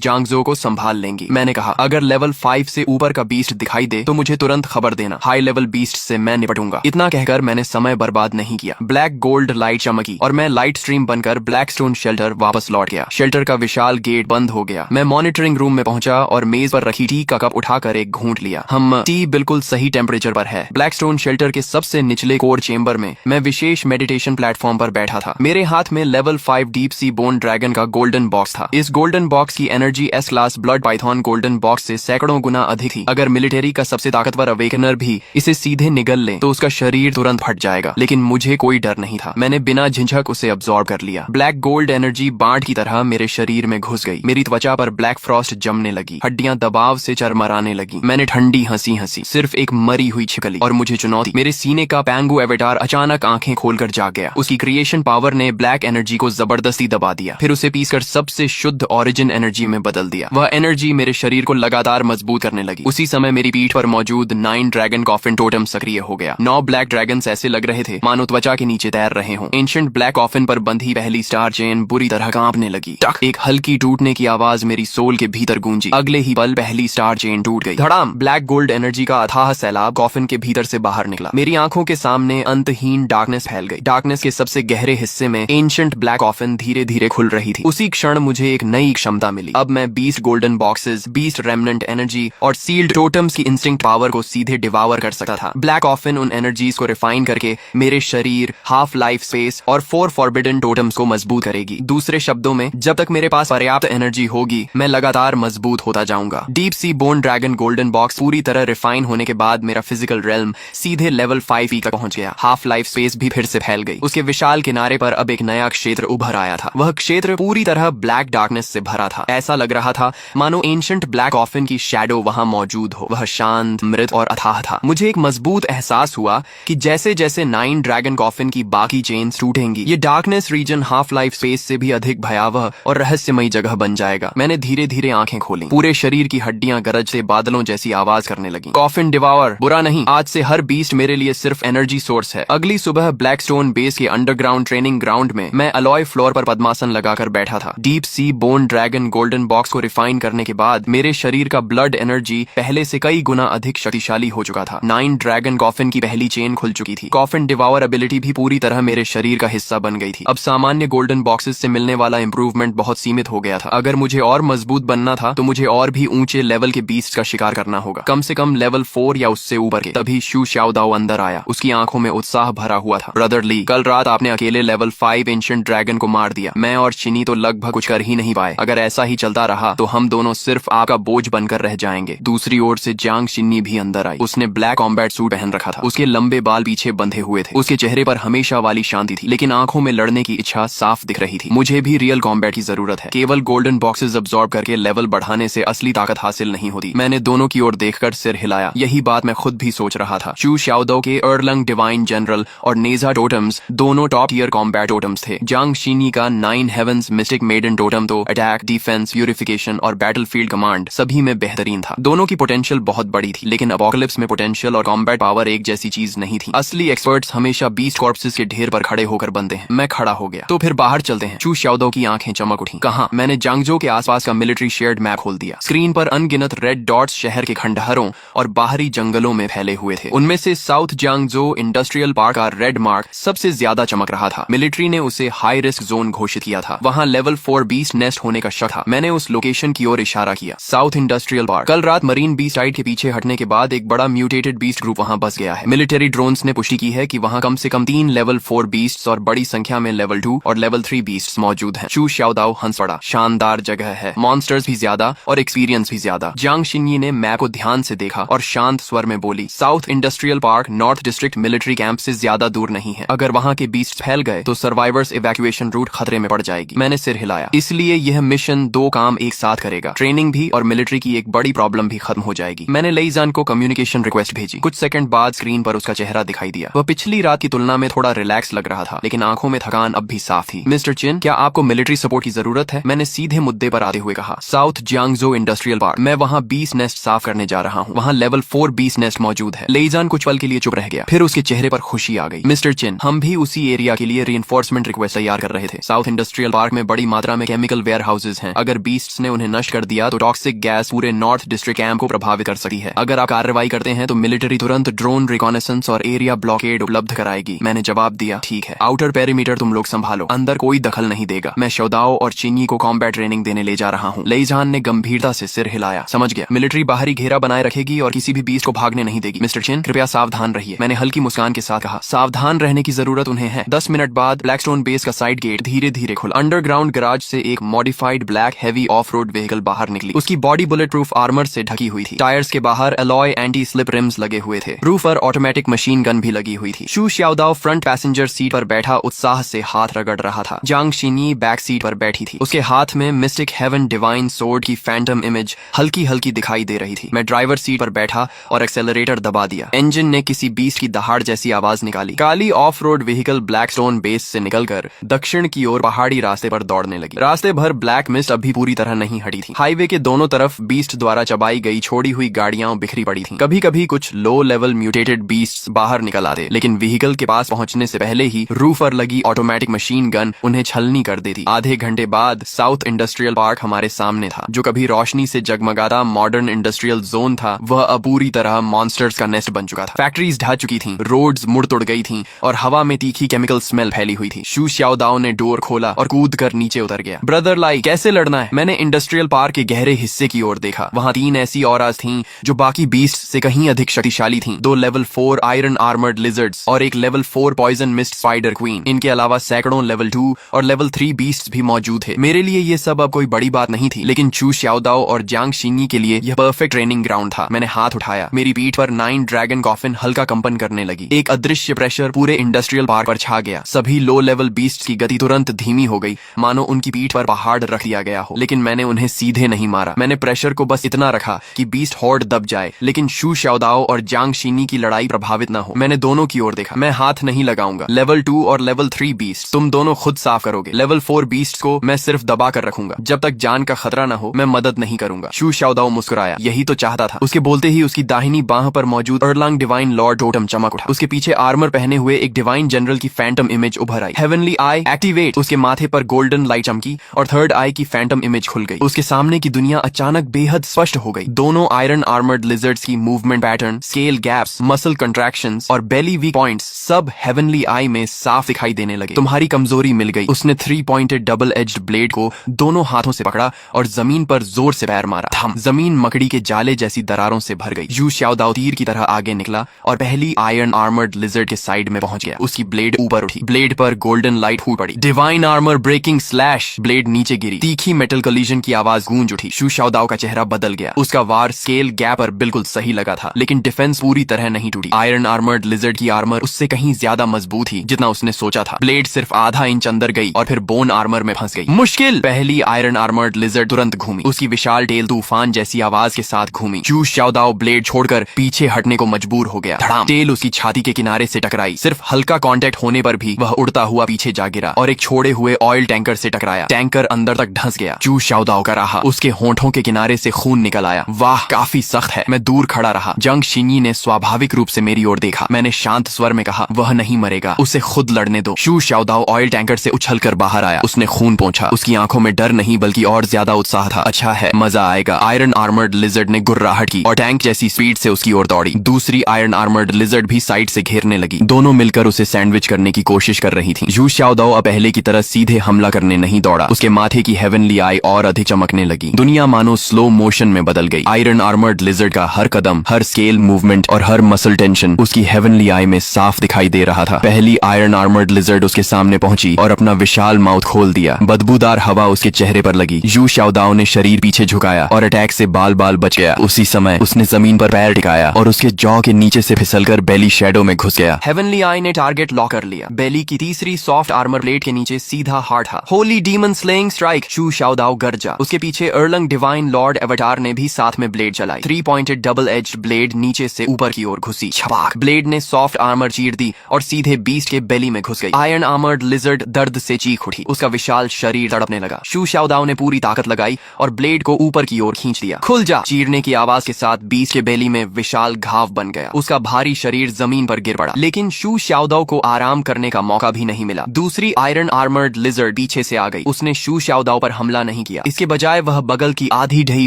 जियांगजो को संभाल लेंगी। मैंने कहा, अगर लेवल 5 से ऊपर का बीस्ट दिखाई दे तो मुझे तुरंत खबर देना। हाई लेवल बीस्ट से मैं निपटूंगा। इतना कहकर मैंने समय बर्बाद नहीं किया। ब्लैक गोल्ड लाइट चमकी और मैं लाइट स्ट्रीम बनकर ब्लैक स्टोन शेल्टर वापस लौट गया। शेल्टर का विशाल गेट बंद हो गया। मैं मॉनिटरिंग रूम में पहुंचा और मेज पर रखी टी का कप उठाकर एक घूंट लिया। टी बिल्कुल सही टेम्परेचर पर है। ब्लैक स्टोन शेल्टर के सबसे निचले कोर चेंबर में मैं विशेष मेडिटेशन प्लेटफॉर्म पर बैठा था। मेरे हाथ में लेवल 5 डीप सी बोन ड्रैगन का गोल्डन बॉक्स था। इस गोल्डन बॉक्स की energy S class blood Python golden box से सैकड़ों गुना अधिक थी। अगर मिलिट्री का सबसे ताकतवर अवेकनर भी इसे सीधे निगल ले तो उसका शरीर तुरंत फट जाएगा। लेकिन मुझे कोई डर नहीं था। मैंने बिना झिझक उसे अब्सॉर्ब कर लिया। ब्लैक गोल्ड एनर्जी बाढ़ की तरह मेरे शरीर में घुस गई। मेरी त्वचा पर ब्लैक फ्रॉस्ट जमने लगी। हड्डियां दबाव से चरमराने लगी। मैंने ठंडी हंसी हंसी। सिर्फ एक मरी हुई छिपकली और मुझे चुनौती। मेरे सीने का पैंगो एवेटार अचानक आंखें खोलकर जाग गया। उसकी क्रिएशन पावर ने ब्लैक एनर्जी को जबरदस्ती दबा दिया, फिर उसे पीसकर सबसे शुद्ध ओरिजिन एनर्जी में बदल दिया। वह एनर्जी मेरे शरीर को लगातार मजबूत करने लगी। उसी समय मेरी पीठ पर मौजूद 9 ड्रैगन कॉफिन टोटम सक्रिय हो गया। 9 ब्लैक ड्रैगन्स ऐसे लग रहे थे मानो त्वचा के नीचे तैर रहे हों। एंशिएंट ब्लैक कॉफिन पर बंधी पहली स्टार चेन बुरी तरह कांपने लगी। टक, एक हल्की टूटने की आवाज मेरी सोल के भीतर गूंजी। अगले ही पल पहली स्टार चेन टूट गई। धड़ाम, ब्लैक गोल्ड एनर्जी का अथाह सैलाब कॉफिन के भीतर से बाहर निकला। मेरी आंखों के सामने अंतहीन डार्कनेस फैल गई। डार्कनेस के सबसे गहरे हिस्से में एंशिएंट ब्लैक कॉफिन धीरे धीरे खुल रही थी। उसी क्षण मुझे एक नई क्षमता मिली। अब मैं 20 गोल्डन बॉक्सेस, 20 रेमनेंट एनर्जी और सील्ड टोटम्स की इंस्टिंक्ट पावर को सीधे डिवावर कर सकता था। ब्लैक कॉफिन उन एनर्जीज को रिफाइन करके मेरे शरीर, हाफ लाइफ स्पेस और 4 फॉरबिडन टोटम्स को मजबूत करेगी। दूसरे शब्दों में, जब तक मेरे पास पर्याप्त एनर्जी होगी मैं लगातार मजबूत होता जाऊंगा। Deep sea bone dragon golden box पूरी तरह रिफाइन होने के बाद मेरा फिजिकल रेल्म सीधे लेवल 5 तक पहुंच गया। हाफ लाइफ स्पेस भी फिर से फैल गई। उसके विशाल किनारे पर अब एक नया क्षेत्र उभर आया था। वह क्षेत्र पूरी तरह ब्लैक डार्कनेस से भरा था। ऐसा लग रहा था मानो एंशिएंट ब्लैक कॉफिन की शैडो वहां मौजूद हो। वह शांत, मृत और अथाह था। मुझे एक मजबूत एहसास हुआ कि जैसे जैसे 9 ड्रैगन कॉफिन की बाकी चेन्स टूटेंगी, ये darkness region half life space से भी अधिक भयावह और रहस्यमयी जगह बन जाएगा। मैंने धीरे धीरे आंखें खोली। पूरे शरीर की हड्डियां गरजते बादलों जैसी आवाज करने लगी। कॉफिन डिवावर, बुरा नहीं, आज से हर बीस्ट मेरे लिए सिर्फ एनर्जी सोर्स है। अगली सुबह ब्लैकस्टोन बेस के अंडरग्राउंड ट्रेनिंग ग्राउंड में मैं अलॉय फ्लोर पर पद्मासन लगाकर बैठा था। Deep sea bone dragon golden box को रिफाइन करने के बाद मेरे शरीर का ब्लड एनर्जी पहले से कई गुना अधिक शक्तिशाली हो चुका था। 9 ड्रैगन कॉफिन की पहली चेन खुल चुकी थी। कॉफिन डिवावर एबिलिटी भी पूरी तरह मेरे शरीर का हिस्सा बन गई थी। अब सामान्य गोल्डन बॉक्सेस से मिलने वाला इंप्रूवमेंट बहुत सीमित हो गया था। अगर मुझे और मजबूत बनना था तो मुझे और भी ऊंचे लेवल के बीस्ट का शिकार करना होगा, कम से कम लेवल 4 या उससे ऊपर के। तभी शू शाओदाओ अंदर आया। उसकी आंखों में उत्साह भरा हुआ था। ब्रदर ली, कल रात आपने अकेले लेवल 5 एंशिएंट ड्रैगन को मार दिया। मैं और चिनी तो लगभग कुछ कर ही नहीं पाए। अगर ऐसा ही चलता रहा तो हम दोनों सिर्फ आपका बोझ बनकर रह जाएंगे। दूसरी ओर से जियांग शिन्नी भी अंदर आई। उसने ब्लैक कॉम्बैट सूट पहन रखा था। उसके लंबे बाल पीछे बंधे हुए थे। उसके चेहरे पर हमेशा वाली शांति थी, लेकिन आंखों में लड़ने की इच्छा साफ दिख रही थी। मुझे भी रियल कॉम्बैट की जरूरत है। केवल गोल्डन बॉक्सेस अब्सॉर्ब करके लेवल बढ़ाने से असली ताकत हासिल नहीं होती। मैंने दोनों की ओर देखकर सिर हिलाया। यही बात मैं खुद भी सोच रहा था। शू शाओदाओ के अर्लंग डिवाइन जनरल और नेजा टोटम्स दोनों टॉप टियर कॉम्बैट टोटम्स थे। जियांग शिनी का 9 हेवंस मिस्टिक मेडन टोटम तो अटैक, डिफेंस, प्यूरिफिकेशन और बैटलफील्ड कमांड सभी में बेहतरीन था। दोनों की पोटेंशियल बहुत बड़ी थी, लेकिन अपोकलिप्स में पोटेंशियल और कॉम्बैट पावर एक जैसी चीज नहीं थी। असली एक्सपर्ट्स हमेशा बीस्ट कॉर्प्सेस के ढेर पर खड़े होकर बनते हैं। मैं खड़ा हो गया। तो फिर बाहर चलते हैं। शू शाओदाओ की आंखें चमक उठी। कहां? मैंने जियांगजो के आसपास का मिलिट्री शेयर्ड मैप खोल दिया। स्क्रीन पर अनगिनत रेड डॉट्स शहर के खंडहरों और बाहरी जंगलों में फैले हुए थे। उनमें से साउथ जियांगजो इंडस्ट्रियल पार्क का रेड मार्क सबसे ज्यादा चमक रहा था। मिलिट्री ने उसे हाई रिस्क जोन घोषित किया था। वहां लेवल 4 बीस्ट नेस्ट होने का शक था। मैंने उस लोकेशन की ओर इशारा किया। South industrial park. कल रात मरीन बीस्ट राइड के पीछे हटने के बाद एक बड़ा म्यूटेटेड बीस्ट ग्रुप वहां बस गया है। मिलिट्री ड्रोन्स ने पुष्टि की है कि वहां कम से कम 3 लेवल 4 बीस्ट्स और बड़ी संख्या में लेवल 2 और लेवल 3 बीस्ट्स मौजूद हैं। शू शाओदाओ हंस पड़ा। शानदार जगह है, मॉन्स्टर्स भी ज्यादा और एक्सपीरियंस भी ज्यादा। जियांग जांग शिन्यी ने मैप को ध्यान से देखा और शांत स्वर में बोली, south industrial park north district military camp से ज्यादा दूर नहीं है। अगर वहाँ के बीस्ट फैल गए तो सर्वाइवर्स इवैक्यूएशन रूट खतरे में पड़ जाएगी। मैंने सिर हिलाया। इसलिए यह मिशन दो काम एक साथ करेगा, ट्रेनिंग भी और मिलिट्री की एक बड़ी प्रॉब्लम भी खत्म हो जाएगी। मैंने लेईजान को कम्युनिकेशन रिक्वेस्ट भेजी। कुछ सेकंड बाद स्क्रीन पर उसका चेहरा दिखाई दिया। वह पिछली रात की तुलना में थोड़ा रिलैक्स लग रहा था, लेकिन आंखों में थकान अब भी साफ थी। मिस्टर चिन, क्या आपको मिलिट्री सपोर्ट की जरूरत है? मैंने सीधे मुद्दे पर आते हुए कहा। साउथ जियांगजो इंडस्ट्रियल पार्क, मैं वहाँ बीस नेस्ट साफ करने जा रहा हूँ। वहाँ लेवल 4 बीस नेस्ट मौजूद है। लेईजान कुछ पल के लिए चुप रह गया, फिर उसके चेहरे पर खुशी आ गई। मिस्टर चिन, हम भी उसी एरिया के लिए रीइंफोर्समेंट रिक्वेस्ट तैयार कर रहे थे। साउथ इंडस्ट्रियल पार्क में बड़ी मात्रा में केमिकल वेयर हाउसेज हैं। अगर बीस्ट्स ने उन्हें नष्ट कर दिया तो टॉक्सिक गैस पूरे नॉर्थ डिस्ट्रिक्ट कैंप को प्रभावित कर सकती है। अगर आप कार्रवाई करते हैं तो मिलिट्री तुरंत ड्रोन रिकॉनेसेंस और एरिया ब्लॉकेड उपलब्ध कराएगी। मैंने जवाब दिया, ठीक है, आउटर पेरीमीटर तुम लोग संभालो, अंदर कोई दखल नहीं देगा। मैं शौदाओ और चीनी को कॉम्बैट ट्रेनिंग देने ले जा रहा हूँ। लेईजान ने गंभीरता से सिर हिलाया। समझ गया, मिलिट्री बाहरी घेरा बनाए रखेगी और किसी भी बीस्ट को भागने नहीं देगी। मिस्टर चिन, कृपया सावधान रहिए। मैंने हल्की मुस्कान के साथ कहा। सावधान रहने की जरूरत उन्हें है। 10 मिनट बाद ब्लैकस्टोन बेस का साइड गेट धीरे धीरे खुला। अंडरग्राउंड गैराज से एक modified black heavy of road vehicle बाहर निकली। उसकी बॉडी बुलेट प्रूफ आर्मर से ढकी हुई थी। टायर्स के बाहर अलॉय एंटी स्लिप रिम्स लगे हुए थे। रूफ पर ऑटोमेटिक मशीन गन भी लगी हुई थी। शू श्याओदाओ फ्रंट पैसेंजर सीट पर बैठा उत्साह से हाथ रगड़ रहा था। जांग शिन्यी बैक सीट पर बैठी थी। उसके हाथ में मिस्टिक हेवन डिवाइन सोर्ड की फैंटम इमेज हल्की हल्की दिखाई दे रही थी। मैं ड्राइवर सीट पर बैठा और एक्सेलरेटर दबा दिया। इंजन ने किसी बीस्ट की दहाड़ जैसी आवाज निकाली। काली off road vehicle Blackstone base से निकलकर दक्षिण की ओर पहाड़ी रास्ते पर दौड़ने लगी। रास्ते भर ब्लैक मिस्ट अभी पूरी तरह नहीं हटी थी। हाईवे के दोनों तरफ बीस्ट द्वारा चबाई गई छोड़ी हुई गाड़ियां बिखरी पड़ी थीं। कभी कभी कुछ लो लेवल म्यूटेटेड बीस्ट्स बाहर निकल आते, लेकिन व्हीकल के पास पहुंचने से पहले ही रूफ पर लगी ऑटोमेटिक मशीन गन उन्हें छलनी कर देती। आधे घंटे बाद साउथ इंडस्ट्रियल पार्क हमारे सामने था। जो कभी रोशनी से जगमगाता मॉडर्न इंडस्ट्रियल जोन था, वह अब पूरी तरह मॉन्स्टर्स का नेस्ट बन चुका था। फैक्ट्रीज ढह चुकी थीं, रोड्स मुड़ तुड़ गई थीं और हवा में तीखी केमिकल स्मेल फैली हुई थी। शू श्याओदाओ ने डोर खोला और कूद कर नीचे उतर गया। ब्रदर लाई, कैसे लड़ना है? मैंने इंडस्ट्रियल पार्क के गहरे हिस्से की ओर देखा। वहाँ 3 ऐसी ऑराज थीं जो बाकी बीस्ट से कहीं अधिक शक्तिशाली थीं। 2 लेवल 4 आयरन आर्मर्ड लिजर्ड्स और एक level 4 poison mist spider queen. इनके अलावा सैकड़ों लेवल 2 और लेवल 3 बीस्ट भी मौजूद थे। मेरे लिए ये सब अब कोई बड़ी बात नहीं थी, लेकिन शू श्याओदाओ और जांग शिन्यी के लिए यह परफेक्ट ट्रेनिंग ग्राउंड था। मैंने हाथ उठाया। मेरी पीठ पर 9 ड्रैगन कॉफिन हल्का कंपन करने लगी। एक अदृश्य प्रेशर पूरे इंडस्ट्रियल पार्क पर छा गया। सभी लो लेवल बीस्ट की गति तुरंत धीमी हो गई, मानो उनकी पीठ पर पहाड़ रख दिया गया हो। लेकिन मैंने उन्हें सीधे नहीं मारा। मैंने प्रेशर को बस इतना रखा कि बीस्ट हॉर्ड दब जाए, लेकिन शू श्याओदाओ और जांग शिन्यी की लड़ाई प्रभावित न हो। मैंने दोनों की ओर देखा। मैं हाथ नहीं लगाऊंगा। लेवल 2 और लेवल 3 बीस्ट तुम दोनों खुद साफ करोगे। लेवल 4 बीस्ट को मैं सिर्फ दबा कर रखूंगा। जब तक जान का खतरा न हो मैं मदद नहीं करूंगा। शू श्याओदाओ मुस्कुराया। यही तो चाहता था। उसके बोलते ही उसकी दाहिनी बाह पर मौजूद अर्लांग डिवाइन लॉर्ड टोटम चमक उठा। उसके पीछे आर्मर पहने हुए एक डिवाइन जनरल की फैंटम इमेज उभर आई। हेवनली आई एक्टिवेट। उसके माथे पर गोल्डन लाइट चमकी और थर्ड आई की फैंटम इमेज खुल गई। उसके सामने की दुनिया अचानक बेहद स्पष्ट हो गई। दोनों आयरन आर्मर्ड लिजर्ड्स की movement pattern, scale gaps, muscle contractions और बेली वीक पॉइंट्स सब हेवनली आई में साफ दिखाई देने लगे। तुम्हारी कमजोरी मिल गई। उसने 3 पॉइंटेड डबल एज्ड ब्लेड को दोनों हाथों से पकड़ा और जमीन पर जोर से पैर मारा। थम। जमीन मकड़ी के जाले जैसी दरारों से भर गई। यू श्याओदाओ तीर की तरह आगे निकला और पहली आयरन आर्मर्ड लिजर्ड के साइड में पहुंच गया। उसकी ब्लेड ऊपर उठी। ब्लेड पर गोल्डन लाइट फूट पड़ी। Divine armour breaking slash. Blade नीचे गिरी। तीखी मेटल कलीजन की आवाज गूंज उठी। शू श्याओदाओ का चेहरा बदल गया। उसका वार स्केल गैप पर बिल्कुल सही लगा था, लेकिन डिफेंस पूरी तरह नहीं टूटी। आयरन आर्मर्ड लिजर्ड की आर्मर उससे कहीं ज्यादा मजबूत थी जितना उसने सोचा था। ब्लेड सिर्फ आधा इंच अंदर गई और फिर बोन आर्मर में फंस गई। मुश्किल। पहली आयरन आर्मर्ड लिजर्ड तुरंत घूमी। उसकी विशाल टेल तूफान जैसी आवाज के साथ घूमी। शू श्याओदाओ ब्लेड छोड़कर पीछे हटने को मजबूर हो गया। धड़ाम। टेल उसकी छाती के किनारे से टकराई। सिर्फ हल्का कांटेक्ट होने पर भी वह उड़ता हुआ पीछे जा गिरा और एक छोड़े हुए ऑयल टैंकर से टकराया। टैंकर अंदर तक धंस गया। शू श्याओदाओ का रहा। उसके होंठों के किनारे से खून निकल आया। वाह, काफी सख्त है। मैं दूर खड़ा रहा। जांग शिन्यी ने स्वाभाविक रूप से मेरी ओर देखा। मैंने शांत स्वर में कहा, वह नहीं मरेगा, उसे खुद लड़ने दो। शू श्याओदाओ ऑयल टैंकर से उछलकर बाहर आया। उसने खून पोंछा। उसकी आंखों में डर नहीं बल्कि और ज्यादा उत्साह था। अच्छा है, मजा आएगा। आयरन आर्मर्ड लिजर्ड ने गुर्राहट की और टैंक जैसी स्पीड से उसकी ओर दौड़ी। दूसरी आयरन आर्मर्ड लिजर्ड भी साइड से घेरने लगी। दोनों मिलकर उसे सैंडविच करने की कोशिश कर रही थी। यू श्याओदाओ अब पहले की तरह सीधे हमला करने नहीं दौड़ा। उसके माथे की हेवनली आई और अधिक चमकने लगी। दुनिया मानो स्लो मोशन में बदल गई। आयरन आर्मर्ड लिजर्ड का हर कदम, हर स्केल मूवमेंट और हर मसल टेंशन उसकी हेवनली आई में साफ दिखाई दे रहा था। पहली आयरन आर्मर्ड लिजर्ड उसके सामने पहुंची और अपना विशाल माउथ खोल दिया। बदबूदार हवा उसके चेहरे पर लगी। यू श्याओदाओ ने शरीर पीछे झुकाया और अटैक से बाल बाल बच गया। उसी समय उसने जमीन पर पैर टिकाया और उसके जॉ के नीचे से फिसलकर बेली शैडो में घुस गया। हेवनली आई ने टारगेट लॉक कर लिया। बेली की तीसरी सॉफ्ट आर्मर प्लेट के नीचे सीधा हार्ट था। Holy demon slaying strike. Xu Shaodao गरजा। उसके पीछे अर्लंग डिवाइन लॉर्ड एवेटार ने भी साथ में ब्लेड चलाई। 3 पॉइंटेड डबल एज्ड ब्लेड नीचे से ऊपर की ओर घुसी। छपाक। ब्लेड ने सॉफ्ट आर्मर चीर दी और सीधे बीस्ट के बेली में घुस गई। आयरन आर्मर्ड लिजर्ड दर्द से चीख उठी। उसका विशाल शरीर तड़पने लगा। शू शाओदाओ ने पूरी ताकत लगाई और ब्लेड को ऊपर की ओर खींच दिया। खुल जा। चीरने की आवाज के साथ बीस्ट के बेली में विशाल घाव बन गया। उसका भारी शरीर जमीन पर गिर पड़ा। लेकिन शू शाओदाओ को आराम करने का मौका भी नहीं मिला। दूसरी आयरन आर्मर्ड लिजर्ड पीछे से आ गई। उसने शू शाओदाओ पर हमला नहीं किया। इसके बजाय वह बगल की आधी ढही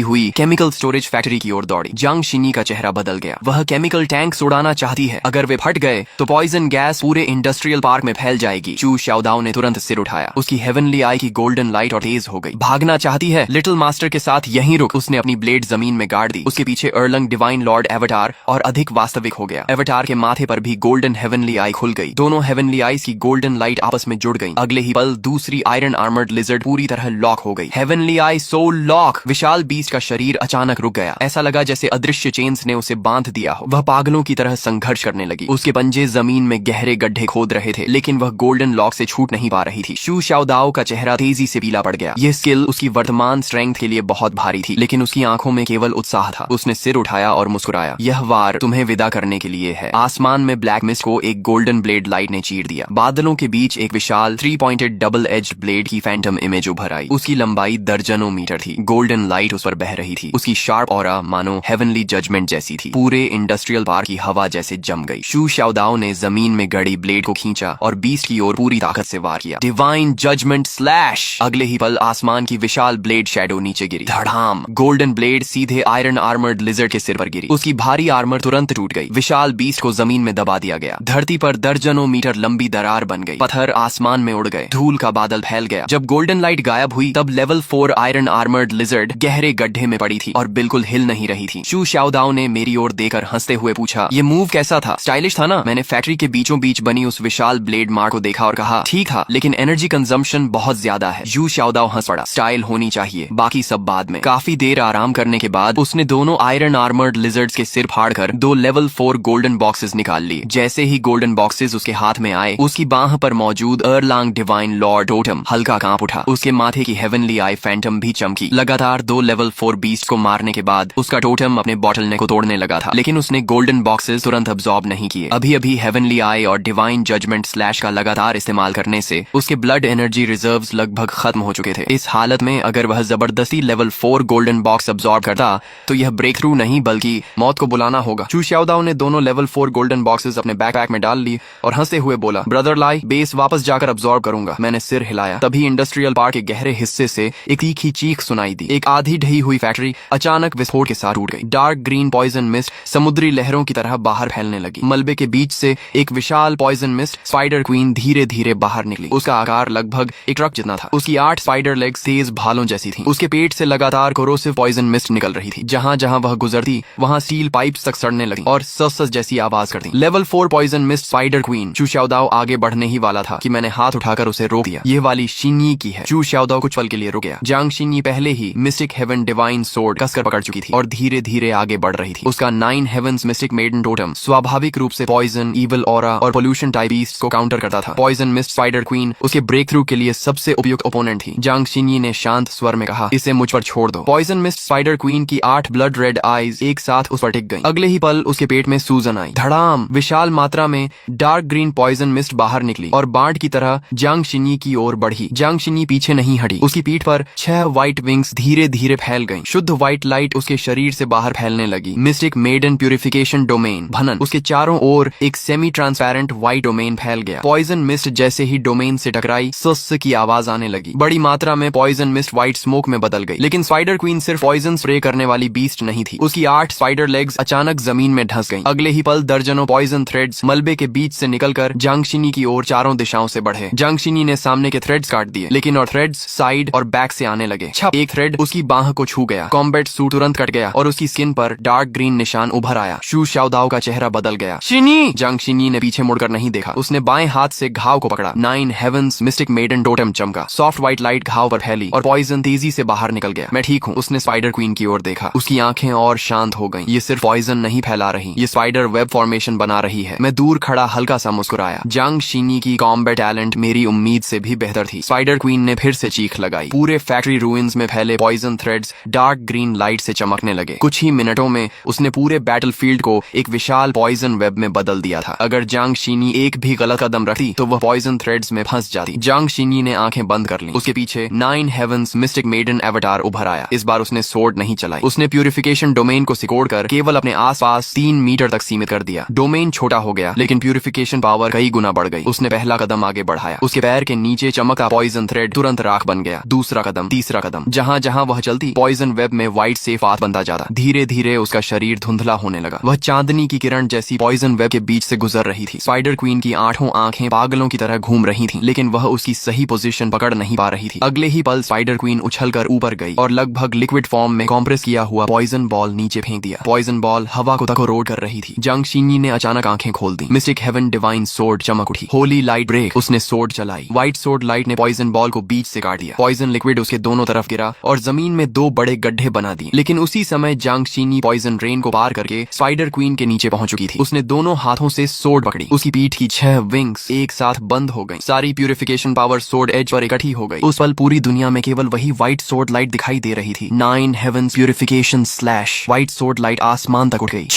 हुई केमिकल स्टोरेज फैक्ट्री की ओर दौड़ी। जांग शिनी का चेहरा बदल गया। वह केमिकल टैंक उड़ाना चाहती है। अगर वे फट गए तो पॉइजन गैस पूरे इंडस्ट्रियल पार्क में फैल जाएगी। शू शाओदाओ ने तुरंत सिर उठाया। उसकी हेवनली आई की गोल्डन लाइट और तेज हो गई। भागना चाहती है? लिटिल मास्टर के साथ यहीं रुक। उसने अपनी ब्लेड जमीन में गाड़ दी। उसके पीछे अर्लंग डिवाइन लॉर्ड एवेटार और अधिक वास्तविक हो गया। एवेटार के माथे पर भी गोल्डन हेवनली आई खुल गई। दोनों हेवनली आईज की गोल्डन लाइट आपस में जुड़ गई। अगले ही पल दूसरी आयरन आर्मर्ड लिजर्ड पूरी तरह लॉक हो गई। हेवनली आई सोल लॉक। विशाल बीस्ट का शरीर अचानक रुक गया। ऐसा लगा जैसे अदृश्य चेन्स ने उसे बांध दिया हो। वह पागलों की तरह संघर्ष करने लगी। उसके पंजे जमीन में गहरे गड्ढे खोद रहे थे, लेकिन वह गोल्डन लॉक से छूट नहीं पा रही थी। शू शाओदाओ का चेहरा तेजी से पीला पड़ गया। यह स्किल उसकी वर्तमान स्ट्रेंथ के लिए बहुत भारी थी, लेकिन उसकी आंखों में केवल उत्साह था। उसने सिर उठाया और मुस्कुराया। यह वार तुम्हें विदा करने के लिए है। आसमान में ब्लैक मिस्ट को एक गोल्डन ब्लेड लाइट ने चीर दिया। बादलों के बीच एक विशाल 3 पॉइंटेड डबल एज्ड ब्लेड की फैंटम इमेज उभर आई। उसकी लंबाई दर्जनों मीटर थी। गोल्डन लाइट उस पर बह रही थी। उसकी शार्प ऑरा मानो हेवनली जजमेंट जैसी थी। पूरे इंडस्ट्रियल पार्क की हवा जैसे जम गई। शू शाओदाओ ने जमीन में गड़ी ब्लेड को खींचा और बीस्ट की ओर पूरी ताकत से वार किया। Divine judgement slash. अगले ही पल आसमान की विशाल ब्लेड शैडो नीचे गिरी। धड़ाम। गोल्डन ब्लेड सीधे आयरन आर्मर्ड लिजर्ड के सिर पर गिरी। उसकी भारी आर्मर तुरंत टूट गई। विशाल बीस्ट को जमीन में दबा दिया गया। धरती पर दर्जनों मीटर लंबी दरार बन गई। पत्थर आसमान में उड़ गए। धूल का बादल फैल गया। जब गोल्डन लाइट गायब हुई तब लेवल 4 आयरन आर्मर्ड लिजर्ड गहरे गड्ढे में पड़ी थी और बिल्कुल हिल नहीं रही थी। शू शाओदाओ ने मेरी ओर देकर हंसते हुए पूछा, ये मूव कैसा था? स्टाइलिश था ना? मैंने फैक्ट्री के बीचों बीच बनी उस विशाल ब्लेड मार्क को देखा और कहा, ठीक था, लेकिन एनर्जी कंजम्पशन बहुत ज्यादा है। शू शाओदाओ हंस पड़ा। स्टाइल होनी चाहिए, बाकी सब बाद में। काफी देर आराम करने के बाद उसने दोनों आयरन आर्मर्ड लिजर्ड्स के सिर फाड़कर 2 लेवल 4 गोल्डन बॉक्सेस निकाल लिए। जैसे ही गोल्डन बॉक्सेस उसके हाथ में आए, उसकी बाह पर मौजूद अर्लांग डिवाइन लॉर्ड टोटम हल्का कांप उठा। उसके माथे की हेवनली आई फैंटम भी चमकी। लगातार 2 लेवल 4 बीस्ट को मारने के बाद उसका टोटम अपने बॉटल नेक को तोड़ने लगा था, लेकिन उसने गोल्डन बॉक्सेस तुरंत अब्सॉर्ब नहीं किए। अभी अभी हेवनली आई और डिवाइन जजमेंट स्लैश का लगातार इस्तेमाल करने से उसके ब्लड एनर्जी रिजर्व्स लगभग खत्म हो चुके थे। इस हालत में अगर वह जबरदस्ती लेवल 4 गोल्डन बॉक्स अब्सॉर्ब करता तो यह ब्रेक थ्रू नहीं बल्कि मौत को बुलाना होगा। शू शाओदाओ ने दोनों लेवल 4 गोल्डन बॉक्सेस अपने बैकपैक में डाल ली और हंसते हुए बोला, ब्रदर लाई, बेस वापस जाकर अब्सॉर्ब करूंगा। मैंने सिर हिलाया। तभी इंडस्ट्रियल पार्क के गहरे हिस्से से एक तीखी चीख सुनाई दी। एक आधी ढही हुई फैक्ट्री अचानक विस्फोट के साथ टूट गई। डार्क ग्रीन पॉइजन मिस्ट समुद्री लहरों की तरह बाहर फैलने लगी। मलबे के बीच से एक विशाल पॉइजन मिस्ट स्पाइडर क्वीन धीरे धीरे बाहर निकली। उसका आकार लगभग एक ट्रक जितना था। उसकी 8 स्पाइडर लेग्स तेज भालों जैसी थी। उसके पेट से लगातार कोरोसिव पॉइजन मिस्ट निकल रही थी। जहां जहां वह गुजरती वहां स्टील पाइप्स तक सड़ने लगी और सस जैसी आवाज करती। Level 4 poison mist spider queen. Xu Shaodao आगे बढ़ने ही वाला था कि मैंने हाथ उठाकर उसे रोक दिया। ये वाली शिन्यी की है। शू शाओदाओ कुछ पल के लिए रुक गया। जांग शिन्यी पहले ही मिस्टिक हेवन डिवाइन सोर्ड कसकर पकड़ चुकी थी और धीरे धीरे आगे बढ़ रही थी। उसका 9 हेवंस मिस्टिक मेडन टोटम स्वाभाविक रूप से पॉइजन, ईविल ऑरा और पोल्यूशन टाइप बीस्ट्स को काउंटर करता था। पॉइजन मिस्ट स्पाइडर क्वीन उसके ब्रेक थ्रू के लिए सबसे उपयुक्त ओपोनेंट थी। जांग शिन्यी ने शांत स्वर में कहा, इसे मुझ पर छोड़ दो। पॉइजन मिस्ट स्पाइडर क्वीन की 8 ब्लड रेड आईज एक साथ उस पर टिक गईं। अगले ही पल उसके पेट में सूजन आई। धड़ाम। विशाल मात्रा में डार्क ग्रीन पॉइजन मिस्ट बाहर निकली और बाढ़ की तरह जांग शिन्यी की ओर बढ़ी। जांग शिन्यी पीछे नहीं हटी। उसकी पीठ पर 6 व्हाइट विंग्स धीरे धीरे फैल गईं। शुद्ध व्हाइट लाइट उसके शरीर से बाहर फैलने लगी। मिस्टिक मेडन प्यूरिफिकेशन डोमेन भनन। उसके चारों ओर एक सेमी ट्रांसपेरेंट व्हाइट डोमेन फैल गया। पॉइजन मिस्ट जैसे ही डोमेन से टकराई, सस की आवाज आने लगी। बड़ी मात्रा में पॉइजन मिस्ट व्हाइट स्मोक में बदल गई। लेकिन स्पाइडर क्वीन सिर्फ पॉइजन स्प्रे करने वाली बीस्ट नहीं थी। उसकी 8 स्पाइडर लेग्स अचानक जमीन में धंस गईं। अगले ही पल दर्जनों पॉइजन थ्रेड्स मलबे के बीच से निकलकर जांग शिन्यी की ओर चारों दिशाओं से बढ़े। जांग शिन्यी ने सामने के थ्रेड्स काट दिए, लेकिन और थ्रेड्स साइड और बैक से आने लगे। छप। एक थ्रेड उसकी बाह को छू गया। कॉम्बैट सूट तुरंत कट गया और उसकी स्किन पर डार्क ग्रीन निशान उभर आया। शू शाओदाओ का चेहरा बदल गया। शिन्यी! जांग शिन्यी ने पीछे मुड़कर नहीं देखा। उसने बाएं हाथ से घाव को पकड़ा। 9 हेवंस मिस्टिक मेडन टोटम चमका। सॉफ्ट व्हाइट लाइट घाव पर फैली और पॉइजन तेजी से बाहर निकल गया। मैं ठीक हूँ, उसने स्पाइडर स्पाइडर क्वीन की ओर देखा। उसकी आंखें और शांत हो गईं। ये सिर्फ पॉइजन नहीं फैला रही, ये स्पाइडर वेब फॉर्मेशन बना रही है। मैं दूर खड़ा हल्का सा मुस्कुराया। जांग शीनी की कॉम्बैट टैलेंट मेरी उम्मीद से भी बेहतर थी। स्पाइडर क्वीन ने फिर से चीख लगाई। पूरे फैक्ट्री रूइंस में फैले poison threads dark green light से चमकने लगे। कुछ ही मिनटों में उसने पूरे बैटलफील्ड को एक विशाल पॉइजन वेब में बदल दिया था। अगर जांग शीनी एक भी गलत कदम रखती तो वह पॉइजन थ्रेड्स में फंस जाती। जांग शीनी ने आंखें बंद कर ली। उसके पीछे 9 हेवंस मिस्टिक मेडन एवटार उभर आया। इस बार उसने सोर्ड नहीं चलाई। उसने प्यूरिफिकेशन डोमेन को सिकोड़कर केवल अपने आसपास 3 मीटर तक सीमित कर दिया। डोमेन छोटा हो गया, लेकिन प्यूरिफिकेशन पावर कई गुना बढ़ गई। उसने पहला कदम आगे बढ़ाया। उसके पैर के नीचे चमका पॉइजन थ्रेड तुरंत राख बन गया। दूसरा कदम, तीसरा कदम, जहां जहां वह चलती पॉइजन वेब में व्हाइट सेफ पाथ बनता जाता। धीरे धीरे उसका शरीर धुंधला होने लगा। वह चांदनी की किरण जैसी पॉइजन वेब के बीच से गुजर रही थी। स्पाइडर क्वीन की 8 आंखें पागलों की तरह घूम रही थीं, लेकिन वह उसकी सही पोजीशन पकड़ नहीं पा रही थी। अगले ही पल स्पाइडर क्वीन उछलकर ऊपर गई और लगभग लिक्विड फॉर्म में कॉम्प्रेस किया हुआ पॉइजन बॉल नीचे फेंक दिया। पॉइजन बॉल हवा को तकोरोड कर रही थी। जांग शीनी ने अचानक आंखें खोल दी। मिस्टिक हेवन डिवाइन सोर्ड चमक उठी। Holy light break. उसने सोर्ड चलाई। व्हाइट सोर्ड लाइट ने पॉइजन बॉल को बीच से काट दिया। पॉइजन लिक्विड उसके दोनों तरफ गिरा और जमीन में 2 बड़े गड्ढे बना दिए। लेकिन उसी समय जांग शीनी पॉइजन रेन को पार करके स्पाइडर क्वीन के नीचे पहुंच चुकी थी। उसने दोनों हाथों से सोर्ड पकड़ी। उसकी पीठ की 6 विंग्स एक साथ बंद हो गई। सारी purification power sword as per इकट्ठी हो गई। उस पल पूरी दुनिया में केवल वही व्हाइट सोर्ड लाइट दिखाई दे रही थी। 9 heavens purification slash. White sword light आसमान तक उठ गई।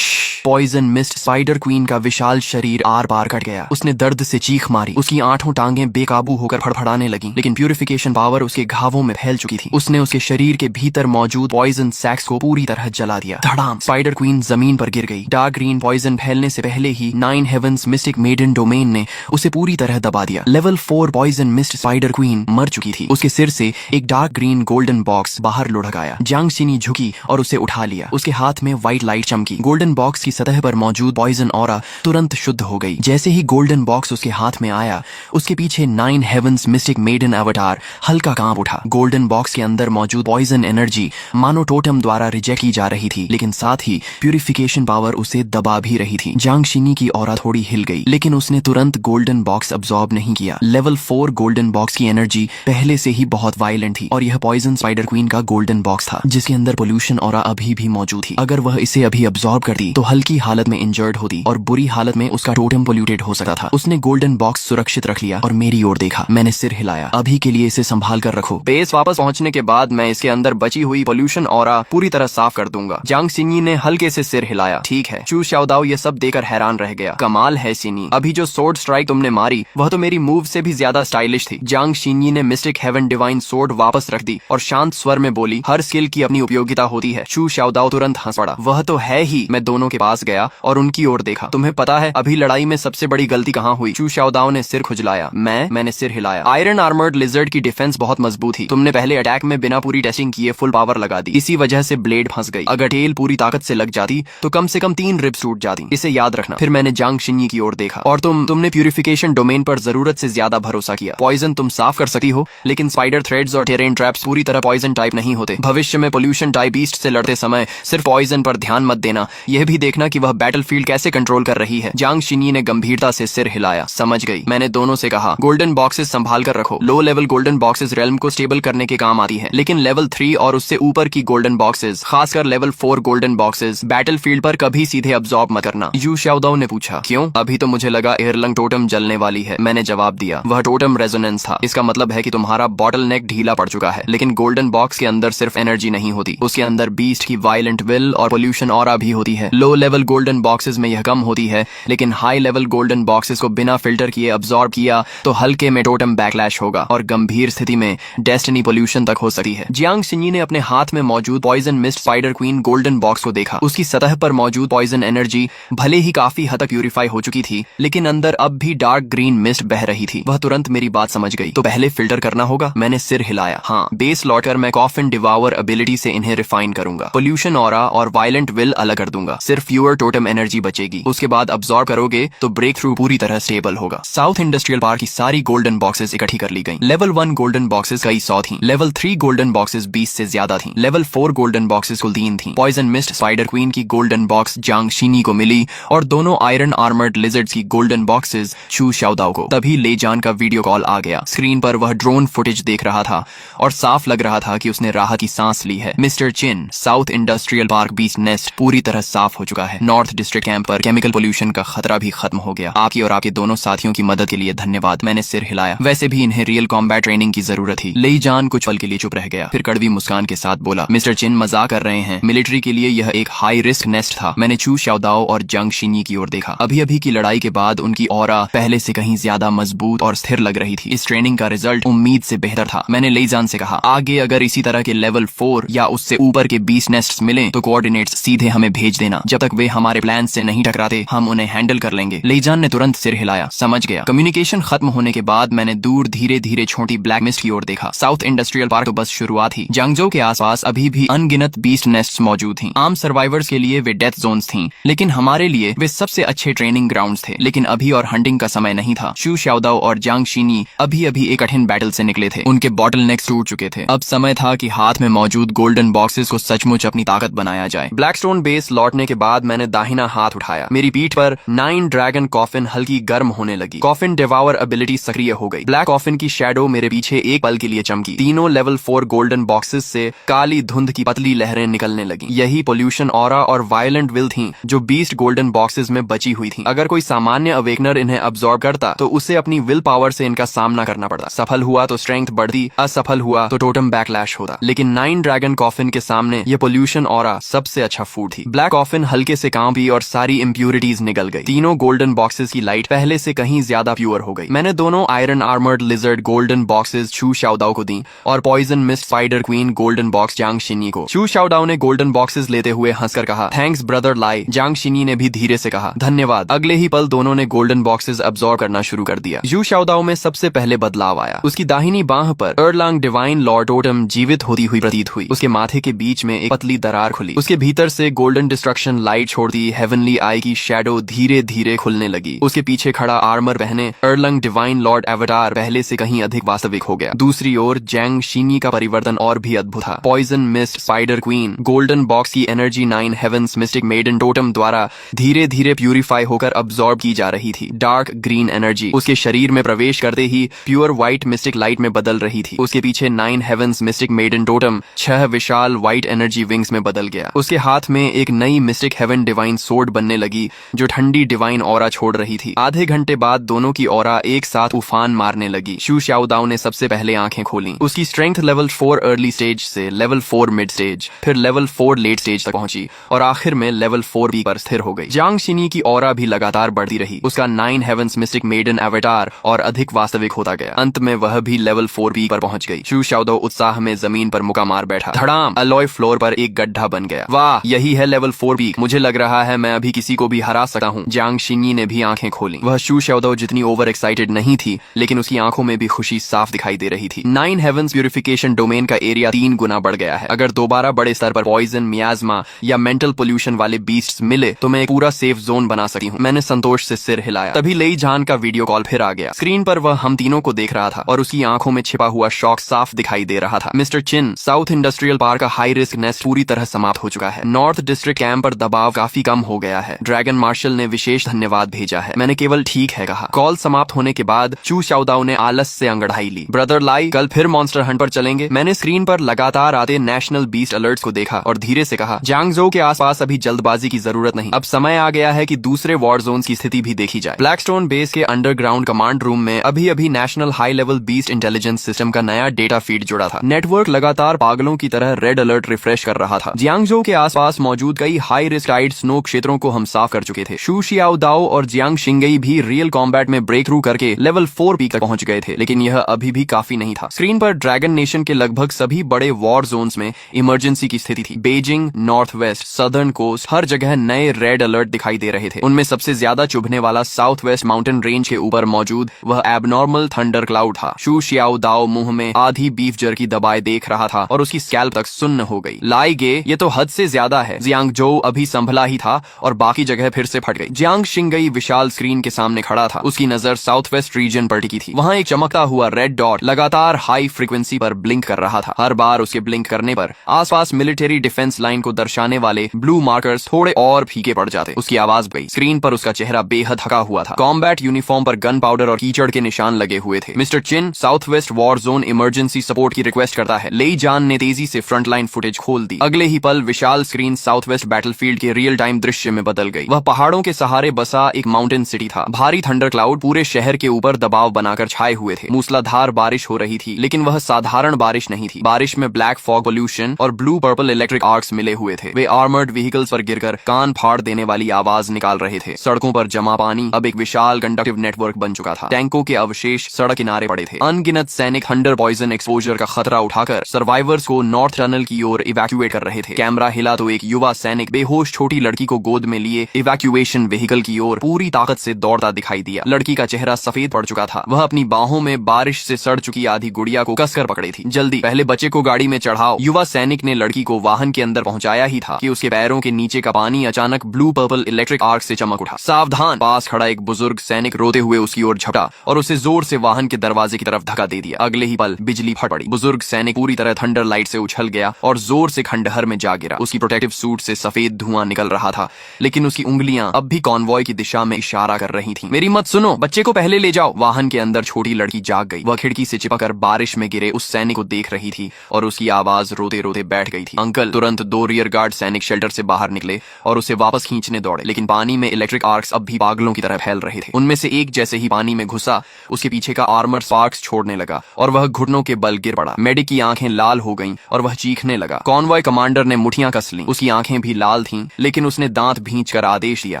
पॉइजन मिस्ट स्पाइडर क्वीन का विशाल शरीर आर पार कट गया। उसने दर्द से चीख मारी। उसकी 8 टांगें बेकाबू होकर फड़फड़ाने लगीं, लेकिन प्यूरिफिकेशन पावर उसके घावों में फैल चुकी थी। उसने उसके शरीर के भीतर मौजूद पॉइजन सैक्स को पूरी तरह जला दिया। धड़ाम! स्पाइडर क्वीन जमीन पर गिर गई। डार्क ग्रीन पॉइजन फैलने से पहले ही 9 हेवंस मिस्टिक मेडन डोमेन ने उसे पूरी तरह दबा दिया। Level 4 poison mist spider queen मर चुकी थी। उसके सिर से एक डार्क ग्रीन गोल्डन बॉक्स बाहर लुढ़क आया। जांग शीनी झुकी और उसे उठा लिया। उसके हाथ में व्हाइट लाइट चमकी। गोल्डन बॉक्स की सतह पर मौजूद पॉइजन ऑरा तुरंत शुद्ध हो गई। जैसे ही गोल्डन बॉक्स उसके हाथ में आया, उसके पीछे 9 हेवंस मिस्टिक मेडन अवतार हल्का कांप उठा। गोल्डन बॉक्स के अंदर मौजूद पॉइजन एनर्जी मानो टोटम द्वारा रिजेक्ट की जा रही थी, लेकिन साथ ही प्यूरिफिकेशन पावर उसे दबा भी रही थी। जांग शीनी की ऑरा थोड़ी हिल गई, लेकिन उसने तुरंत गोल्डन बॉक्स अब्सॉर्ब नहीं किया। लेवल 4 गोल्डन बॉक्स की एनर्जी पहले से ही बहुत वायलेंट थी और यह पॉइजन स्पाइडर क्वीन का गोल्डन बॉक्स था, जिसके अंदर पोल्यूशन ऑरा अभी भी मौजूद थी। अगर वह इसे अभी अब्सॉर्ब करती तो हल्की हालत में इंजर्ड होती और बुरी हालत में उसका टोटम पोल्यूटेड हो सकता था। उसने गोल्डन बॉक्स सुरक्षित रख लिया और मेरी ओर देखा। मैंने सिर हिलाया। अभी के लिए इसे संभाल कर रखो। बेस वापस पहुंचने के बाद मैं इसके अंदर बची हुई पोल्यूशन ऑरा पूरी तरह साफ कर दूंगा। जांग शीनी ने हल्के से सिर हिलाया। ठीक है। चू शाओदाओ ये सब देकर हैरान रह गया। कमाल है शीनी, अभी जो सोर्ड स्ट्राइक तुमने मारी वह तो मेरी मूव से भी ज्यादा स्टाइलिश थी। जांग शीनी ने मिस्टिक हेवन डिवाइन सोर्ड वापस रख दी और शांत स्वर में बोली, हर स्किल की अपनी उपयोगिता होती है। चू शाओदाओ तुरंत हंस पड़ा। वह तो है ही। मैं दोनों के पास गया और उनकी ओर देखा। तुम्हें पता है अभी लड़ाई में सबसे बड़ी गलती कहाँ हुई? चू शाओदाओ ने सिर खुजलाया। मैंने सिर हिलाया। आयरन आर्मर्ड लिजर्ड की डिफेंस बहुत मजबूत थी। तुमने पहले अटैक में बिना पूरी टेस्टिंग किए फुल पावर लगा दी। इसी वजह से ब्लेड फंस गई। अगर टेल पूरी ताकत से लग जाती तो कम से कम 3 रिब्स टूट जाती। इसे याद रखना। फिर मैंने जांग शीनी की ओर देखा। और तुमने प्यूरिफिकेशन डोमेन पर जरूरत से ज्यादा भरोसा किया। पॉइजन तुम साफ कर सकती हो, लेकिन स्पाइडर थ्रेड्स और टेरेन ट्रैप्स पूरी तरह पॉइजन टाइप नहीं होते। भविष्य में पोल्यूशन टाइप ईस्ट से लड़ते समय सिर्फ पॉइजन पर ध्यान मत देना, यह भी देखना कि वह बैटलफील्ड कैसे कंट्रोल कर रही है। जांग शीनी ने गंभीरता से सिर हिलाया। समझ गई। मैंने दोनों से कहा, गोल्डन बॉक्सेस संभाल कर रखो। Low level golden boxes realm को स्टेबल करने के काम आती है, लेकिन लेवल 3 और उससे ऊपर की गोल्डन बॉक्सेस, खासकर लेवल 4 गोल्डन बॉक्सेस, बैटलफील्ड पर कभी सीधे अब्सॉर्ब मत करना। यू शाओदाओ ने पूछा, क्यों? अभी तो मुझे लगा एयरलंग टोटम जलने वाली है। मैंने जवाब दिया, वह टोटम रेजोनेंस था। इसका मतलब है कि तुम्हारा बॉटल नेक ढीला पड़ चुका है। लेकिन गोल्डन बॉक्स के अंदर सिर्फ एनर्जी नहीं होती, उसके अंदर बीस्ट की वायलेंट विल और पोल्यूशन ऑरा भी होती है। लो लेवल गोल्डन बॉक्सेस में यह कम होती है, लेकिन हाई लेवल गोल्डन बॉक्सेस को बिना फिल्टर किए अब्सॉर्ब किया तो हल्के में टोटम बैकलैश होगा और गंभीर स्थिति में डेस्टिनी पोल्यूशन तक हो सकती है। जियांग शिन्यी ने अपने हाथ में मौजूद poison mist spider queen golden box को देखा। उसकी सतह पर मौजूद पॉइजन एनर्जी भले ही काफी हद तक प्यूरिफाई हो चुकी थी, लेकिन अंदर अब भी डार्क ग्रीन मिस्ट बह रही थी। वह तुरंत मेरी बात समझ गई। तो पहले फिल्टर करना होगा। मैंने सिर हिलाया। हाँ, बेस लौटकर मैं कॉफिन डिवावर एबिलिटी से इन्हें रिफाइन करूंगा। पोल्यूशन ऑरा और वायलेंट विल अलग कर दूंगा। सिर्फ प्योर टोटम एनर्जी बचेगी। उसके बाद अब्सॉर्ब करोगे तो ब्रेक थ्रू पूरी तरह स्टेबल होगा। साउथ इंडस्ट्रियल पार्क की सारी गोल्डन बॉक्सेस इकट्ठी कर ली गई। लेवल 1 गोल्डन बॉक्सेस कई 100 थी। लेवल 3 गोल्डन बॉक्सेस 20 से ज्यादा थी। लेवल 4 गोल्डन बॉक्सेस कुल 3 थी। पॉइजन मिस्ट स्पाइडर क्वीन की गोल्डन बॉक्स जांग शीनी को मिली और दोनों आयरन आर्मर्ड लिजर्ड्स की गोल्डन बॉक्सेस चू शाओदाओ को। तभी ले जान का वीडियो कॉल आ गया। स्क्रीन पर वह ड्रोन फुटेज देख रहा था और साफ लग रहा था कि उसने राहत की सांस ली है। Mister Chin, south industrial park beast nest पूरी तरह साफ हो चुका है। नॉर्थ डिस्ट्रिक्ट कैंप पर केमिकल पोल्यूशन का खतरा भी खत्म हो गया। आपकी और आपके दोनों साथियों की मदद के लिए धन्यवाद। मैंने सिर हिलाया। वैसे भी इन्हें रियल कॉम्बैट ट्रेनिंग की जरूरत थी। ले जान कुछ पल के लिए चुप रह गया, फिर कड़वी मुस्कान के साथ बोला, मिस्टर चिन मजाक कर रहे हैं। मिलिट्री के लिए यह एक हाई रिस्क नेस्ट था। मैंने चू शाओदाओ और जांग शीनी की ओर देखा। अभी अभी की लड़ाई के बाद उनकी ऑरा पहले से कहीं ज्यादा मजबूत और स्थिर लग रही थी। इस ट्रेनिंग का रिजल्ट उम्मीद से बेहतर था। मैंने लेजान से कहा, आगे अगर इसी तरह के लेवल 4 या उससे ऊपर के 20 नेस्ट्स मिले तो कोऑर्डिनेट्स सीधे हमें भेज देना। जब तक वे हमारे प्लान से नहीं टकराते हम उन्हें हैंडल कर लेंगे। लेजान ने तुरंत सिर हिलाया, समझ गया। कम्युनिकेशन खत्म होने के बाद मैंने दूर धीरे धीरे छोटी ब्लैक मिस्ट की ओर देखा। साउथ इंडस्ट्रियल पार्क तो बस शुरुआत ही। जांगजो के आसपास अभी भी अनगिनत बीस्ट नेस्ट्स मौजूद थी। आम सर्वाइवर्स के लिए वे डेथ जोन्स थीं, लेकिन हमारे लिए वे सबसे अच्छे ट्रेनिंग ग्राउंड्स थे। लेकिन अभी और हंटिंग का समय नहीं था। चू शाओदाओ और जांग शीनी अभी अभी एक कठिन बैटल से निकले थे। उनके बॉटल नेक्स टूट चुके थे। अब समय था कि हाथ में मौजूद गोल्डन बॉक्सेस को सचमुच अपनी ताकत बनाया जाए। ब्लैकस्टोन बेस लौटने के बाद मैंने दाहिना हाथ उठाया। मेरी पीठ पर 9 ड्रैगन कॉफिन हल्की गर्म होने लगी। कॉफिन डिवावर एबिलिटी सक्रिय हो गई। ब्लैक कॉफिन की शैडो मेरे पीछे एक पल के लिए चमकी। तीनों लेवल 4 गोल्डन बॉक्सेस से काली धुंध की पतली लहरें निकलने लगी। यही पोल्यूशन ऑरा और वायलेंट विल थी जो बीस्ट गोल्डन बॉक्सेस में बची हुई थी। अगर कोई सामान्य अवेकनर इन्हें अब्सॉर्ब करता तो उसे अपनी विल पावर से इनका सामना करना पड़ता। सफल हुआ तो स्ट्रेंथ बढ़ती, असफल हुआ तो टोटम बैकलैश होता। लेकिन 9 ड्रैगन कॉफिन के सामने ये पोल्यूशन ऑरा सबसे अच्छा फूड थी। ब्लैक कॉफिन हल्के से कांपी और सारी इम्प्यूरिटीज निकल गई। तीनों गोल्डन बॉक्सेस की लाइट पहले से कहीं ज्यादा प्योर हो गई। मैंने दोनों iron armoured lizard golden boxes Chu Shaodao को दी और poison mist spider queen golden box Zhang Xini को। चू शाओदाओ ने गोल्डन बॉक्सेस लेते हुए हंसकर कहा, थैंक्स ब्रदर लाई। जांग शीनी ने भी धीरे से कहा, धन्यवाद। अगले ही पल दोनों ने गोल्डन बॉक्सेस अब्सॉर्ब करना शुरू कर दिया। चू शाओदाओ में सबसे पहले बदलाव आया। उसकी दाहिनी बांह पर एर्लांग डिवाइन लॉर्ड टोटम जीवित होती हुई प्रतीत हुई। उसके माथे के बीच में एक पतली दरार खुली। उसके भीतर से गोल्डन डिस्ट्रक्शन लाइट छोड़ती हेवनली आई की शैडो धीरे धीरे खुलने लगी। उसके पीछे खड़ा आर्मर पहने एर्लंग डिवाइन लॉर्ड एवटार पहले से कहीं अधिक वास्तविक हो गया। दूसरी ओर जैंग शीनी का परिवर्तन और भी अद्भुत था। Poison mist spider queen golden box की energy 9 heavens mystic maiden totem द्वारा धीरे धीरे प्यूरिफाई होकर अब्सॉर्ब की जा रही थी। डार्क ग्रीन एनर्जी उसके शरीर में प्रवेश करते ही प्योर व्हाइट मिस्टिक लाइट में बदल रही थी। उसके पीछे 9 हेवंस मिस्टिक मेडन टोटम 6 विशाल व्हाइट एनर्जी विंग्स में बदल गया। उसके हाथ में एक नई मिस्टिक हेवन डिवाइन सोर्ड बनने लगी जो ठंडी डिवाइन ऑरा छोड़ रही थी। आधे घंटे बाद दोनों की ऑरा एक साथ उफान मारने लगी। चू शाओदाओ ने सबसे पहले आंखें खोली। उसकी स्ट्रेंथ लेवल 4 अर्ली स्टेज से लेवल 4 मिड स्टेज, फिर लेवल 4 लेट स्टेज तक पहुंची और आखिर में लेवल 4 पीक पर स्थिर हो गई। जांग शीनी की ऑरा भी लगातार बढ़ती रही। उसका 9 हेवंस मिस्टिक मेडन एवटार और अधिक वास्तविक होता गया। अंत में वह भी लेवल 4 पीक पर पहुंच गई। चू शाओदाओ उत्साह में जमीन पर मुका मार बैठा। धड़ाम, अलॉय फ्लोर पर एक गड्ढा बन गया। वाह, यही है लेवल 4 पीक। मुझे लग रहा है मैं अभी किसी को भी हरा सकता हूँ। जांग शीनी ने भी आंखें खोली। वह चू शाओदाओ जितनी ओवर एक्साइटेड नहीं थी, लेकिन उसकी आंखों में भी खुशी साफ दिखाई दे रही थी। 9 हेवंस प्यूरिफिकेशन डोमेन का एरिया 3 गुना बढ़ गया है। अगर दोबारा बड़े स्तर पर पॉइजन, मियाज्मा या मेंटल पोल्यूशन वाले बीस्ट्स मिले तो मैं एक पूरा सेफ जोन बना सकती हूँ। मैंने संतोष से सिर हिलाया। तभी लेई जान का वीडियो कॉल फिर आ गया। स्क्रीन पर वह हम तीनों को देख रहा था और उसकी आंखों में छिपा हुआ शौक साफ दिखाई दे रहा था। Mister Chin, south industrial park का हाई रिस्क नेस्ट पूरी तरह समाप्त हो चुका है। नॉर्थ डिस्ट्रिक्ट कैंप पर दबाव काफी कम हो गया है। ड्रैगन मार्शल ने विशेष धन्यवाद भेजा है। मैंने केवल ठीक है कहा। कॉल समाप्त होने के बाद चू शाओदाओ ने आलस से अंगड़ाई ली। ब्रदर लाई, कल फिर मॉन्स्टर हंट पर चलेंगे। मैंने स्क्रीन पर लगातार आते नेशनल बीस्ट अलर्ट्स को देखा और धीरे से कहा, जांगजो के आसपास अभी जल्दबाजी की जरूरत नहीं। अब समय आ गया है कि दूसरे वॉर जोन्स की स्थिति भी देखी जाए। ब्लैकस्टोन बेस के अंडरग्राउंड कमांड रूम में अभी अभी national high level beast intelligence system का नया डेटा फीड जुड़ा था। नेटवर्क लगातार पागलों की तरह रेड अलर्ट रिफ्रेश कर रहा था। जियांगजो के आसपास मौजूद कई हाई रिस्क टाइड स्नो क्षेत्रों को हम साफ कर चुके थे। शू शियाओदाओ और जियांग शिंगई भी रियल कॉम्बैट में ब्रेक थ्रू करके लेवल 4 पीक तक पहुंच गए थे, लेकिन यह अभी भी काफी नहीं था। स्क्रीन पर ड्रैगन नेशन के लगभग सभी बड़े वॉर जोन्स में इमरजेंसी की स्थिति थी। Beijing, north west, southern coast, हर जगह नए रेड अलर्ट दिखाई दे रहे थे। उनमें सबसे ज्यादा चुभने वाला साउथ वेस्ट माउंटेन रेंज के ऊपर मौजूद वह एबनॉर्मल थंडर क्लाउड था। शू शियाओदाओ मुंह में आधी बीफ जर्की दबाए देख रहा था और उसकी स्कैल्प तक सुन्न हो गई। लाई गे, ये तो हद से ज्यादा है। जियांगजो अभी संभल संभला ही था और बाकी जगह फिर से फट गई। जियांग शिंगई विशाल स्क्रीन के सामने खड़ा था। उसकी नजर साउथ वेस्ट रीजन पर टिकी थी। वहाँ एक चमकता हुआ रेड डॉट लगातार हाई फ्रीक्वेंसी पर ब्लिंक कर रहा था। हर बार उसके ब्लिंक करने पर आसपास मिलिट्री डिफेंस लाइन को दर्शाने वाले ब्लू मार्कर्स थोड़े और फीके पड़ जाते। उसकी आवाज गई। स्क्रीन पर उसका चेहरा बेहद थका हुआ था। कॉम्बैट यूनिफॉर्म पर गन पाउडर और कीचड़ के निशान लगे हुए थे। Mister Chin, south west war zone emergency support की रिक्वेस्ट करता है। लेई जान ने तेजी से फ्रंटलाइन फुटेज खोल दी। अगले ही पल विशाल स्क्रीन साउथ वेस्ट बैटलफील्ड के रियल टाइम दृश्य में बदल गई। वह पहाड़ों के सहारे बसा एक माउंटेन सिटी था। भारी थंडर क्लाउड पूरे शहर के ऊपर दबाव बनाकर छाए हुए थे। मूसलाधार बारिश हो रही थी, लेकिन वह साधारण बारिश नहीं थी। बारिश में ब्लैक फॉग, पोल्यूशन और ब्लू पर्पल इलेक्ट्रिक आर्क्स मिले हुए थे। वे आर्मर्ड व्हीकल्स पर गिरकर कान फाड़ देने वाली आवाज निकाल रहे थे। सड़कों पर जमा पानी अब एक विशाल कंडक्टिव नेटवर्क बन चुका था। टैंकों के अवशेष सड़क किनारे पड़े थे। अनगिनत सैनिक थंडर पॉइजन एक्सपोजर का खतरा उठाकर सर्वाइवर्स को नॉर्थ टनल की ओर इवैक्यूएट कर रहे थे। कैमरा हिला तो एक युवा सैनिक बेहोश छोटी लड़की को गोद में लिए इवैक्यूएशन व्हीकल की ओर पूरी ताकत से दौड़ता दिखाई दिया। लड़की का चेहरा सफेद पड़ चुका था। वह अपनी बाहों में बारिश से सड़ चुकी आधी गुड़िया को कसकर पकड़ी थी। जल्दी, पहले बच्चे को गाड़ी में चढ़ाओ। युवा सैनिक ने लड़की को वाहन के अंदर पहुंचाया ही था कि उसके पैरों के नीचे का पानी अचानक ब्लू पर्पल इलेक्ट्रिक आर्क से चमक उठा। सावधान! पास खड़ा एक बुजुर्ग सैनिक रोते हुए उसकी ओर झपटा और उसे जोर से वाहन के दरवाजे की तरफ धक्का दे दिया। अगले ही पल बिजली फट पड़ी। बुजुर्ग सैनिक पूरी तरह थंडर लाइट से उछल गया और जोर से खंडहर में जा गिरा। उसकी प्रोटेक्टिव सूट से सफेद धुआं निकल रहा था, लेकिन उसकी उंगलियां अब भी कॉन्वॉय की दिशा में इशारा कर रही थीं। मेरी मत सुनो, बच्चे को पहले ले जाओ। वाहन के अंदर छोटी लड़की जाग गई। वह खिड़की से चिपकर बारिश में गिरे उस सैनिक को देख रही थी और उसकी आवाज रोते रोते बैठ गई थी। अंकल! तुरंत दो रियर गार्ड सैनिक शेल्टर से बाहर निकले और उसे वापस खींचने दौड़े, लेकिन पानी में इलेक्ट्रिक आर्क्स अब भी पागलों की तरह फैल रहे थे। उनमें से एक जैसे ही पानी में घुसा, उसके पीछे का आर्मर स्पार्क्स छोड़ने लगा और वह घुटनों के बल गिर पड़ा। मेडिक की आंखें लाल हो गईं और वह चीखने लगा। कॉन्वॉय कमांडर ने मुठियां कस लीं। उसकी आंखें भी लाल थीं, लेकिन उसने दांत भींचकर आदेश दिया,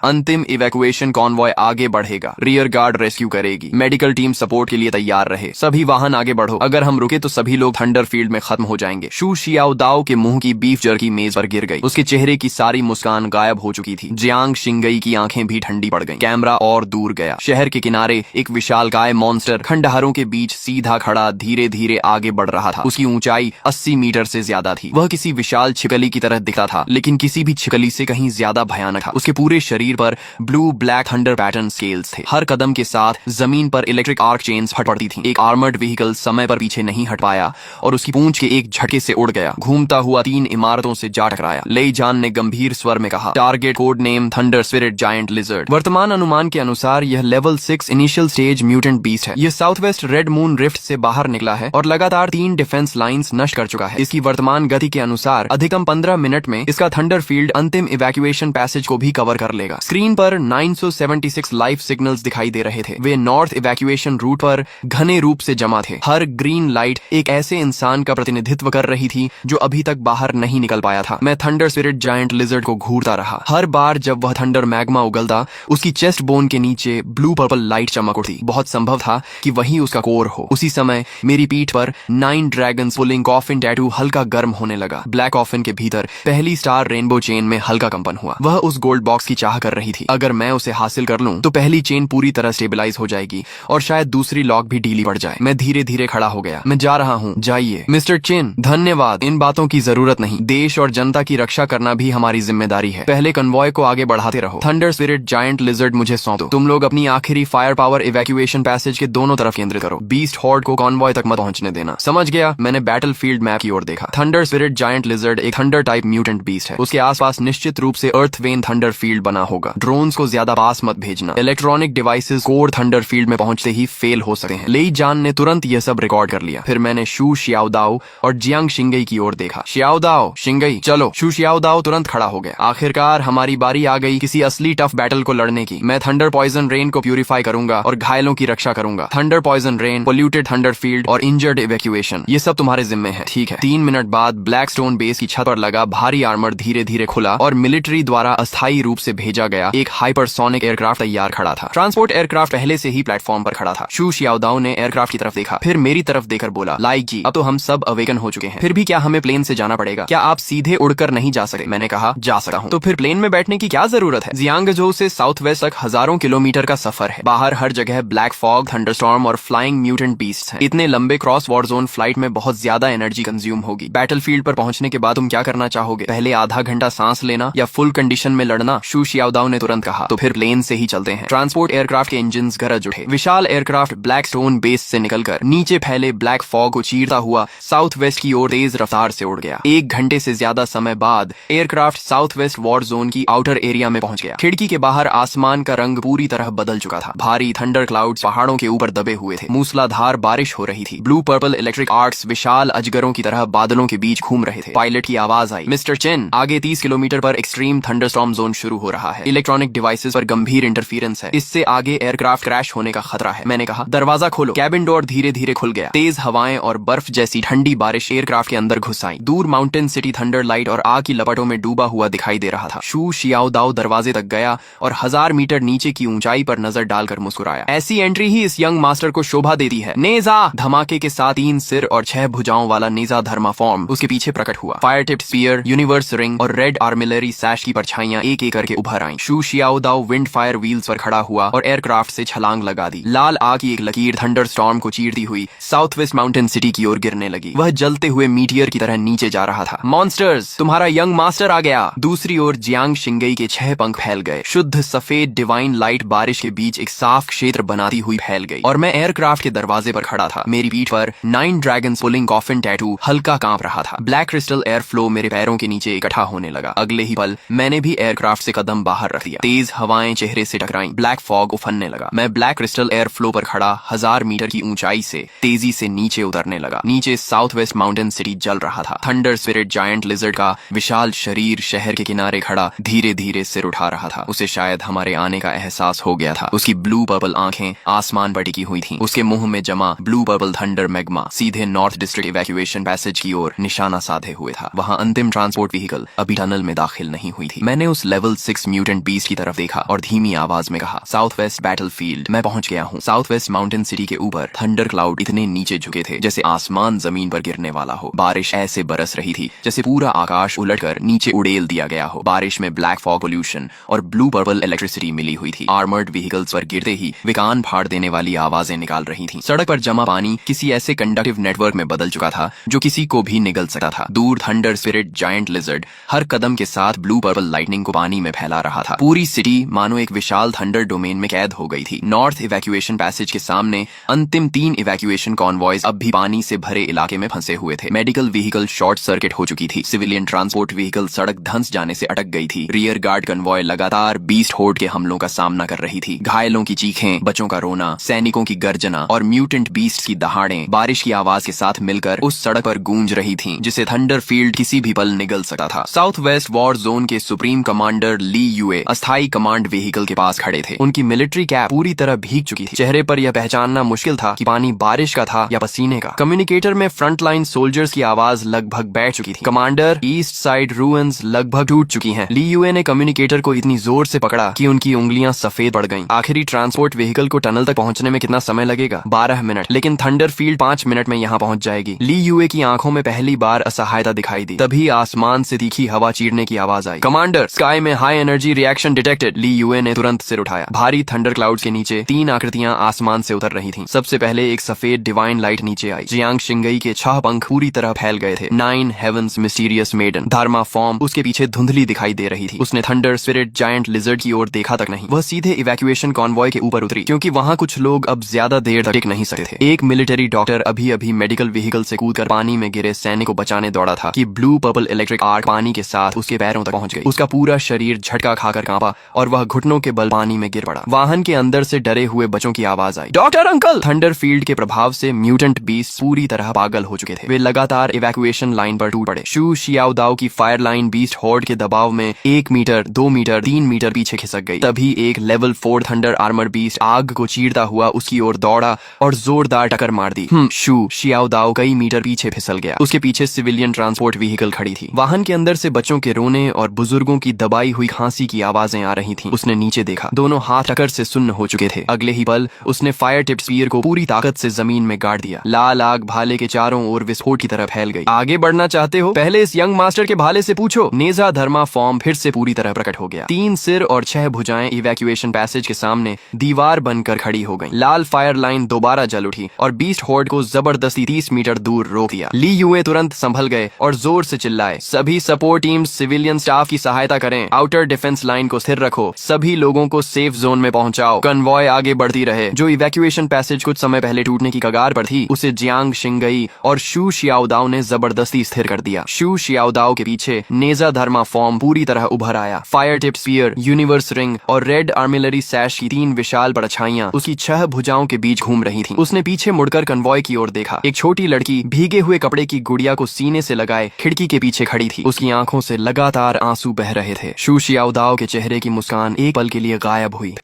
अंतिम इवैक्यूएशन कॉन्वॉय आगे बढ़ेगा। रियर गार्ड रेस्क्यू करेगी। मेडिकल टीम सपोर्ट के लिए तैयार रहे। सभी वाहन आगे बढ़ो। अगर हम रुके तो सभी लोग थंडर फील्ड में खत्म हो जाएंगे। शू शियाओ दाओ के मुंह की बीफ जर्की मेज पर गिर गई। उसके चेहरे की सारी मुस्कान गायब हो चुकी थी। जियांग शिंगई की आंखें भी ठंडी पड़ गईं। कैमरा और दूर गया। शहर के किनारे एक विशालकाय मॉन्स्टर खंडहरों के बीच सीधा खड़ा धीरे धीरे आगे बढ़ रहा था। उसकी ऊंचाई 80 मीटर से ज्यादा थी। वह किसी विशाल छिपकली की तरह दिखता था, लेकिन किसी भी छिपकली से कहीं ज्यादा भयानक था। उसके पूरे शरीर पर blue black thunder pattern scales थे। हर कदम के साथ जमीन पर इलेक्ट्रिक आर्क चेन्स फट पड़ती थीं। एक आर्मर्ड व्हीकल समय पर पीछे नहीं हट पाया और उसकी पूंछ के एक झटके से उड़ गया। घूमता हुआ 3 इमारतों से जा टकराया। लेई जान ने गंभीर स्वर में कहा, target code name thunder spirit giant lizard. वर्तमान अनुमान के अनुसार यह level 6 initial stage mutant beast है। यह south west red moon rift से बाहर निकला है और लगातार 3 डिफेंस लाइंस नष्ट कर चुका है। इसकी वर्तमान गति के अनुसार अधिकतम 15 मिनट में इसका थंडर फील्ड अंतिम इवैक्यूएशन पैसेज को भी कवर कर लेगा। स्क्रीन पर 976 लाइफ सिग्नल्स दिखाई दे रहे थे। वे नॉर्थ इवैक्यूएशन रूट पर घने रूप से जमा थे। हर ग्रीन लाइट एक ऐसे इंसान का प्रतिनिधित्व कर रही थी जो अभी तक बाहर नहीं निकल पाया था। मैं थंडर स्पिरिट जायंट लिजर्ड को घूरता रहा। हर बार जब वह थंडर मैग्मा उगलता, उसकी चेस्ट बोन के नीचे ब्लू पर्पल लाइट चमक उठती। बहुत संभव था कि वही उसका कोर हो। उसी समय मेरी पीठ पर 9 ड्रैगन्स पुलिंग कॉफिन टैटू हल्का गर्म होने लगा। ब्लैक कॉफिन के भीतर पहली स्टार रेनबो चेन में हल्का कंपन हुआ। वह उस गोल्ड बॉक्स की चाह कर रही थी। अगर मैं उसे हासिल कर लूं तो पहली चेन पूरी तरह स्टेबलाइज हो जाएगी और शायद दूसरी लॉक भी ढीली पड़ जाए। मैं धीरे धीरे खड़ा हो गया। मैं जा रहा हूँ, जाइए। मिस्टर चिन, धन्यवाद। इन बातों की जरूरत नहीं। देश और जनता की रक्षा करना भी हमारी जिम्मेदारी है। पहले कन्वॉय को आगे बढ़ाते रहो। थंडर स्पिरिट जायंट लिजर्ड मुझे सौंप दो। तुम लोग अपनी आखिरी फायर पावर इवैक्यूएशन पैसेज के दोनों तरफ केंद्रित करो। बीस्ट हॉर्ड को कॉन्वॉय तक मत पहुंचने देना। समझ गया। मैंने बैटलफील्ड मैप की ओर देखा। थंडर स्पिरिट जायंट लिजर्ड एक थंडर टाइप म्यूटेंट बीस्ट है। उसके आसपास निश्चित रूप से अर्थ वेन थंडर फील्ड बना होगा। ड्रोन्स को ज्यादा पास मत भेजना। Electronic devices core thunder field में पहुंचते ही फेल हो सकते हैं। लेई जान ने तुरंत यह सब रिकॉर्ड कर लिया। फिर मैंने शू शियाओदाओ और जियांग शिंगई की ओर देखा। शियाओदाओ, शिंगई, चलो। शू शियाओदाओ तुरंत खड़ा हो गया। आखिरकार हमारी बारी आ गई किसी असली टफ बैटल को लड़ने की। मैं थंडर पॉइजन रेन को प्यूरिफाई करूंगा और घायलों की रक्षा करूंगा। Thunder poison rain, polluted thunder field और इंजर्ड इवैक्यूएशन, ये सब तुम्हारे जिम्मे है। ठीक है। 3 मिनट बाद ब्लैक स्टोन बेस की छत पर लगा भारी आर्मर धीरे धीरे खुला और मिलिट्री द्वारा अस्थायी रूप से भेजा गया एक हाइपरसोनिक एयरक्राफ्ट तैयार खड़ा था। ट्रांसपोर्ट एयरक्राफ्ट पहले से ही प्लेटफॉर्म पर खड़ा था। शू शियाओदाओ ने एयरक्राफ्ट की तरफ देखा, फिर मेरी तरफ देखकर बोला, लाइक जी, अब तो हम सब अवेकन हो चुके हैं। फिर भी क्या हमें प्लेन से जाना पड़ेगा? क्या आप सीधे उड़कर नहीं जा सकते? मैंने कहा, जा सकता हूँ। तो फिर प्लेन में बैठने की क्या जरूरत है? जियांगजो से साउथ वेस्ट तक हजारों किलोमीटर का सफर है। बाहर हर जगह ब्लैक फॉग, थंडरस्टॉर्म और फ्लाइंग म्यूटेंट बीस्ट्स हैं। इतने लंबे क्रॉस वॉर जोन फ्लाइट में बहुत ज्यादा एनर्जी कंज्यूम होगी। बैटलफील्ड पर पहुंचने के बाद तुम क्या करना चाहोगे? पहले आधा घंटा सांस लेना या फुल कंडीशन में लड़ना? शू शियाओदाओ ने तुरंत कहा, तो फिर प्लेन से ही चलते हैं। ट्रांसपोर्ट एयरक्राफ्ट के इंजन गरज उठे। विशाल एयरक्राफ्ट ब्लैक स्टोन बेस से निकलकर नीचे फैले ब्लैक फॉग को चीरता हुआ साउथ वेस्ट की ओर तेज रफ्तार से उड़ गया। 1 घंटे से ज्यादा समय बाद aircraft south west war zone की आउटर एरिया में पहुंच गया। खिड़की के बाहर आसमान का रंग पूरी तरह बदल चुका था। भारी थंडर क्लाउड्स पहाड़ों के ऊपर दबे हुए थे। मूसलाधार बारिश हो रही थी। ब्लू पर्पल इलेक्ट्रिक आर्क्स विशाल अजगरों की तरह बादलों के बीच घूम रहे थे। पायलट की आवाज आई, मिस्टर चेन, आगे 30 किलोमीटर पर एक्सट्रीम थंडरस्टॉर्म जोन शुरू हो रहा है। इलेक्ट्रॉनिक डिवाइसेस पर गंभीर इंटरफेरेंस है। इससे आगे एयरक्राफ्ट क्रैश होने का खतरा है। मैंने कहा, दरवाजा खोलो। कैबिन डोर धीरे धीरे खुल गया। तेज हवाएं और बर्फ जैसी ठंडी बारिश एयरक्राफ्ट के अंदर घुस आई। दूर माउंटेन सिटी थंडर लाइट और आग की लपटों में डूबा हुआ दिखाई दे रहा था। शू शियाओदाओ दरवाजे तक गया और 1000 मीटर नीचे की ऊंचाई पर नजर डालकर मुस्कुराया। ऐसी एंट्री ही इस यंग मास्टर को शोभा देती है। नेजा! धमाके के साथ 3 सिर और 6 भुजाओं वाला नेजा धर्माफॉर्म उसके पीछे प्रकट हुआ। Fire tip spear, universe ring और रेड आर्मिलरी सैश की परछाइयां एक एक करके उभर आईं। Xu Xiaodao wind fire wheels पर खड़ा हुआ और एयरक्राफ्ट से छलांग लगा दी। लाल आग की एक लकीर थंडर स्टॉर्म को चीरती हुई साउथ वेस्ट माउंटेन सिटी की ओर गिरने लगी। वह जलते हुए मीटियर की तरह नीचे जा रहा था। मॉन्स्टर्स, तुम्हारा यंग मास्टर आ गया। दूसरी ओर जियांग शिंगई के 6 पंख फैल गए। शुद्ध सफेद डिवाइन लाइट बारिश के बीच एक साफ क्षेत्र बनाती हुई फैल गई और मैं एयरक्राफ्ट के दरवाजे पर खड़ा था। मेरी पीठ पर 9 ड्रैगन्स पुलिंग कॉफिन टैटू हल्का कांप रहा था। ब्लैक क्रिस्टल एयर फ्लो मेरे पैरों के नीचे इकट्ठा होने लगा। अगले ही पल मैंने भी एयरक्राफ्ट से कदम बाहर रख दिया। तेज हवाएं चेहरे से टकराईं। ब्लैक फॉग उफनने लगा। मैं ब्लैक क्रिस्टल एयर फ्लो पर खड़ा 1000 मीटर की ऊंचाई से तेजी से नीचे उतरने लगा। नीचे साउथ वेस्ट माउंटेन सिटी जल रहा था। थंडर स्पिरिट जायंट लिजर्ड का विशाल शरीर शहर के किनारे खड़ा धीरे धीरे सिर उठा रहा था। उसे शायद हमारे आने का एहसास हो गया था। उसकी ब्लू पर्पल आंखें आसमान पर टिकी हुई थीं। उसके मुंह में जमा ब्लू पर्पल थंडर मैग्मा सीधे नॉर्थ डिस्ट्रिक्ट इवैक्यूएशन पैसेज की ओर निशाना साधे हुए था। वहां अंतिम ट्रांसपोर्ट व्हीकल अभी टनल में दाखिल नहीं हुई थी। मैंने उस लेवल 6 म्यूटेंट बीस्ट की तरफ देखा और धीमी आवाज में कहा, साउथ वेस्ट बैटलफील्ड, मैं पहुंच गया हूं। साउथ वेस्ट माउंटेन सिटी के ऊपर थंडर क्लाउड इतने नीचे झुके थे जैसे आसमान जमीन पर गिरने वाला हो। बारिश ऐसे बरस रही थी जैसे पूरा आकाश उलटकर नीचे उड़ेल दिया गया हो। बारिश में ब्लैक फॉग पोल्यूशन और ब्लू पर्पल इलेक्ट्रिसिटी मिली हुई थी। आर्मर्ड व्हीकल्स पर गिरते ही वे कान फाड़ देने वाली आवाजें निकाल रही थीं। सड़क पर जमा पानी किसी ऐसे कंडक्टिव नेटवर्क में बदल चुका था जो किसी को भी निगल सकता था। दूर थंडर स्पिरिट जायंट लिजर्ड हर कदम के साथ ब्लू पर्पल लाइटनिंग को पानी में फैला रहा था। पूरी सिटी मानो एक विशाल थंडर डोमेन में कैद हो गई थी। नॉर्थ इवैक्यूएशन पैसेज के सामने अंतिम 3 इवैक्यूएशन कॉन्वॉयज अब भी पानी से भरे इलाके में फंसे हुए थे। मेडिकल व्हीकल शॉर्ट सर्किट हो चुकी थी। सिविलियन ट्रांसपोर्ट व्हीकल सड़क धंस जाने से अटक गई थी। रियर गार्ड कन्वॉय लगातार बीस्ट होर्ड के हमलों का सामना कर रही थी। घायलों की चीखें, बच्चों का रोना, सैनिकों की गर्जना और म्यूटेंट बीस्ट की दहाड़ें बारिश की आवाज के साथ मिलकर उस सड़क पर गूंज रही थीं, जिसे थंडर फील्ड किसी भी पल निगल सकता था। साउथ वेस्ट वॉर जोन के सुप्रीम कमांडर ली यूए अस्थायी कमांड व्हीकल के पास खड़े थे। उनकी मिलिट्री कैप पूरी तरह भीग चुकी थी। चेहरे पर यह पहचानना मुश्किल था कि पानी बारिश का था या पसीने का। कम्युनिकेटर में फ्रंट लाइन सोल्जर्स की आवाज लगभग बैठ चुकी थी। कमांडर, ईस्ट साइड रूइंस लगभग टूट चुकी हैं। ली यूए ने कम्युनिकेटर को इतनी जोर से पकड़ा कि उनकी उंगलियां सफेद पड़ गईं। आखिरी ट्रांसपोर्ट व्हीकल को टनल तक पहुंचने में कितना समय लगेगा? 12 मिनट, लेकिन थंडर फील्ड 5 मिनट में यहाँ पहुंच जाएगी। ली यूए की आंखों में पहली बार असहायता दिखाई दी। तभी आसमान से तीखी हवा चीरने की आवाज आई। कमांडर, स्काई में हाई एनर्जी रिएक्शन डिटेक्टेड। ली यूए ने तुरंत सिर उठाया। भारी थंडर क्लाउड्स के नीचे 3 आकृतियां आसमान से उतर रही थीं। सबसे पहले एक सफेद डिवाइन लाइट नीचे आई। जियांग शिंगई के 6 पंख पूरी तरह फैल गए थे। 9 हेवंस मिस्टीरियस मेडन धार्मा फॉर्म उसके पीछे धुंधली दिखाई दे रही थी। उसने थंडर स्पिरिट जायंट लिजर्ड की ओर देखा तक नहीं। वह सीधे इवैक्यूएशन कॉन्वॉय के ऊपर उतरी, क्योंकि वहां कुछ लोग अब ज्यादा देर तक टिक नहीं सकते थे। एक मिलिट्री डॉक्टर अभी अभी मेडिकल व्हीकल से कूदकर पानी में गिरे सैनिक को बचाने दौड़ा था कि ब्लू पर्पल इलेक्ट्रिक आर्क पानी के साथ उसके पैरों तक पहुंच गई। उसका पूरा शरीर झटका खाकर कांपा और वह घुटनों के बल पानी में गिर पड़ा। वाहन के अंदर से डरे हुए बच्चों की आवाज आई, डॉक्टर अंकल! थंडर फील्ड के प्रभाव से म्यूटेंट बीस्ट पूरी तरह पागल हो चुके थे। वे लगातार इवैक्यूएशन लाइन पर टूट पड़े। शू शियाओदाओ की फायर लाइन बीस्ट हॉर्ड के दबाव में 1 मीटर, 2 मीटर, 3 मीटर पीछे खिसक गई। तभी एक लेवल 4 थंडर आर्मर बीस्ट आग को चीरता हुआ उसकी ओर दौड़ा और जोरदार टक्कर मार दी। शू शियाओदाओ कई मीटर पीछे फिसल गया। उसके पीछे सिविलियन ट्रांसपोर्ट व्हीकल खड़ी थी। वाहन के अंदर से बच्चों के रोने और बुजुर्गों की दबाई हुई खांसी की आवाजें आ रही थीं। उसने नीचे देखा। दोनों हाथ टक्कर से सुन्न हो चुके थे। अगले ही पल उसने फायर टिप स्पीयर को पूरी ताकत से जमीन में गाड़ दिया। लाल आग भाले के चारों ओर विस्फोट की तरह फैल गई। आगे बढ़ना चाहते हो? पहले इस यंग मास्टर के भाले से पूछो। नेजा धर्मा फॉर्म फिर से पूरी तरह प्रकट हो गया। 3 सिर और 6 भुजाएं इवैक्यूएशन पैसेज के सामने दीवार बनकर खड़ी हो गईं। लाल फायर लाइन दोबारा जल उठी और बीस्ट हॉर्ड को जबरदस्ती 30 मीटर दूर रोक दिया। ली यूए तुरंत संभल गए और जोर से चिल्लाए, सभी support teams civilian civilian staff की सहायता करें, आउटर डिफेंस लाइन को स्थिर रखो, सभी लोगों को सेफ जोन में पहुंचाओ। कन्वॉय आगे बढ़ती रहे। जो इवैक्यूएशन पैसेज कुछ समय पहले टूटने की कगार पर थी, उसे जियांग शिंगई और शू शियाओदाओ ने जबरदस्ती स्थिर कर दिया। शू शियाओदाओ के पीछे नेजा धर्मा फॉर्म पूरी तरह उभर आया। Fire tip spear, universe ring और रेड आर्मिलरी सैश की 3 विशाल परछाइयां उसकी 6 भुजाओं के बीच घूम रही थीं। उसने पीछे मुड़कर कन्वॉय की ओर देखा। एक छोटी लड़की भीगे हुए कपड़े की गुड़िया को सीने से लगाए खिड़की के पीछे खड़ी थी। उसकी आंखों से लगातार आंसू बह रहे थे। शू शियाओदाओ के चेहरे की मुस्कान एक पल के लिए गायब हुई।